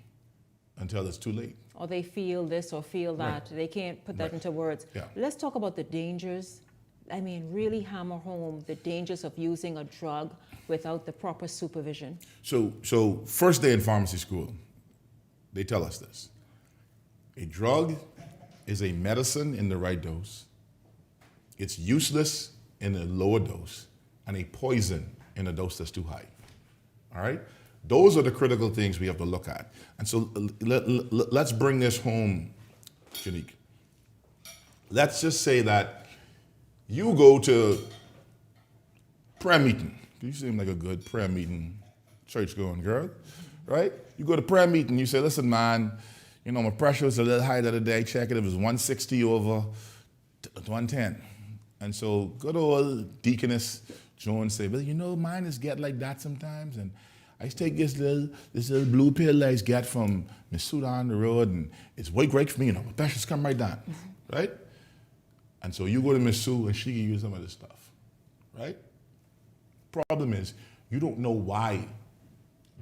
until it's too late. Or they feel this or feel that. Right. They can't put that into words. Yeah. Let's talk about the dangers. I mean, really hammer home the dangers of using a drug without the proper supervision. So first day in pharmacy school, they tell us this. A drug is a medicine in the right dose. It's useless in a lower dose, and a poison in a dose that's too high. All right? Those are the critical things we have to look at. And so let's bring this home, Janique. Let's just say that you go to prayer meeting. You seem like a good prayer meeting, church-going girl, right? You go to prayer meeting, you say, listen, man, you know, my pressure was a little high the other day. Check it, it was 160 over 110. And so good old Deaconess Jones say, well, you know, mine is get like that sometimes. And I used to take this little blue pill that I used to get from Miss Suda on the road, and it's way great for me, you know, my pressure's come right down, right? And so you go to Miss Sue and she give you some of this stuff, right? Problem is, you don't know why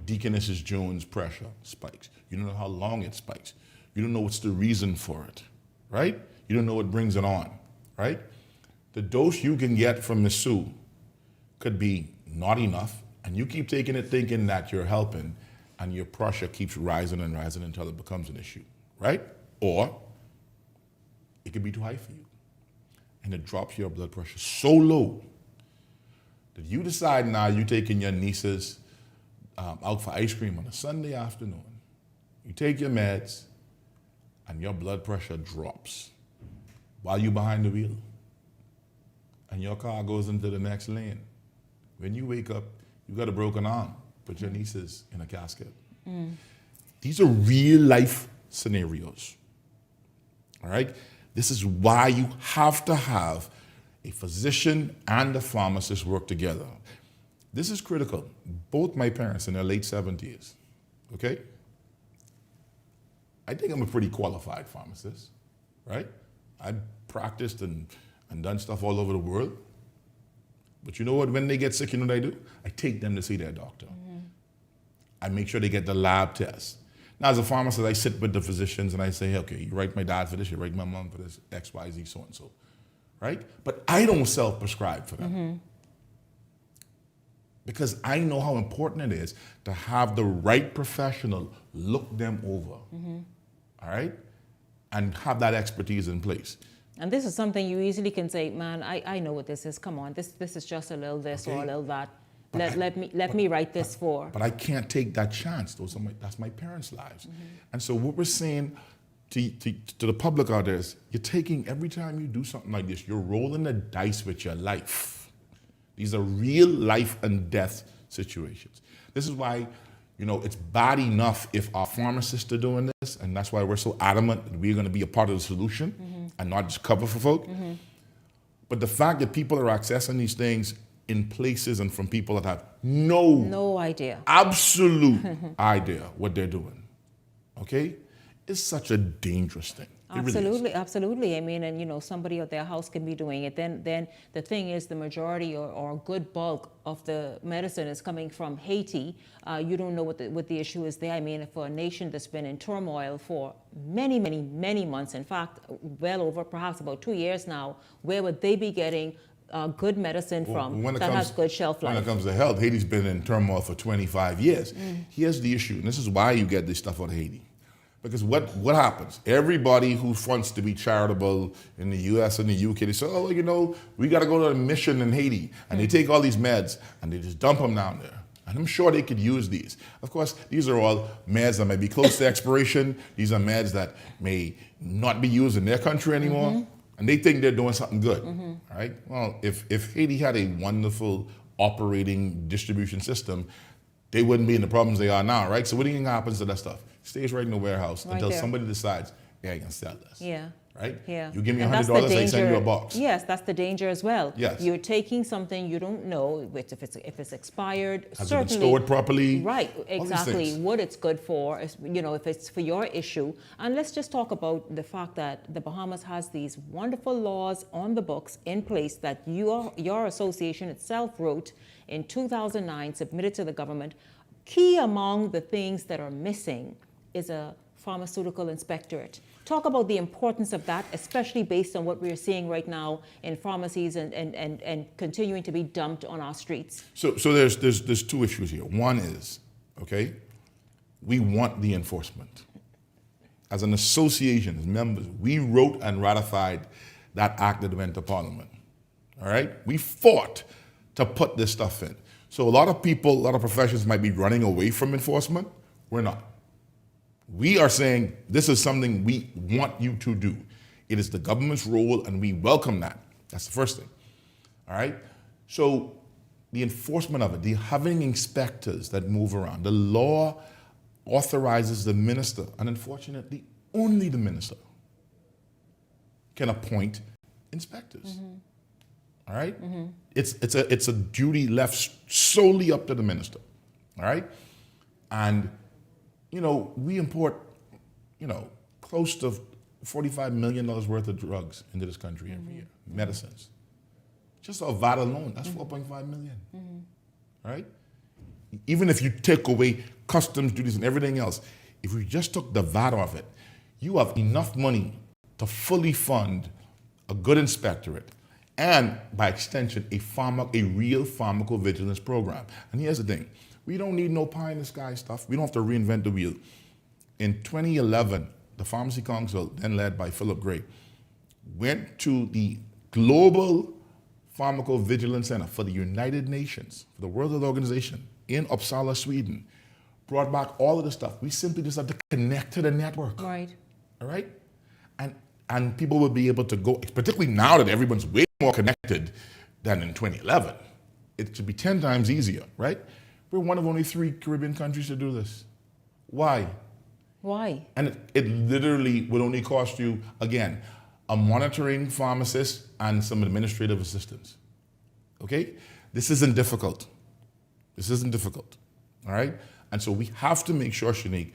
Deaconess Jones' pressure spikes. You don't know how long it spikes. You don't know what's the reason for it, right? You don't know what brings it on, right? The dose you can get from Miss Sue could be not enough, and you keep taking it thinking that you're helping, and your pressure keeps rising and rising until it becomes an issue, right? Or it could be too high for you, and it drops your blood pressure so low that you decide now you're taking your nieces out for ice cream on a Sunday afternoon. You take your meds, and your blood pressure drops while you're behind the wheel, and your car goes into the next lane. When you wake up, you got a broken arm, put your nieces in a casket. These are real life scenarios, all right? This is why you have to have a physician and a pharmacist work together. This is critical. Both my parents in their late 70s, okay? I think I'm a pretty qualified pharmacist, right? I've practiced and done stuff all over the world. But you know what, when they get sick, you know what I do? I take them to see their doctor. I make sure they get the lab test. Now, as a pharmacist, I sit with the physicians and I say, okay, you write my dad for this, you write my mom for this, X, Y, Z, so and so, right? But I don't self-prescribe for them. Because I know how important it is to have the right professional look them over, all right? And have that expertise in place. And this is something you easily can say, man, I know what this is. Come on, this is just a little this or a little that. Let me write this for. But I can't take that chance. That's my parents' lives. And so what we're saying, to the public out there is, you're taking, every time you do something like this, you're rolling the dice with your life. These are real life and death situations. This is why, you know, it's bad enough if our pharmacists are doing this, and that's why we're so adamant that we're going to be a part of the solution and not just cover for folk. But the fact that people are accessing these things in places and from people that have no idea, absolute idea what they're doing, okay, is such a dangerous thing. It really is. Absolutely, absolutely. I mean, and you know, somebody at their house can be doing it. Then the thing is, the majority or good bulk of the medicine is coming from Haiti. You don't know what the issue is there. I mean, for a nation that's been in turmoil for many, many, many months, in fact, well over perhaps about 2 years now, where would they be getting good medicine from that has good shelf life? When it comes to health, Haiti's been in turmoil for 25 years. Here's the issue, and this is why you get this stuff out of Haiti. Because what happens? Everybody who wants to be charitable in the US and the UK, they say, oh, you know, we got to go to a mission in Haiti. And they take all these meds and they just dump them down there. And I'm sure they could use these. Of course, these are all meds that may be close to expiration. These are meds that may not be used in their country anymore. And they think they're doing something good, right? Well, if Haiti had a wonderful operating distribution system, they wouldn't be in the problems they are now, right? So what do you think happens to that stuff? Stays right in the warehouse until somebody decides, yeah, I can sell this. Yeah. Right? Yeah. You give me $100, I send you a box. Yes, that's the danger as well. Yes. You're taking something you don't know if it's expired. Has it been stored properly? Right, exactly. What it's good for, you know, if it's for your issue. And let's just talk about the fact that the Bahamas has these wonderful laws on the books in place that your association itself wrote in 2009, submitted to the government. Key among the things that are missing is a pharmaceutical inspectorate. Talk about the importance of that, especially based on what we're seeing right now in pharmacies and continuing to be dumped on our streets. So there's two issues here. One is, okay, we want the enforcement. As an association, as members, we wrote and ratified that act that went to Parliament. All right? We fought to put this stuff in. So a lot of people, a lot of professions might be running away from enforcement. We're not. We are saying this is something we want you to do. It is the government's role and we welcome that. That's the first thing. All right? So the enforcement of it, the having inspectors that move around, the law authorizes the minister, and unfortunately, only the minister can appoint inspectors. All right? It's a duty left solely up to the minister. All right? And you know, we import, you know, close to $45 million worth of drugs into this country every year, medicines. Just our VAT alone, that's $4.5 million. All right? Even if you take away customs duties and everything else, if we just took the VAT off it, you have enough money to fully fund a good inspectorate and, by extension, a real pharmacovigilance program. And here's the thing. We don't need no pie in the sky stuff. We don't have to reinvent the wheel. In 2011, the Pharmacy Council, then led by Philip Gray, went to the Global Pharmacovigilance Center for the United Nations, for the World Health Organization, in Uppsala, Sweden, brought back all of the stuff. We simply just have to connect to the network. Right. All right? And people will be able to go, particularly now that everyone's way more connected than in 2011. It should be 10 times easier, right? We're one of only 3 Caribbean countries to do this. Why? Why? And it literally would only cost you, again, a monitoring pharmacist and some administrative assistants. Okay? This isn't difficult. This isn't difficult. All right? And so we have to make sure, Shanique,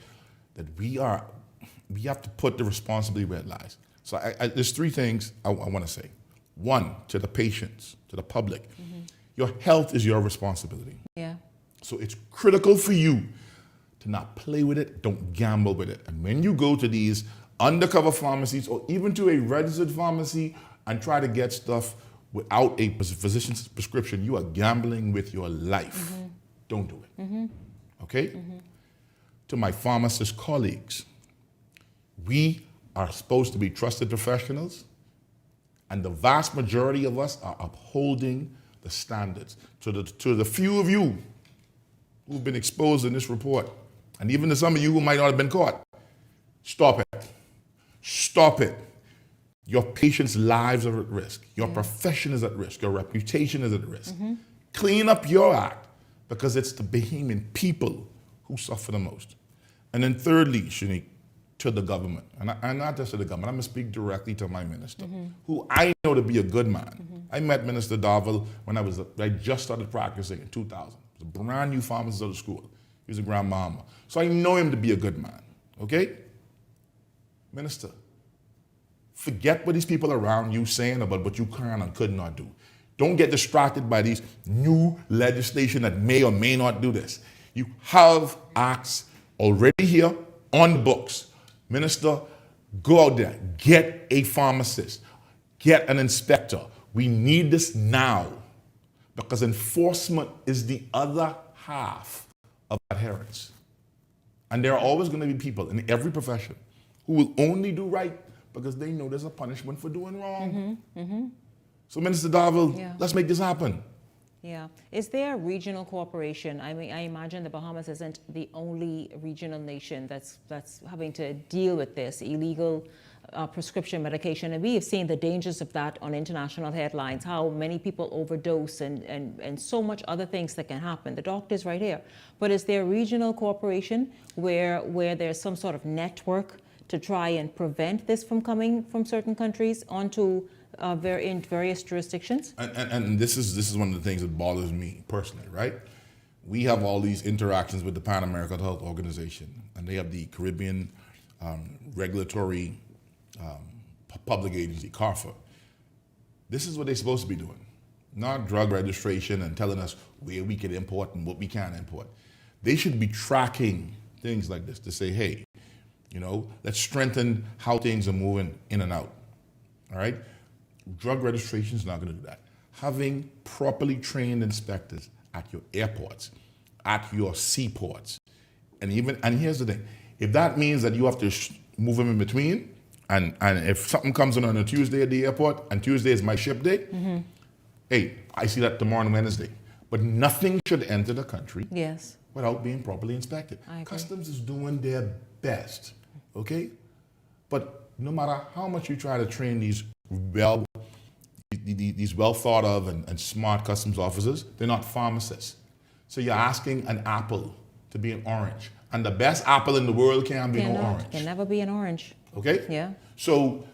that we have to put the responsibility where it lies. So there's 3 things I want to say. 1, to the patients, to the public. Your health is your responsibility. Yeah. So it's critical for you to not play with it, don't gamble with it. And when you go to these undercover pharmacies or even to a registered pharmacy and try to get stuff without a physician's prescription, you are gambling with your life. Don't do it. Okay? To my pharmacist colleagues, we are supposed to be trusted professionals, and the vast majority of us are upholding the standards. To the few of you who've been exposed in this report, and even to some of you who might not have been caught, stop it. Stop it. Your patients' lives are at risk. Your profession is at risk. Your reputation is at risk. Clean up your act, because it's the Bahamian people who suffer the most. And then thirdly, Shanique, to the government, and not just to the government, I'm going to speak directly to my minister, who I know to be a good man. I met Minister Darville when I just started practicing in 2000. He was a brand new pharmacist out of school. He was a Grand Bahama. So I know him to be a good man, okay? Minister, forget what these people around you saying about what you can and could not do. Don't get distracted by these new legislation that may or may not do this. You have acts already here on the books. Minister, go out there, get a pharmacist, get an inspector. We need this now, because enforcement is the other half of adherence. And there are always going to be people in every profession who will only do right because they know there's a punishment for doing wrong. So Minister Darville, let's make this happen. Yeah. Is there regional cooperation? I mean, I imagine the Bahamas isn't the only regional nation that's having to deal with this illegal prescription medication. And we have seen the dangers of that on international headlines, how many people overdose and so much other things that can happen. The doctor's right here. But is there regional cooperation where there's some sort of network to try and prevent this from coming from certain countries onto in various jurisdictions? And this is one of the things that bothers me personally, right? We have all these interactions with the Pan American Health Organization, and they have the Caribbean Regulatory Public Agency, CARFA. This is what they're supposed to be doing, not drug registration and telling us where we can import and what we can't import. They should be tracking things like this to say, hey, let's strengthen how things are moving in and out, all right? Drug registration is not going to do that. Having properly trained inspectors at your airports, at your seaports, and here's the thing, if that means that you have to move them in between, and if something comes in on a Tuesday at the airport, and Tuesday is my ship day, hey, I see that tomorrow and Wednesday. But nothing should enter the country without being properly inspected. Customs is doing their best, okay? But no matter how much you try to train these well thought of and smart customs officers, they're not pharmacists. So you're asking an apple to be an orange. And the best apple in the world can't be no orange. Can never be an orange. Okay? Yeah. So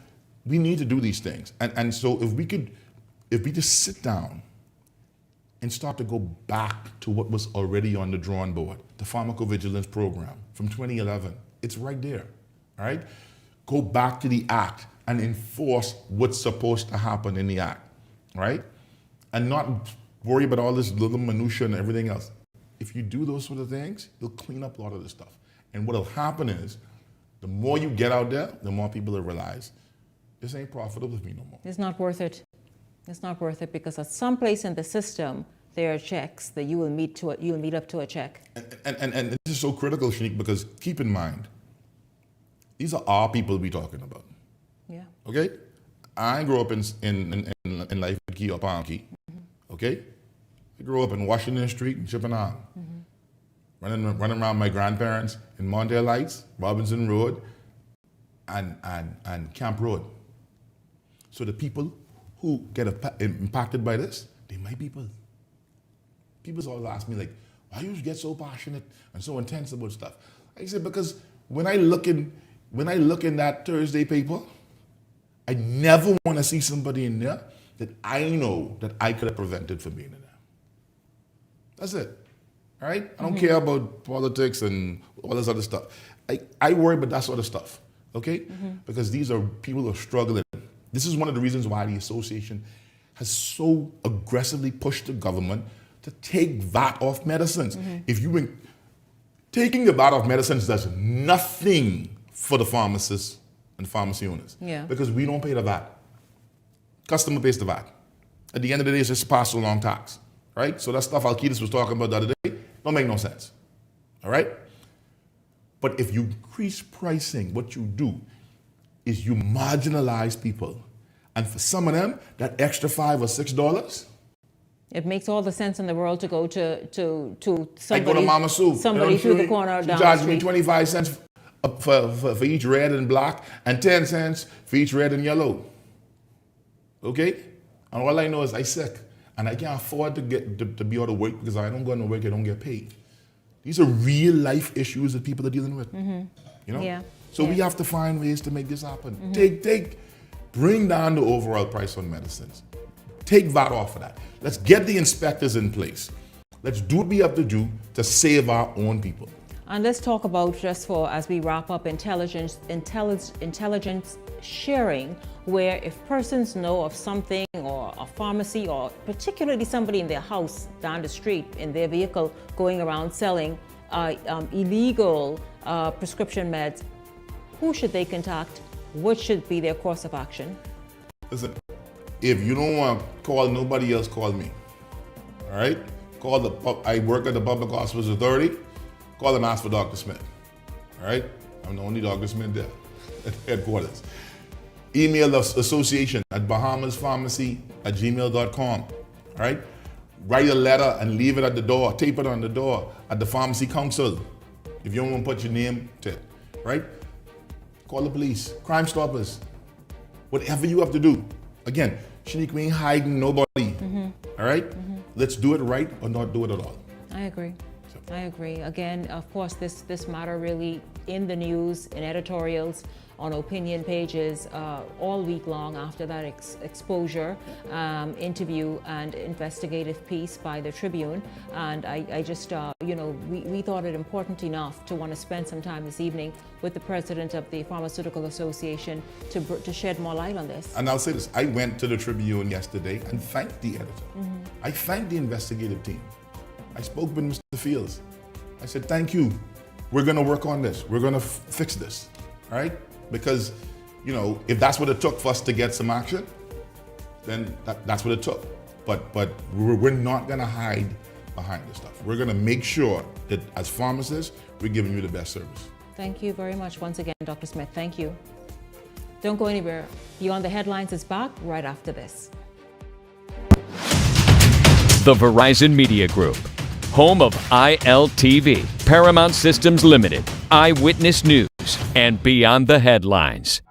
we need to do these things. And so if we just sit down and start to go back to what was already on the drawing board, the pharmacovigilance program from 2011, it's right there, all right? Go back to the act and enforce what's supposed to happen in the act, right? And not worry about all this little minutia and everything else. If you do those sort of things, you'll clean up a lot of this stuff. And what'll happen is, the more you get out there, the more people will realize, this ain't profitable for me no more. It's not worth it. It's not worth it, because at some place in the system, there are checks that you will meet up to a check. And this is so critical, Shanique, because keep in mind, these are our people we're talking about. Yeah. Okay? I grew up in Life Key or Palm Key. Okay? I grew up in Washington Street and Chippenham. Running around my grandparents in Montail Heights, Robinson Road, and Camp Road. So the people who get impacted by this, they're my people. People always ask me, like, why you get so passionate and so intense about stuff? I say, because when I look in that Thursday paper, I never want to see somebody in there that I know that I could have prevented from being in there. That's it. All right? I don't care about politics and all this other stuff. I worry about that sort of stuff, okay? Because these are people who are struggling. This is one of the reasons why the association has so aggressively pushed the government to take VAT off medicines. Taking the VAT off medicines does nothing for the pharmacists and pharmacy owners. Yeah. Because we don't pay the VAT. Customer pays the VAT. At the end of the day, it's just pass along tax, right? So that stuff Alcides was talking about the other day don't make no sense, all right? But if you increase pricing, what you do is you marginalize people. And for some of them, that extra $5 or $6, it makes all the sense in the world to go to somebody. I go to Mama Sue. Somebody through the corner she down the charges street. me 25 cents for each red and black, and 10 cents for each red and yellow. Okay? And all I know is I'm sick, and I can't afford to be out of work because I don't go to work, I don't get paid. These are real life issues that people are dealing with. Mm-hmm. You know? Yeah. So we have to find ways to make this happen. Mm-hmm. Bring down the overall price on medicines. Take VAT off of that. Let's get the inspectors in place. Let's do what we have to do to save our own people. And let's talk about, just for as we wrap up, intelligence sharing, where if persons know of something or a pharmacy or particularly somebody in their house down the street in their vehicle going around selling illegal prescription meds, who should they contact? What should be their course of action? Listen, if you don't want to call nobody else, call me. All right? I work at the Public Hospitals Authority. Call and ask for Dr. Smith. All right? I'm the only Dr. Smith there at headquarters. Email the association at bahamaspharmacy@gmail.com. All right? Write a letter and leave it at the door. Tape it on the door at the Pharmacy Council. If you don't want to put your name to it. Right? Call the police, Crime Stoppers, whatever you have to do. Again, Shanique, we ain't hiding nobody. All right? Let's do it right or not do it at all. I agree. I agree. Again, of course, this matter really in the news, in editorials, on opinion pages, all week long after that exposure, interview and investigative piece by the Tribune. And I just, we thought it important enough to want to spend some time this evening with the president of the Pharmaceutical Association to shed more light on this. And I'll say this, I went to the Tribune yesterday and thanked the editor. I thanked the investigative team. I spoke with Mr. Fields. I said, thank you. We're going to work on this. We're going to fix this, all right? Because, if that's what it took for us to get some action, then that's what it took. But we're not going to hide behind this stuff. We're going to make sure that as pharmacists, we're giving you the best service. Thank you very much once again, Dr. Smith. Thank you. Don't go anywhere. Beyond the Headlines is back right after this. The Verizon Media Group, home of ILTV, Paramount Systems Limited, Eyewitness News, and Beyond the Headlines.